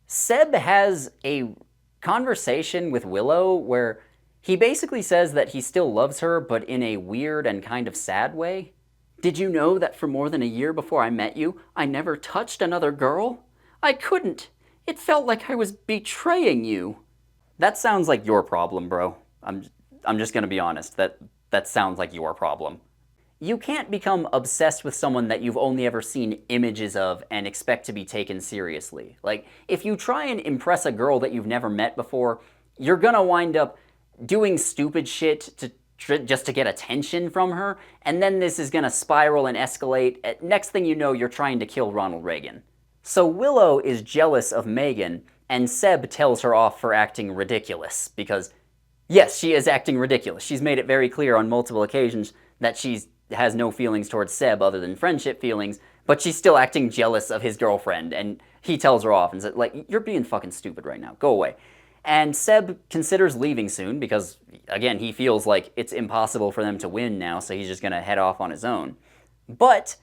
Seb has a conversation with Willow where he basically says that he still loves her, but in a weird and kind of sad way. Did you know that for more than a year before I met you, I never touched another girl? I couldn't. It felt like I was betraying you. That sounds like your problem, bro. I'm just gonna be honest. That sounds like your problem. You can't become obsessed with someone that you've only ever seen images of and expect to be taken seriously. Like, if you try and impress a girl that you've never met before, you're gonna wind up doing stupid shit just to get attention from her, and then this is gonna spiral and escalate. Next thing you know, you're trying to kill Ronald Reagan. So Willow is jealous of Megan, and Seb tells her off for acting ridiculous, because, yes, she is acting ridiculous. She's made it very clear on multiple occasions that she has no feelings towards Seb other than friendship feelings, but she's still acting jealous of his girlfriend, and he tells her off and says, like, you're being fucking stupid right now, go away. And Seb considers leaving soon because, again, he feels like it's impossible for them to win now, so he's just gonna head off on his own. But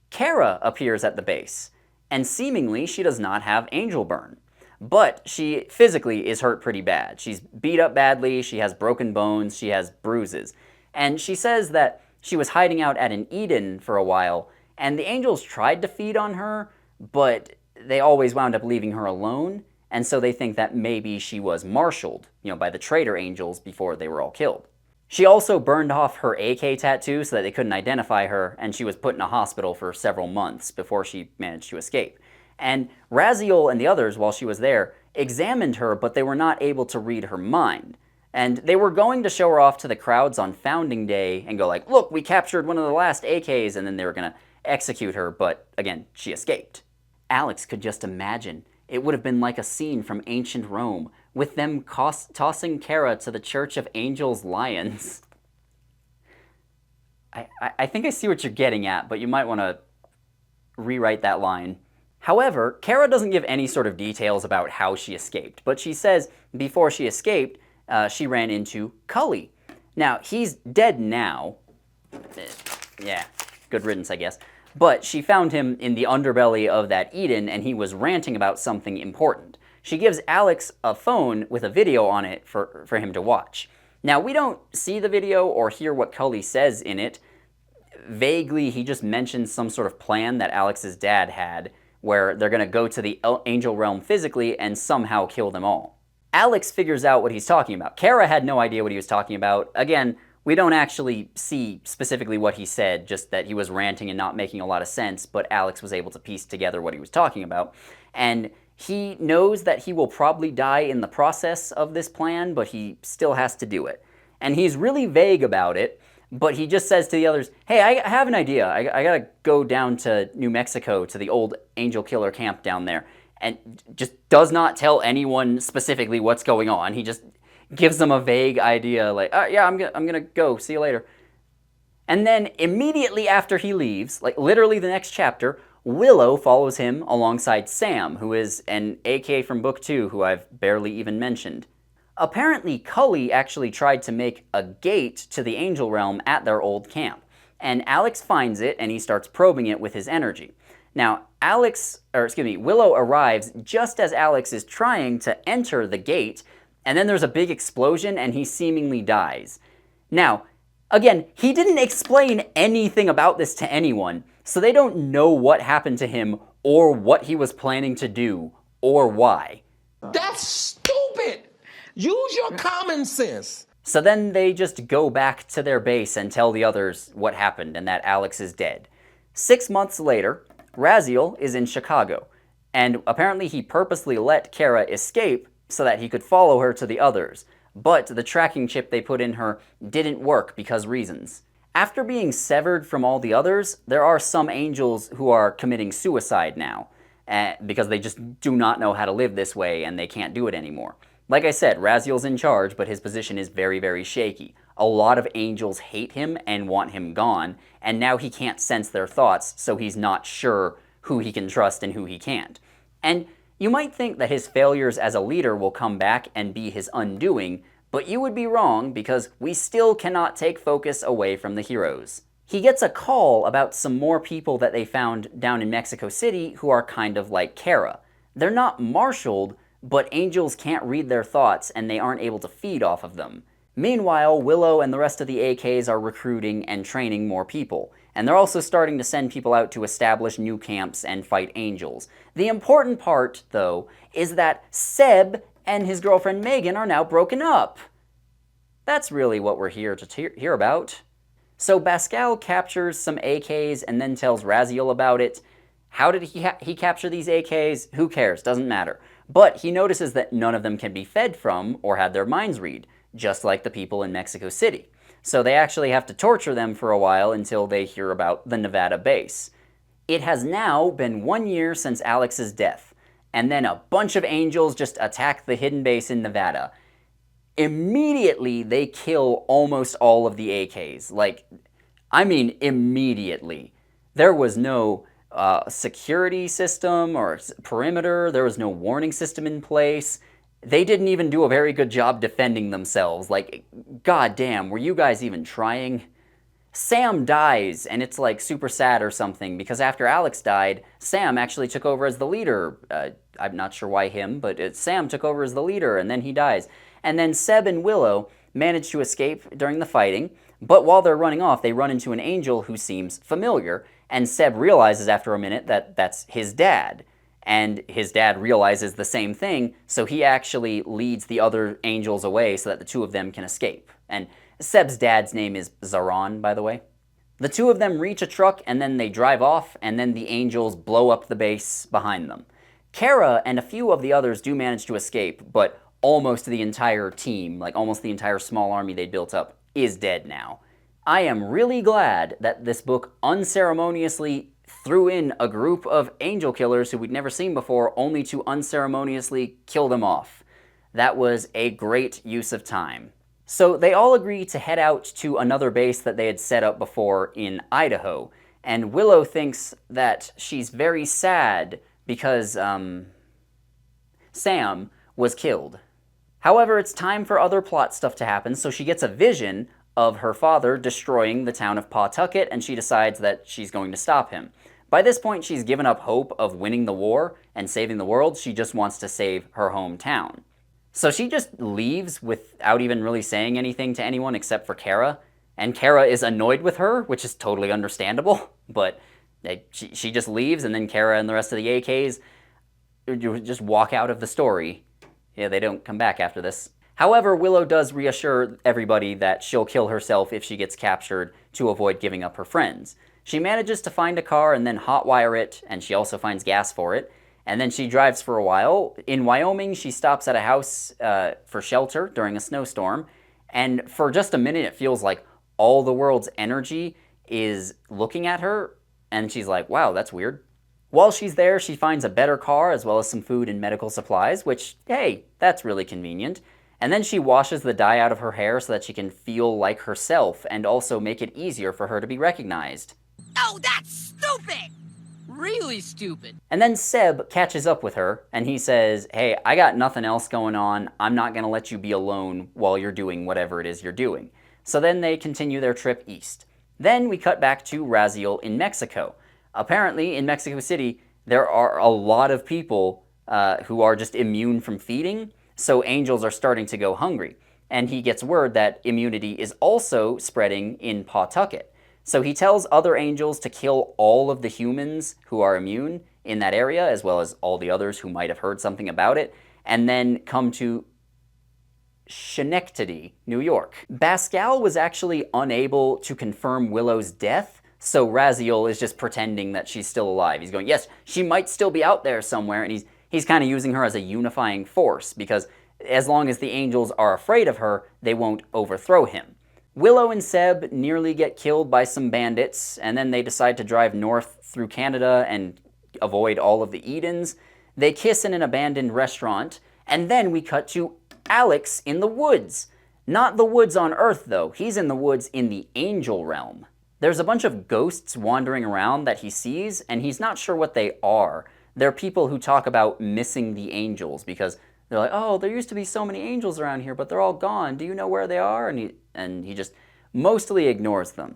Kara appears at the base, and seemingly she does not have angel burn. But she physically is hurt pretty bad. She's beat up badly, she has broken bones, she has bruises. And she says that she was hiding out at an Eden for a while, and the angels tried to feed on her, but they always wound up leaving her alone, and so they think that maybe she was marshaled, by the traitor angels before they were all killed. She also burned off her AK tattoo so that they couldn't identify her, and she was put in a hospital for several months before she managed to escape. And Raziel and the others, while she was there, examined her, but they were not able to read her mind. And they were going to show her off to the crowds on Founding Day and go like, look, we captured one of the last AKs, and then they were going to execute her, but again, she escaped. Alex could just imagine. It would have been like a scene from ancient Rome, with them tossing Kara to the Church of Angels Lions. I think I see what you're getting at, but you might want to rewrite that line. However, Kara doesn't give any sort of details about how she escaped, but she says before she escaped, she ran into Cully. Now, he's dead now. Yeah, good riddance, I guess. But she found him in the underbelly of that Eden, and he was ranting about something important. She gives Alex a phone with a video on it for him to watch. Now, we don't see the video or hear what Cully says in it. Vaguely, he just mentions some sort of plan that Alex's dad had, where they're going to go to the angel realm physically and somehow kill them all. Alex figures out what he's talking about. Kara had no idea what he was talking about. Again, we don't actually see specifically what he said, just that he was ranting and not making a lot of sense, but Alex was able to piece together what he was talking about. And he knows that he will probably die in the process of this plan, but he still has to do it. And he's really vague about it, but he just says to the others, hey, I have an idea. I gotta go down to New Mexico to the old angel killer camp down there. and just does not tell anyone specifically what's going on. He just gives them a vague idea, like, yeah, I'm gonna go, see you later. And then immediately after he leaves, like literally the next chapter, Willow follows him alongside Sam, who is an AK from book 2, who I've barely even mentioned. Apparently, Cully actually tried to make a gate to the Angel Realm at their old camp, and Alex finds it and he starts probing it with his energy. Now, Willow arrives just as Alex is trying to enter the gate, and then there's a big explosion and he seemingly dies. Now, again, he didn't explain anything about this to anyone, so they don't know what happened to him or what he was planning to do or why. That's stupid! Use your common sense! So then they just go back to their base and tell the others what happened and that Alex is dead. 6 months later, Raziel is in Chicago, and apparently he purposely let Kara escape so that he could follow her to the others, but the tracking chip they put in her didn't work because reasons. After being severed from all the others, there are some angels who are committing suicide now, because they just do not know how to live this way and they can't do it anymore. Like I said, Raziel's in charge, but his position is very, very shaky. A lot of angels hate him and want him gone, and now he can't sense their thoughts, so he's not sure who he can trust and who he can't. And you might think that his failures as a leader will come back and be his undoing, but you would be wrong because we still cannot take focus away from the heroes. He gets a call about some more people that they found down in Mexico City who are kind of like Kara. They're not marshaled, but angels can't read their thoughts and they aren't able to feed off of them. Meanwhile, Willow and the rest of the AKs are recruiting and training more people, and they're also starting to send people out to establish new camps and fight angels. The important part, though, is that Seb and his girlfriend Megan are now broken up. That's really what we're here to hear about. So Pascal captures some AKs and then tells Raziel about it. How did he capture these AKs? Who cares? Doesn't matter. But he notices that none of them can be fed from or had their minds read, just like the people in Mexico City. So they actually have to torture them for a while until they hear about the Nevada base. It has now been 1 year since Alex's death, and then a bunch of angels just attack the hidden base in Nevada. Immediately, they kill almost all of the AKs. Like, I mean immediately. There was no security system or perimeter. There was no warning system in place. They didn't even do a very good job defending themselves. Like, goddamn, were you guys even trying? Sam dies, and it's like super sad or something, because after Alex died, Sam actually took over as the leader. I'm not sure why him, but Sam took over as the leader, and then he dies. And then Seb and Willow manage to escape during the fighting, but while they're running off, they run into an angel who seems familiar, and Seb realizes after a minute that that's his dad. And his dad realizes the same thing, so he actually leads the other angels away so that the two of them can escape. And Seb's dad's name is Zaron, by the way. The two of them reach a truck, and then they drive off, and then the angels blow up the base behind them. Kara and a few of the others do manage to escape, but almost the entire team, like almost the entire small army they built up, is dead now. I am really glad that this book unceremoniously threw in a group of angel killers who we'd never seen before, only to unceremoniously kill them off. That was a great use of time. So they all agree to head out to another base that they had set up before in Idaho, and Willow thinks that she's very sad because Sam was killed. However, it's time for other plot stuff to happen, so she gets a vision of her father destroying the town of Pawtucket, and she decides that she's going to stop him. By this point, she's given up hope of winning the war and saving the world. She just wants to save her hometown. So she just leaves without even really saying anything to anyone except for Kara, and Kara is annoyed with her, which is totally understandable, but she just leaves, and then Kara and the rest of the AKs just walk out of the story. Yeah, they don't come back after this. However, Willow does reassure everybody that she'll kill herself if she gets captured to avoid giving up her friends. She manages to find a car and then hotwire it, and she also finds gas for it. And then she drives for a while. In Wyoming, she stops at a house for shelter during a snowstorm. And for just a minute, it feels like all the world's energy is looking at her. And she's like, wow, that's weird. While she's there, she finds a better car as well as some food and medical supplies, which, hey, that's really convenient. And then she washes the dye out of her hair so that she can feel like herself and also make it easier for her to be recognized. Oh, that's stupid! Really stupid. And then Seb catches up with her and he says, hey, I got nothing else going on. I'm not going to let you be alone while you're doing whatever it is you're doing. So then they continue their trip east. Then we cut back to Raziel in Mexico. Apparently, in Mexico City, there are a lot of people who are just immune from feeding, so angels are starting to go hungry. And he gets word that immunity is also spreading in Pawtucket. So he tells other angels to kill all of the humans who are immune in that area, as well as all the others who might have heard something about it, and then come to Schenectady, New York. Pascal was actually unable to confirm Willow's death, so Raziel is just pretending that she's still alive. He's going, yes, she might still be out there somewhere, and he's kind of using her as a unifying force, because as long as the angels are afraid of her, they won't overthrow him. Willow and Seb nearly get killed by some bandits, and then they decide to drive north through Canada and avoid all of the Edens. They kiss in an abandoned restaurant, and then we cut to Alex in the woods. Not the woods on Earth, though. He's in the woods in the angel realm. There's a bunch of ghosts wandering around that he sees, and he's not sure what they are. They're people who talk about missing the angels, because they're like, oh, there used to be so many angels around here, but they're all gone. Do you know where they are? And he just mostly ignores them.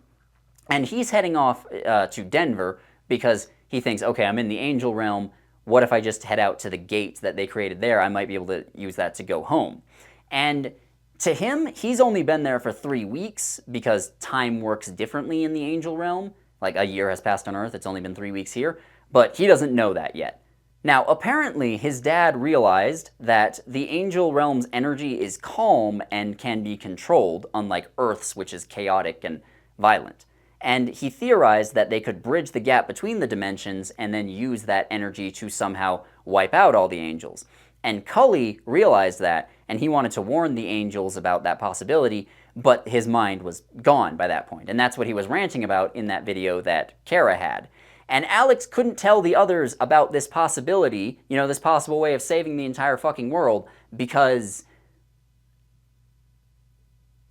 And he's heading off to Denver because he thinks, okay, I'm in the angel realm. What if I just head out to the gate that they created there? I might be able to use that to go home. And to him, he's only been there for 3 weeks because time works differently in the angel realm. Like a year has passed on Earth, it's only been 3 weeks here. But he doesn't know that yet. Now, apparently, his dad realized that the angel realm's energy is calm and can be controlled, unlike Earth's, which is chaotic and violent. And he theorized that they could bridge the gap between the dimensions and then use that energy to somehow wipe out all the angels. And Cully realized that, and he wanted to warn the angels about that possibility, but his mind was gone by that point. And that's what he was ranting about in that video that Kara had. And Alex couldn't tell the others about this possibility, this possible way of saving the entire fucking world, because...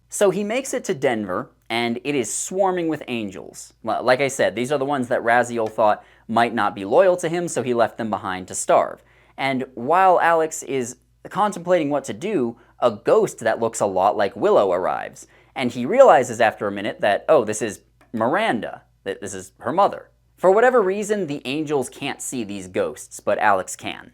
So he makes it to Denver, and it is swarming with angels. Like I said, these are the ones that Raziel thought might not be loyal to him, so he left them behind to starve. And while Alex is contemplating what to do, a ghost that looks a lot like Willow arrives. And he realizes after a minute that, oh, this is Miranda, that this is her mother. For whatever reason, the angels can't see these ghosts, but Alex can.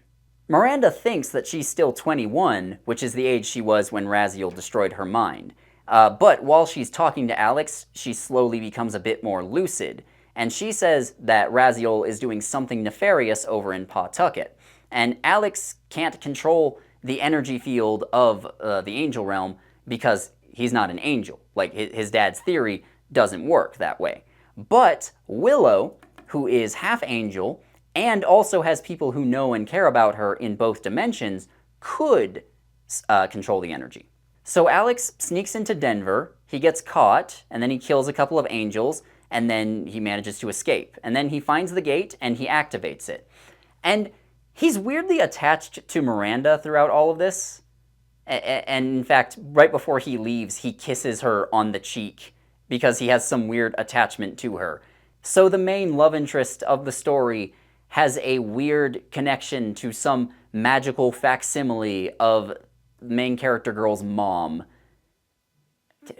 Miranda thinks that she's still 21, which is the age she was when Raziel destroyed her mind. But while she's talking to Alex, she slowly becomes a bit more lucid, and she says that Raziel is doing something nefarious over in Pawtucket. And Alex can't control the energy field of the angel realm because he's not an angel. Like, his dad's theory doesn't work that way. But Willow, who is half angel, and also has people who know and care about her in both dimensions, could control the energy. So Alex sneaks into Denver, he gets caught, and then he kills a couple of angels, and then he manages to escape. And then he finds the gate, and he activates it. And he's weirdly attached to Miranda throughout all of this. And in fact, right before he leaves, he kisses her on the cheek because he has some weird attachment to her. So the main love interest of the story has a weird connection to some magical facsimile of main character girl's mom.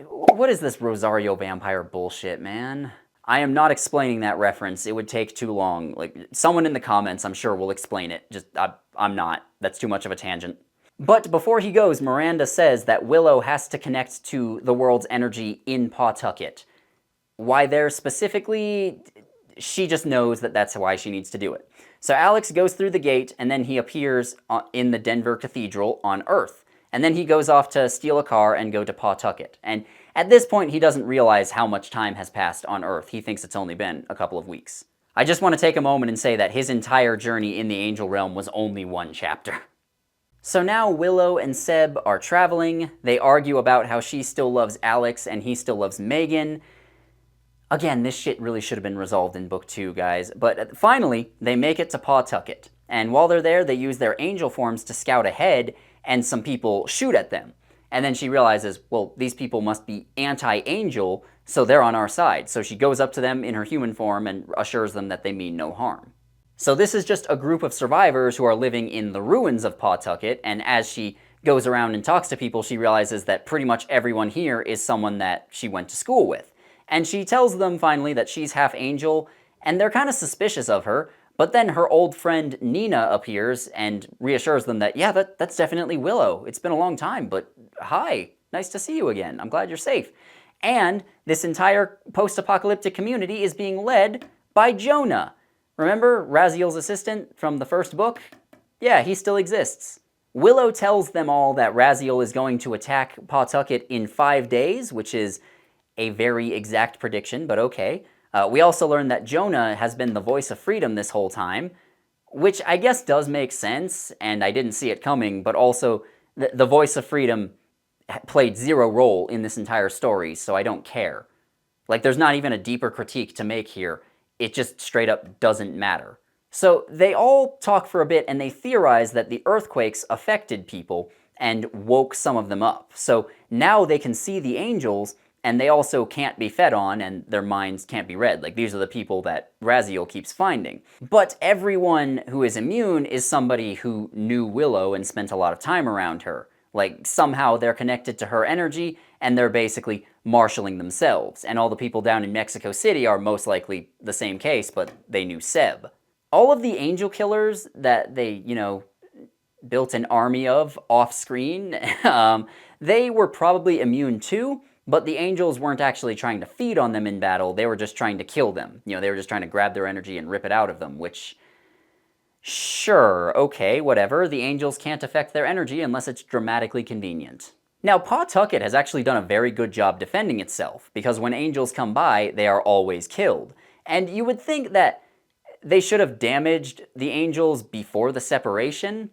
What is this Rosario vampire bullshit, man? I am not explaining that reference. It would take too long. Like, someone in the comments, I'm sure, will explain it. I'm not. That's too much of a tangent. But before he goes, Miranda says that Willow has to connect to the world's energy in Pawtucket. Why there specifically, she just knows that that's why she needs to do it. So Alex goes through the gate, and then he appears in the Denver Cathedral on Earth. And then he goes off to steal a car and go to Pawtucket. And at this point, he doesn't realize how much time has passed on Earth. He thinks it's only been a couple of weeks. I just want to take a moment and say that his entire journey in the angel realm was only one chapter. So now Willow and Seb are traveling. They argue about how she still loves Alex and he still loves Megan. Again, this shit really should have been resolved in book 2, guys. But finally, they make it to Pawtucket. And while they're there, they use their angel forms to scout ahead, and some people shoot at them. And then she realizes, well, these people must be anti-angel, so they're on our side. So she goes up to them in her human form and assures them that they mean no harm. So this is just a group of survivors who are living in the ruins of Pawtucket, and as she goes around and talks to people, she realizes that pretty much everyone here is someone that she went to school with. And she tells them finally that she's half angel, and they're kind of suspicious of her, but then her old friend Nina appears and reassures them that, yeah, that's definitely Willow. It's been a long time, but hi, nice to see you again. I'm glad you're safe. And this entire post-apocalyptic community is being led by Jonah. Remember Raziel's assistant from the first book? Yeah, he still exists. Willow tells them all that Raziel is going to attack Pawtucket in 5 days, which is a very exact prediction, but okay. We also learn that Jonah has been the voice of freedom this whole time, which I guess does make sense, and I didn't see it coming, but also the voice of freedom played zero role in this entire story, so I don't care. Like, there's not even a deeper critique to make here. It just straight up doesn't matter. So they all talk for a bit, and they theorize that the earthquakes affected people and woke some of them up. So now they can see the angels, and they also can't be fed on, and their minds can't be read. Like, these are the people that Raziel keeps finding. But everyone who is immune is somebody who knew Willow and spent a lot of time around her. Like, somehow they're connected to her energy, and they're basically marshaling themselves. And all the people down in Mexico City are most likely the same case, but they knew Seb. All of the angel killers that they, built an army of off-screen, they were probably immune too, but the angels weren't actually trying to feed on them in battle, they were just trying to kill them. They were just trying to grab their energy and rip it out of them, which, sure, okay, whatever. The angels can't affect their energy unless it's dramatically convenient. Now, Pawtucket has actually done a very good job defending itself, because when angels come by, they are always killed. And you would think that they should have damaged the angels before the separation,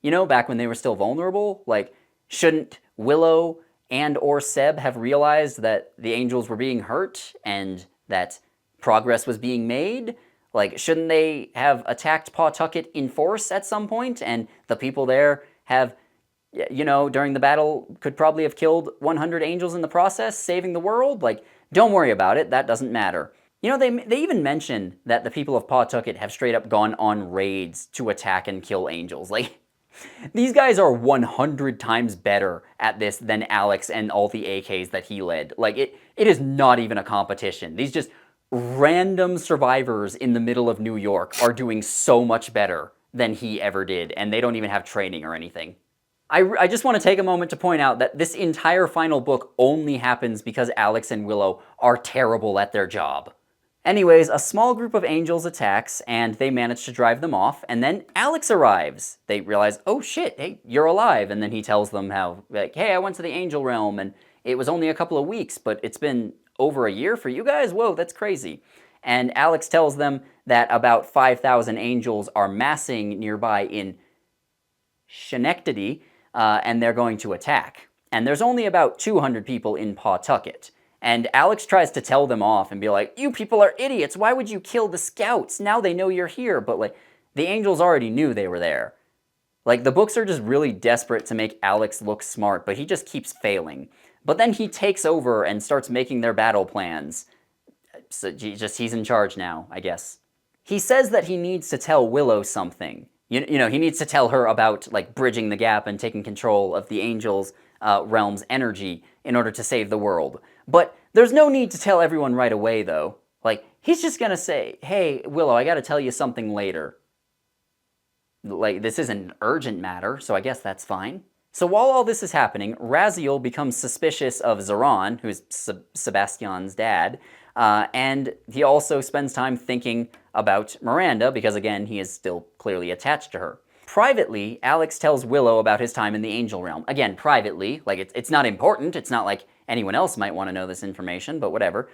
back when they were still vulnerable. Like, shouldn't Willow and or Seb have realized that the angels were being hurt and that progress was being made? Like, shouldn't they have attacked Pawtucket in force at some point, and the people there have, during the battle could probably have killed 100 angels in the process, saving the world? Like, don't worry about it, that doesn't matter. They even mention that the people of Pawtucket have straight up gone on raids to attack and kill angels. Like, these guys are 100 times better at this than Alex and all the AKs that he led. Like, it is not even a competition. These just random survivors in the middle of New York are doing so much better than he ever did, and they don't even have training or anything. I just want to take a moment to point out that this entire final book only happens because Alex and Willow are terrible at their job. Anyways, a small group of angels attacks, and they manage to drive them off, and then Alex arrives. They realize, oh shit, hey, you're alive, and then he tells them how, like, hey, I went to the angel realm, and it was only a couple of weeks, but it's been over a year for you guys? Whoa, that's crazy. And Alex tells them that about 5,000 angels are massing nearby in Schenectady, and they're going to attack. And there's only about 200 people in Pawtucket. And Alex tries to tell them off and be like, you people are idiots, why would you kill the scouts? Now they know you're here. But like, the angels already knew they were there. Like, the books are just really desperate to make Alex look smart, but he just keeps failing. But then he takes over and starts making their battle plans. So he's in charge now, I guess. He says that he needs to tell Willow something. He needs to tell her about, like, bridging the gap and taking control of the angels' realm's energy in order to save the world. But there's no need to tell everyone right away, though. Like, he's just gonna say, hey, Willow, I gotta tell you something later. Like, this isn't an urgent matter, so I guess that's fine. So while all this is happening, Raziel becomes suspicious of Zoran, who's Sebastian's dad, and he also spends time thinking about Miranda, because again, he is still clearly attached to her. Privately, Alex tells Willow about his time in the angel realm. Again, privately, like, it's not important, it's not like anyone else might want to know this information, but whatever.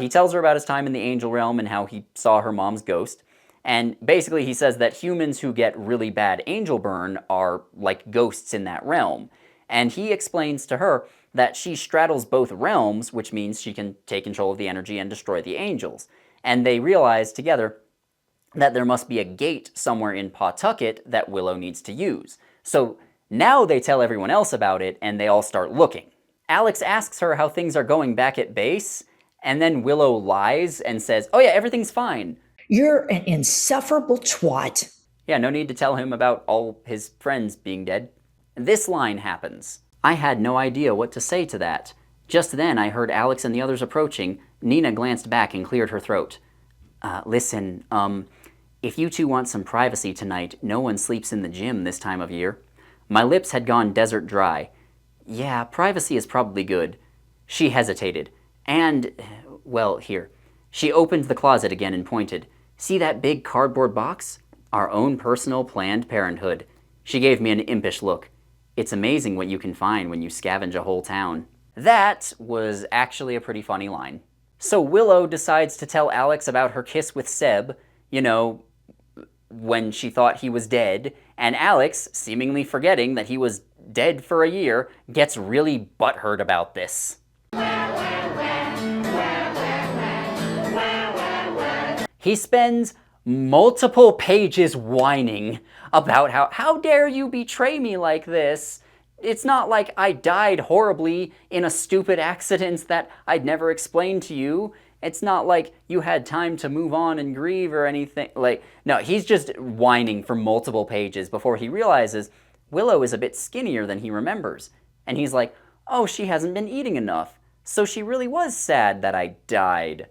He tells her about his time in the angel realm and how he saw her mom's ghost. And basically he says that humans who get really bad angel burn are like ghosts in that realm. And he explains to her that she straddles both realms, which means she can take control of the energy and destroy the angels. And they realize together that there must be a gate somewhere in Pawtucket that Willow needs to use. So now they tell everyone else about it, and they all start looking. Alex asks her how things are going back at base, and then Willow lies and says, "Oh yeah, everything's fine." You're an insufferable twat. Yeah, no need to tell him about all his friends being dead. This line happens. I had no idea what to say to that. Just then I heard Alex and the others approaching. Nina glanced back and cleared her throat. Listen, if you two want some privacy tonight, no one sleeps in the gym this time of year. My lips had gone desert dry. Yeah, privacy is probably good. She hesitated. And, well, here. She opened the closet again and pointed. See that big cardboard box? Our own personal Planned Parenthood. She gave me an impish look. It's amazing what you can find when you scavenge a whole town. That was actually a pretty funny line. So Willow decides to tell Alex about her kiss with Seb, you know, when she thought he was dead, and Alex, seemingly forgetting that he was dead for a year, gets really butthurt about this. He spends multiple pages whining about how dare you betray me like this? It's not like I died horribly in a stupid accident that I'd never explained to you. It's not like you had time to move on and grieve or anything. No, he's just whining for multiple pages before he realizes Willow is a bit skinnier than he remembers. And he's like, oh, she hasn't been eating enough. So she really was sad that I died.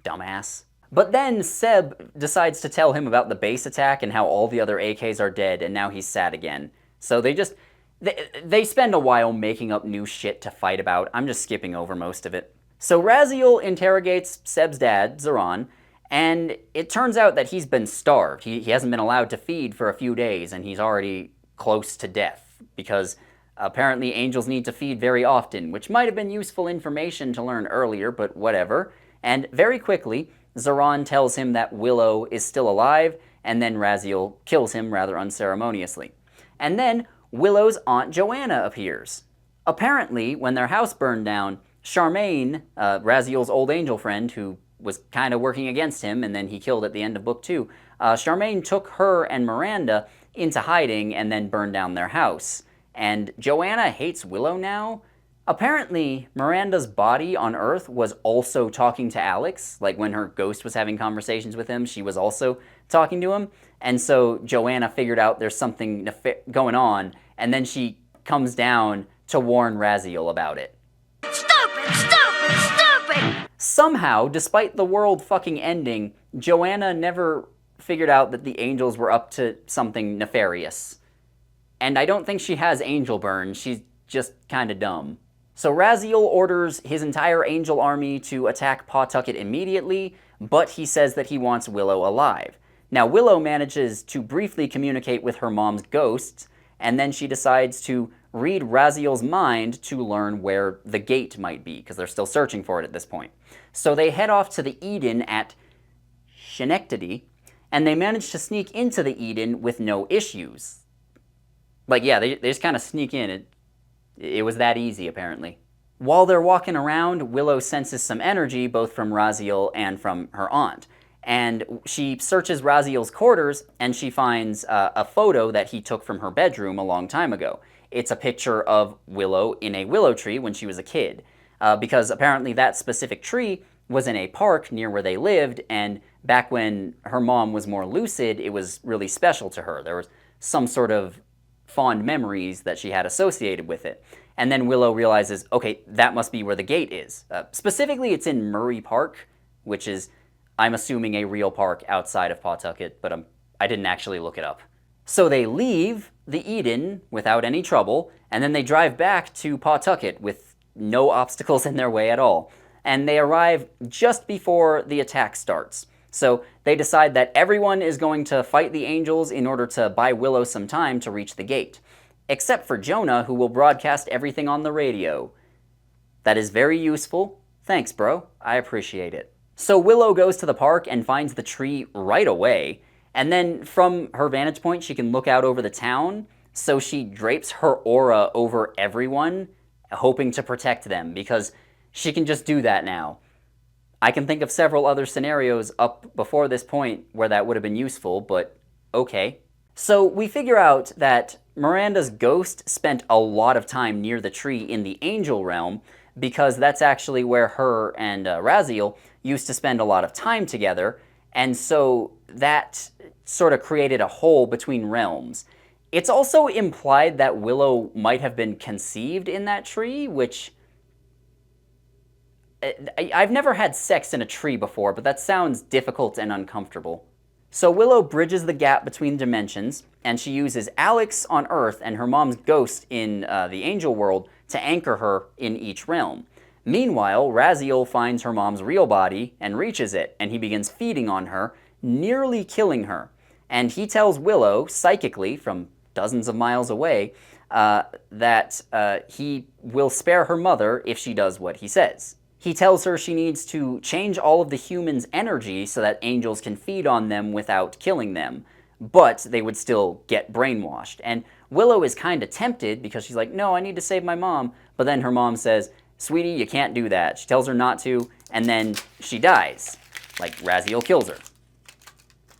Dumbass. But then Seb decides to tell him about the base attack and how all the other AKs are dead, and now he's sad again. So they spend a while making up new shit to fight about. I'm just skipping over most of it. So Raziel interrogates Seb's dad, Zoran, and it turns out that he's been starved. He hasn't been allowed to feed for a few days, and he's already close to death, because apparently angels need to feed very often, which might have been useful information to learn earlier, but whatever. And very quickly, Zoran tells him that Willow is still alive, and then Raziel kills him rather unceremoniously. And then Willow's Aunt Joanna appears. Apparently, when their house burned down, Charmaine, Raziel's old angel friend, who was kind of working against him, and then he killed at the end of book 2, Charmaine took her and Miranda into hiding and then burned down their house. And Joanna hates Willow now. Apparently, Miranda's body on Earth was also talking to Alex. Like, when her ghost was having conversations with him, she was also talking to him. And so Joanna figured out there's something going on, and then she comes down to warn Raziel about it. Stupid, stupid, stupid! Somehow, despite the world fucking ending, Joanna never figured out that the angels were up to something nefarious. And I don't think she has angel burn, she's just kinda dumb. So Raziel orders his entire angel army to attack Pawtucket immediately, but he says that he wants Willow alive. Now Willow manages to briefly communicate with her mom's ghosts, and then she decides to read Raziel's mind to learn where the gate might be, because they're still searching for it at this point. So they head off to the Eden at Schenectady, and they manage to sneak into the Eden with no issues. Like, yeah, they just kind of sneak in. It was that easy, apparently. While they're walking around, Willow senses some energy, both from Raziel and from her aunt. And she searches Raziel's quarters, and she finds a photo that he took from her bedroom a long time ago. It's a picture of Willow in a willow tree when she was a kid. Because apparently that specific tree was in a park near where they lived, and back when her mom was more lucid, it was really special to her. There was some sort of fond memories that she had associated with it. And then Willow realizes, okay, that must be where the gate is. Specifically, it's in Murray Park, which is, I'm assuming, a real park outside of Pawtucket, but I didn't actually look it up. So they leave the Eden without any trouble, and then they drive back to Pawtucket with no obstacles in their way at all. And they arrive just before the attack starts. So they decide that everyone is going to fight the angels in order to buy Willow some time to reach the gate. Except for Jonah, who will broadcast everything on the radio. That is very useful. Thanks, bro. I appreciate it. So Willow goes to the park and finds the tree right away. And then from her vantage point, she can look out over the town. So she drapes her aura over everyone hoping to protect them, because she can just do that now. I can think of several other scenarios up before this point where that would have been useful, but okay. So we figure out that Miranda's ghost spent a lot of time near the tree in the angel realm, because that's actually where her and Raziel used to spend a lot of time together, and so that sort of created a hole between realms. It's also implied that Willow might have been conceived in that tree, which... I've never had sex in a tree before, but that sounds difficult and uncomfortable. So Willow bridges the gap between dimensions, and she uses Alex on Earth and her mom's ghost in the angel world to anchor her in each realm. Meanwhile, Raziel finds her mom's real body and reaches it, and he begins feeding on her, nearly killing her. And he tells Willow, psychically, from dozens of miles away, that he will spare her mother if she does what he says. He tells her she needs to change all of the humans' energy so that angels can feed on them without killing them, but they would still get brainwashed. And Willow is kind of tempted because she's like, no, I need to save my mom. But then her mom says, sweetie, you can't do that. She tells her not to, and then she dies. Like, Raziel kills her.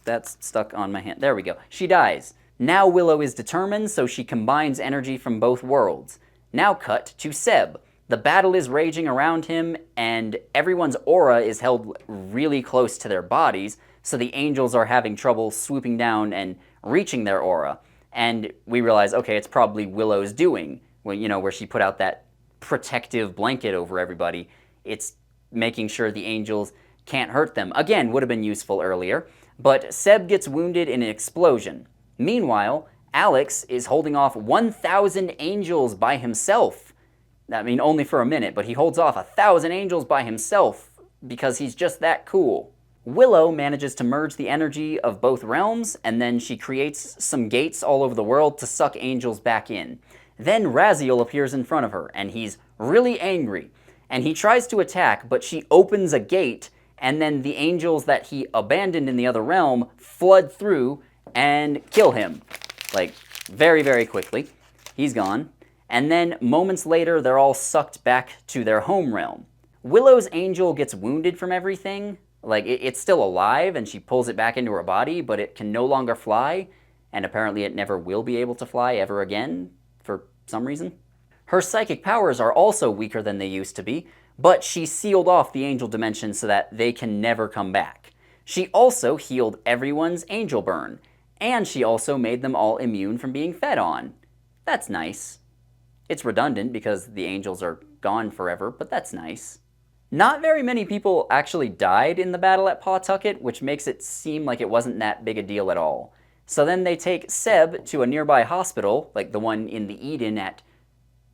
That's stuck on my hand. There we go. She dies. Now Willow is determined, so she combines energy from both worlds. Now cut to Seb. The battle is raging around him, and everyone's aura is held really close to their bodies, so the angels are having trouble swooping down and reaching their aura. And we realize, okay, it's probably Willow's doing, where she put out that protective blanket over everybody. It's making sure the angels can't hurt them. Again, would have been useful earlier, but Seb gets wounded in an explosion. Meanwhile, Alex is holding off 1,000 angels by himself. I mean, only for a minute, but he holds off 1,000 angels by himself because he's just that cool. Willow manages to merge the energy of both realms, and then she creates some gates all over the world to suck angels back in. Then Raziel appears in front of her, and he's really angry. And he tries to attack, but she opens a gate, and then the angels that he abandoned in the other realm flood through and kill him. Like, very, very quickly. He's gone. And then, moments later, they're all sucked back to their home realm. Willow's angel gets wounded from everything. Like, it's still alive, and she pulls it back into her body, but it can no longer fly, and apparently it never will be able to fly ever again, for some reason. Her psychic powers are also weaker than they used to be, but she sealed off the angel dimension so that they can never come back. She also healed everyone's angel burn, and she also made them all immune from being fed on. That's nice. It's redundant because the angels are gone forever, but that's nice. Not very many people actually died in the battle at Pawtucket, which makes it seem like it wasn't that big a deal at all. So then they take Seb to a nearby hospital, like the one in the Eden at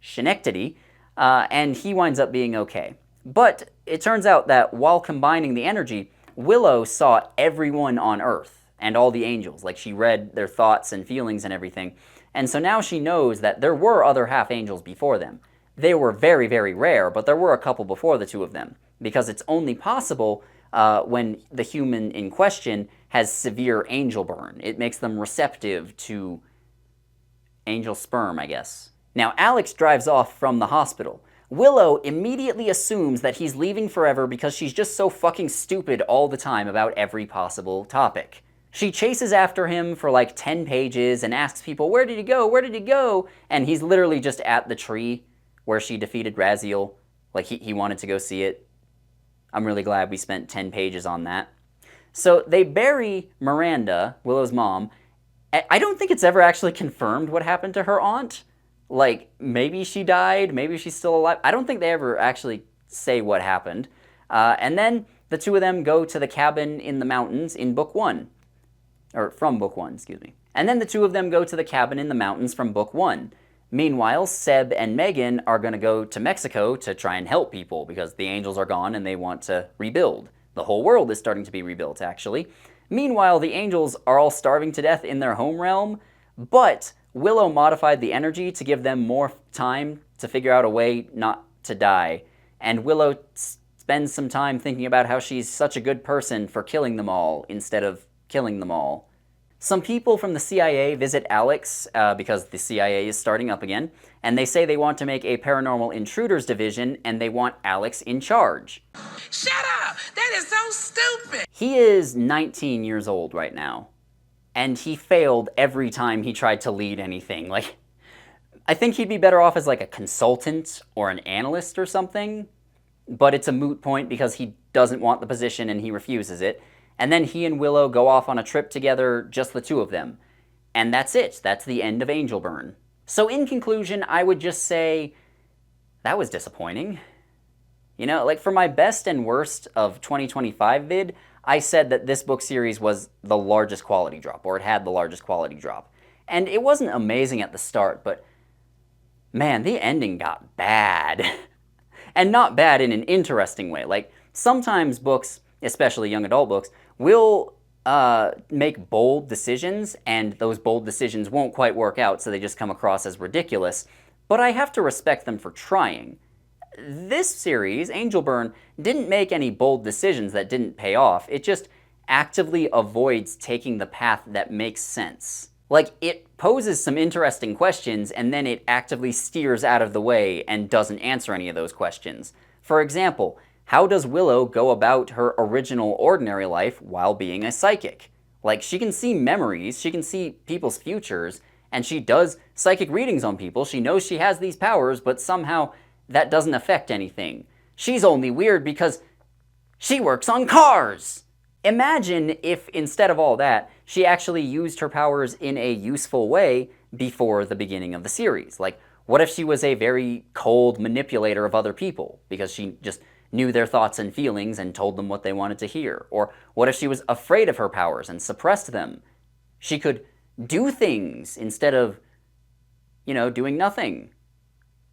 Schenectady, and he winds up being okay. But it turns out that while combining the energy, Willow saw everyone on Earth and all the angels. Like, she read their thoughts and feelings and everything. And so now she knows that there were other half-angels before them. They were very, very rare, but there were a couple before the two of them, because it's only possible when the human in question has severe angel burn. It makes them receptive to angel sperm, I guess. Now, Alex drives off from the hospital. Willow immediately assumes that he's leaving forever because she's just so fucking stupid all the time about every possible topic. She chases after him for like 10 pages and asks people, where did he go? Where did he go? And he's literally just at the tree where she defeated Raziel. Like, he wanted to go see it. I'm really glad we spent 10 pages on that. So they bury Miranda, Willow's mom. I don't think it's ever actually confirmed what happened to her aunt. Like, maybe she died, maybe she's still alive. I don't think they ever actually say what happened. And then the two of them go to the cabin in the mountains in book 1. Or from book 1, excuse me. And then the two of them go to the cabin in the mountains from book 1. Meanwhile, Seb and Megan are going to go to Mexico to try and help people because the angels are gone and they want to rebuild. The whole world is starting to be rebuilt, actually. Meanwhile, the angels are all starving to death in their home realm, but Willow modified the energy to give them more time to figure out a way not to die. And Willow spends some time thinking about how she's such a good person for killing them all instead of killing them all. Some people from the CIA visit Alex because the CIA is starting up again, and they say they want to make a paranormal intruders division and they want Alex in charge. Shut up! That is so stupid! He is 19 years old right now, and he failed every time he tried to lead anything. Like, I think he'd be better off as like a consultant or an analyst or something, but it's a moot point because he doesn't want the position and he refuses it. And then he and Willow go off on a trip together, just the two of them. And that's it. That's the end of Angel Burn. So in conclusion, I would just say that was disappointing. You know, like for my best and worst of 2025 vid, I said that this book series was the largest quality drop, or it had the largest quality drop. And it wasn't amazing at the start, but man, the ending got bad. And not bad in an interesting way. Like, sometimes books, especially young adult books, will make bold decisions, and those bold decisions won't quite work out, so they just come across as ridiculous. But I have to respect them for trying. This series, Angel Burn, didn't make any bold decisions that didn't pay off. It just actively avoids taking the path that makes sense. Like, it poses some interesting questions, and then it actively steers out of the way and doesn't answer any of those questions. For example, how does Willow go about her original ordinary life while being a psychic? Like, she can see memories, she can see people's futures, and she does psychic readings on people. She knows she has these powers, but somehow that doesn't affect anything. She's only weird because she works on cars! Imagine if, instead of all that, she actually used her powers in a useful way before the beginning of the series. Like, what if she was a very cold manipulator of other people because she just knew their thoughts and feelings and told them what they wanted to hear? Or what if she was afraid of her powers and suppressed them? She could do things instead of, you know, doing nothing.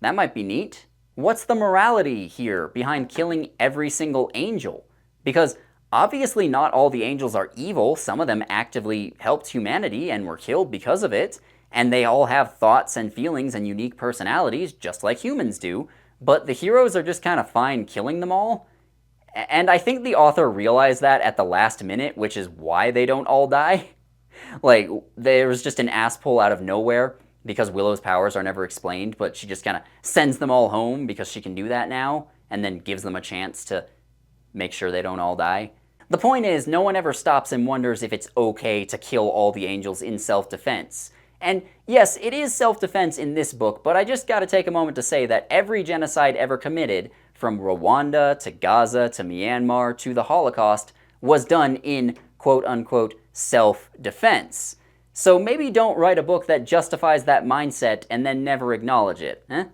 That might be neat. What's the morality here behind killing every single angel? Because obviously not all the angels are evil. Some of them actively helped humanity and were killed because of it. And they all have thoughts and feelings and unique personalities, just like humans do. But the heroes are just kind of fine killing them all. And I think the author realized that at the last minute, which is why they don't all die. Like, there was just an ass pull out of nowhere because Willow's powers are never explained, but she just kind of sends them all home because she can do that now, and then gives them a chance to make sure they don't all die. The point is, no one ever stops and wonders if it's okay to kill all the angels in self-defense. And yes, it is self-defense in this book, but I just gotta take a moment to say that every genocide ever committed, from Rwanda to Gaza to Myanmar to the Holocaust, was done in quote-unquote self-defense. So maybe don't write a book that justifies that mindset and then never acknowledge it, eh?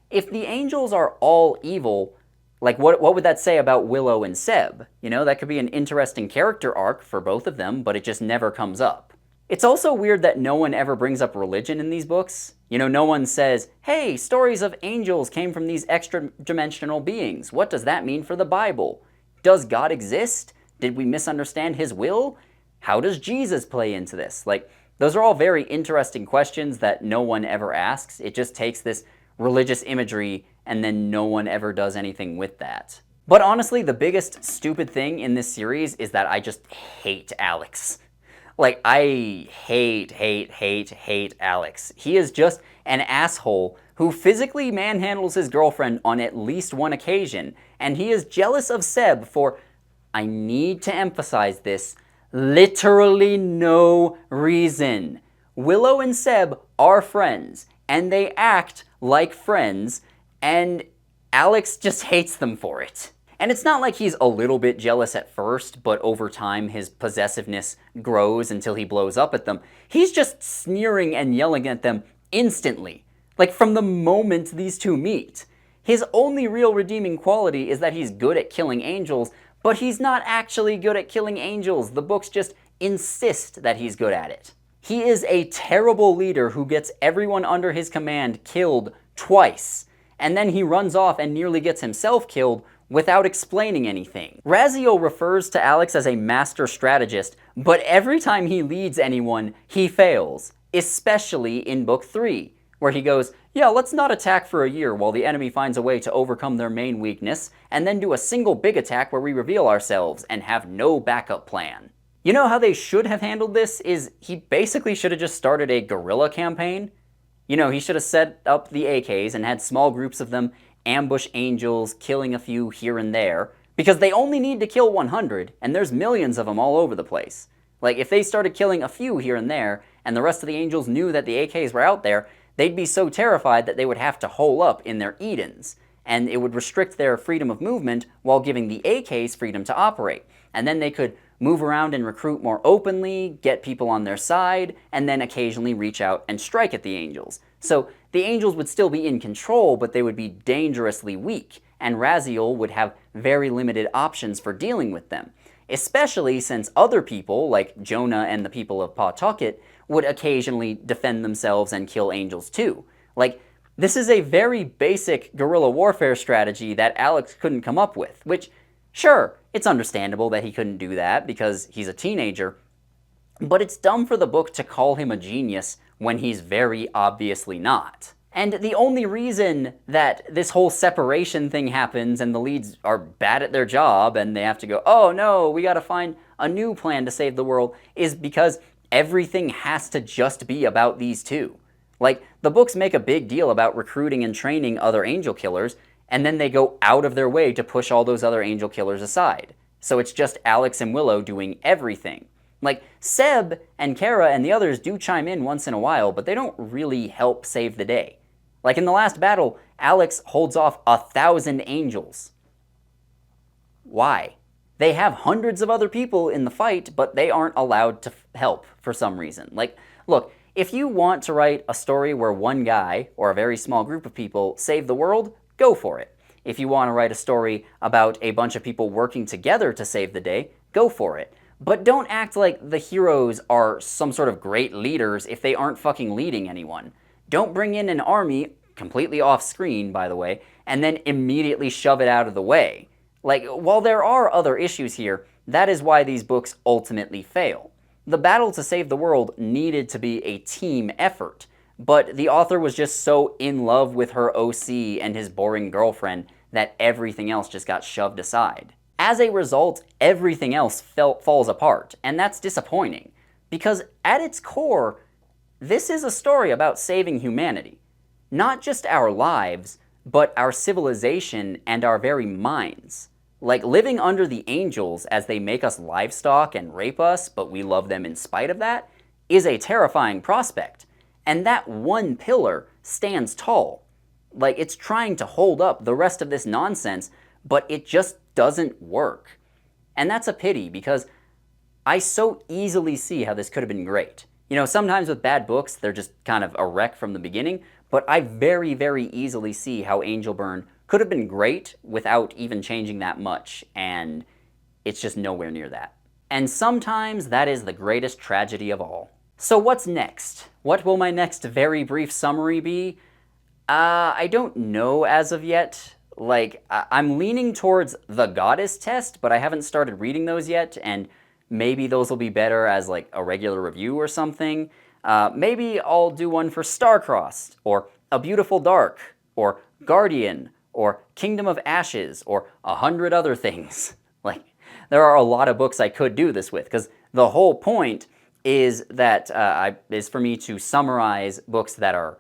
If the angels are all evil, like what would that say about Willow and Seb? You know, that could be an interesting character arc for both of them, but it just never comes up. It's also weird that no one ever brings up religion in these books. You know, no one says, hey, stories of angels came from these extra-dimensional beings. What does that mean for the Bible? Does God exist? Did we misunderstand his will? How does Jesus play into this? Like, those are all very interesting questions that no one ever asks. It just takes this religious imagery and then no one ever does anything with that. But honestly, the biggest stupid thing in this series is that I just hate Alex. Like, I hate Alex. He is just an asshole who physically manhandles his girlfriend on at least one occasion, and he is jealous of Seb for, I need to emphasize this, literally no reason. Willow and Seb are friends, and they act like friends, and Alex just hates them for it. And it's not like he's a little bit jealous at first, but over time his possessiveness grows until he blows up at them. He's just sneering and yelling at them instantly, like from the moment these two meet. His only real redeeming quality is that he's good at killing angels, but he's not actually good at killing angels. The books just insist that he's good at it. He is a terrible leader who gets everyone under his command killed twice, and then he runs off and nearly gets himself killed without explaining anything. Raziel refers to Alex as a master strategist, but every time he leads anyone, he fails, especially in Book 3, where he goes, yeah, let's not attack for a year while the enemy finds a way to overcome their main weakness, and then do a single big attack where we reveal ourselves and have no backup plan. You know how they should have handled this is he basically should have just started a guerrilla campaign. You know, he should have set up the AKs and had small groups of them ambush angels, killing a few here and there, because they only need to kill 100, and there's millions of them all over the place. Like, if they started killing a few here and there, and the rest of the angels knew that the AKs were out there, they'd be so terrified that they would have to hole up in their Edens, and it would restrict their freedom of movement while giving the AKs freedom to operate. And then they could move around and recruit more openly, get people on their side, and then occasionally reach out and strike at the angels. So the angels would still be in control, but they would be dangerously weak, and Raziel would have very limited options for dealing with them, especially since other people, like Jonah and the people of Pawtucket, would occasionally defend themselves and kill angels too. Like, this is a very basic guerrilla warfare strategy that Alex couldn't come up with, which, sure, it's understandable that he couldn't do that because he's a teenager, but it's dumb for the book to call him a genius when he's very obviously not. And the only reason that this whole separation thing happens and the leads are bad at their job and they have to go, oh no, we gotta find a new plan to save the world, is because everything has to just be about these two. Like, the books make a big deal about recruiting and training other angel killers, and then they go out of their way to push all those other angel killers aside. So it's just Alex and Willow doing everything. Like, Seb and Kara and the others do chime in once in a while, but they don't really help save the day. Like in the last battle, Alex holds off 1,000 angels. Why? They have hundreds of other people in the fight, but they aren't allowed to help for some reason. Like, look, if you want to write a story where one guy, or a very small group of people, save the world, go for it. If you want to write a story about a bunch of people working together to save the day, go for it. But don't act like the heroes are some sort of great leaders if they aren't fucking leading anyone. Don't bring in an army, completely off screen, by the way, and then immediately shove it out of the way. Like, while there are other issues here, that is why these books ultimately fail. The battle to save the world needed to be a team effort, but the author was just so in love with her OC and his boring girlfriend that everything else just got shoved aside. As a result, everything else falls apart, and that's disappointing, because at its core, this is a story about saving humanity. Not just our lives, but our civilization and our very minds. Like, living under the angels as they make us livestock and rape us, but we love them in spite of that, is a terrifying prospect. And that one pillar stands tall. Like, it's trying to hold up the rest of this nonsense, but it just doesn't work. And that's a pity, because I so easily see how this could have been great. You know, sometimes with bad books, they're just kind of a wreck from the beginning, but I very, very easily see how Angel Burn could have been great without even changing that much, and it's just nowhere near that. And sometimes that is the greatest tragedy of all. So what's next? What will my next very brief summary be? I don't know as of yet. Like, I'm leaning towards The Goddess Test, but I haven't started reading those yet, and maybe those will be better as like a regular review or something. Maybe I'll do one for Starcrossed, or A Beautiful Dark, or Guardian, or Kingdom of Ashes, or 100 other things. Like, there are a lot of books I could do this with, because the whole point is that is for me to summarize books that are,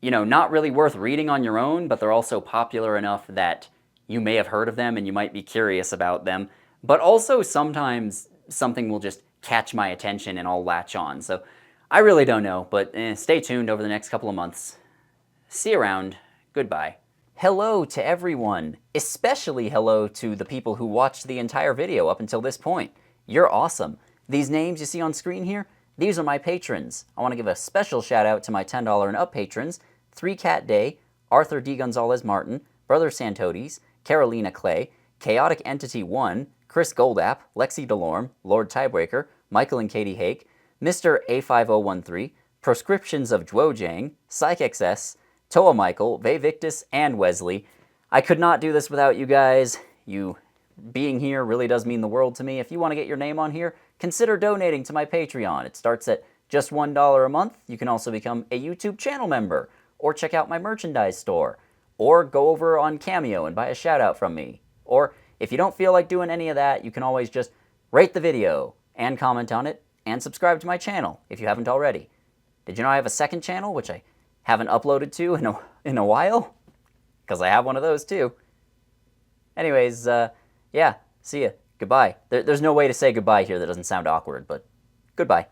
you know, not really worth reading on your own, but they're also popular enough that you may have heard of them and you might be curious about them. But also sometimes something will just catch my attention and I'll latch on. So I really don't know, but stay tuned over the next couple of months. See you around. Goodbye. Hello to everyone, especially hello to the people who watched the entire video up until this point. You're awesome. These names you see on screen here, these are my patrons. I want to give a special shout out to my $10 and up patrons: 3 Cat Day, Arthur D. Gonzalez Martin, Brother Santodes, Carolina Clay, Chaotic Entity 1, Chris Goldap, Lexi Delorme, Lord Tiebreaker, Michael and Katie Hake, Mr. A5013, Proscriptions of Dwojang, PsychXS, Toa Michael, Vey Victus, and Wesley. I could not do this without you guys. You being here really does mean the world to me. If you want to get your name on here, consider donating to my Patreon. It starts at just $1 a month. You can also become a YouTube channel member, or check out my merchandise store, or go over on Cameo and buy a shout out from me. Or if you don't feel like doing any of that, you can always just rate the video and comment on it, and subscribe to my channel if you haven't already. Did you know I have a second channel, which I haven't uploaded to in a while? Because I have one of those too. Anyways, yeah, see ya. Goodbye. There's no way to say goodbye here that doesn't sound awkward, but goodbye.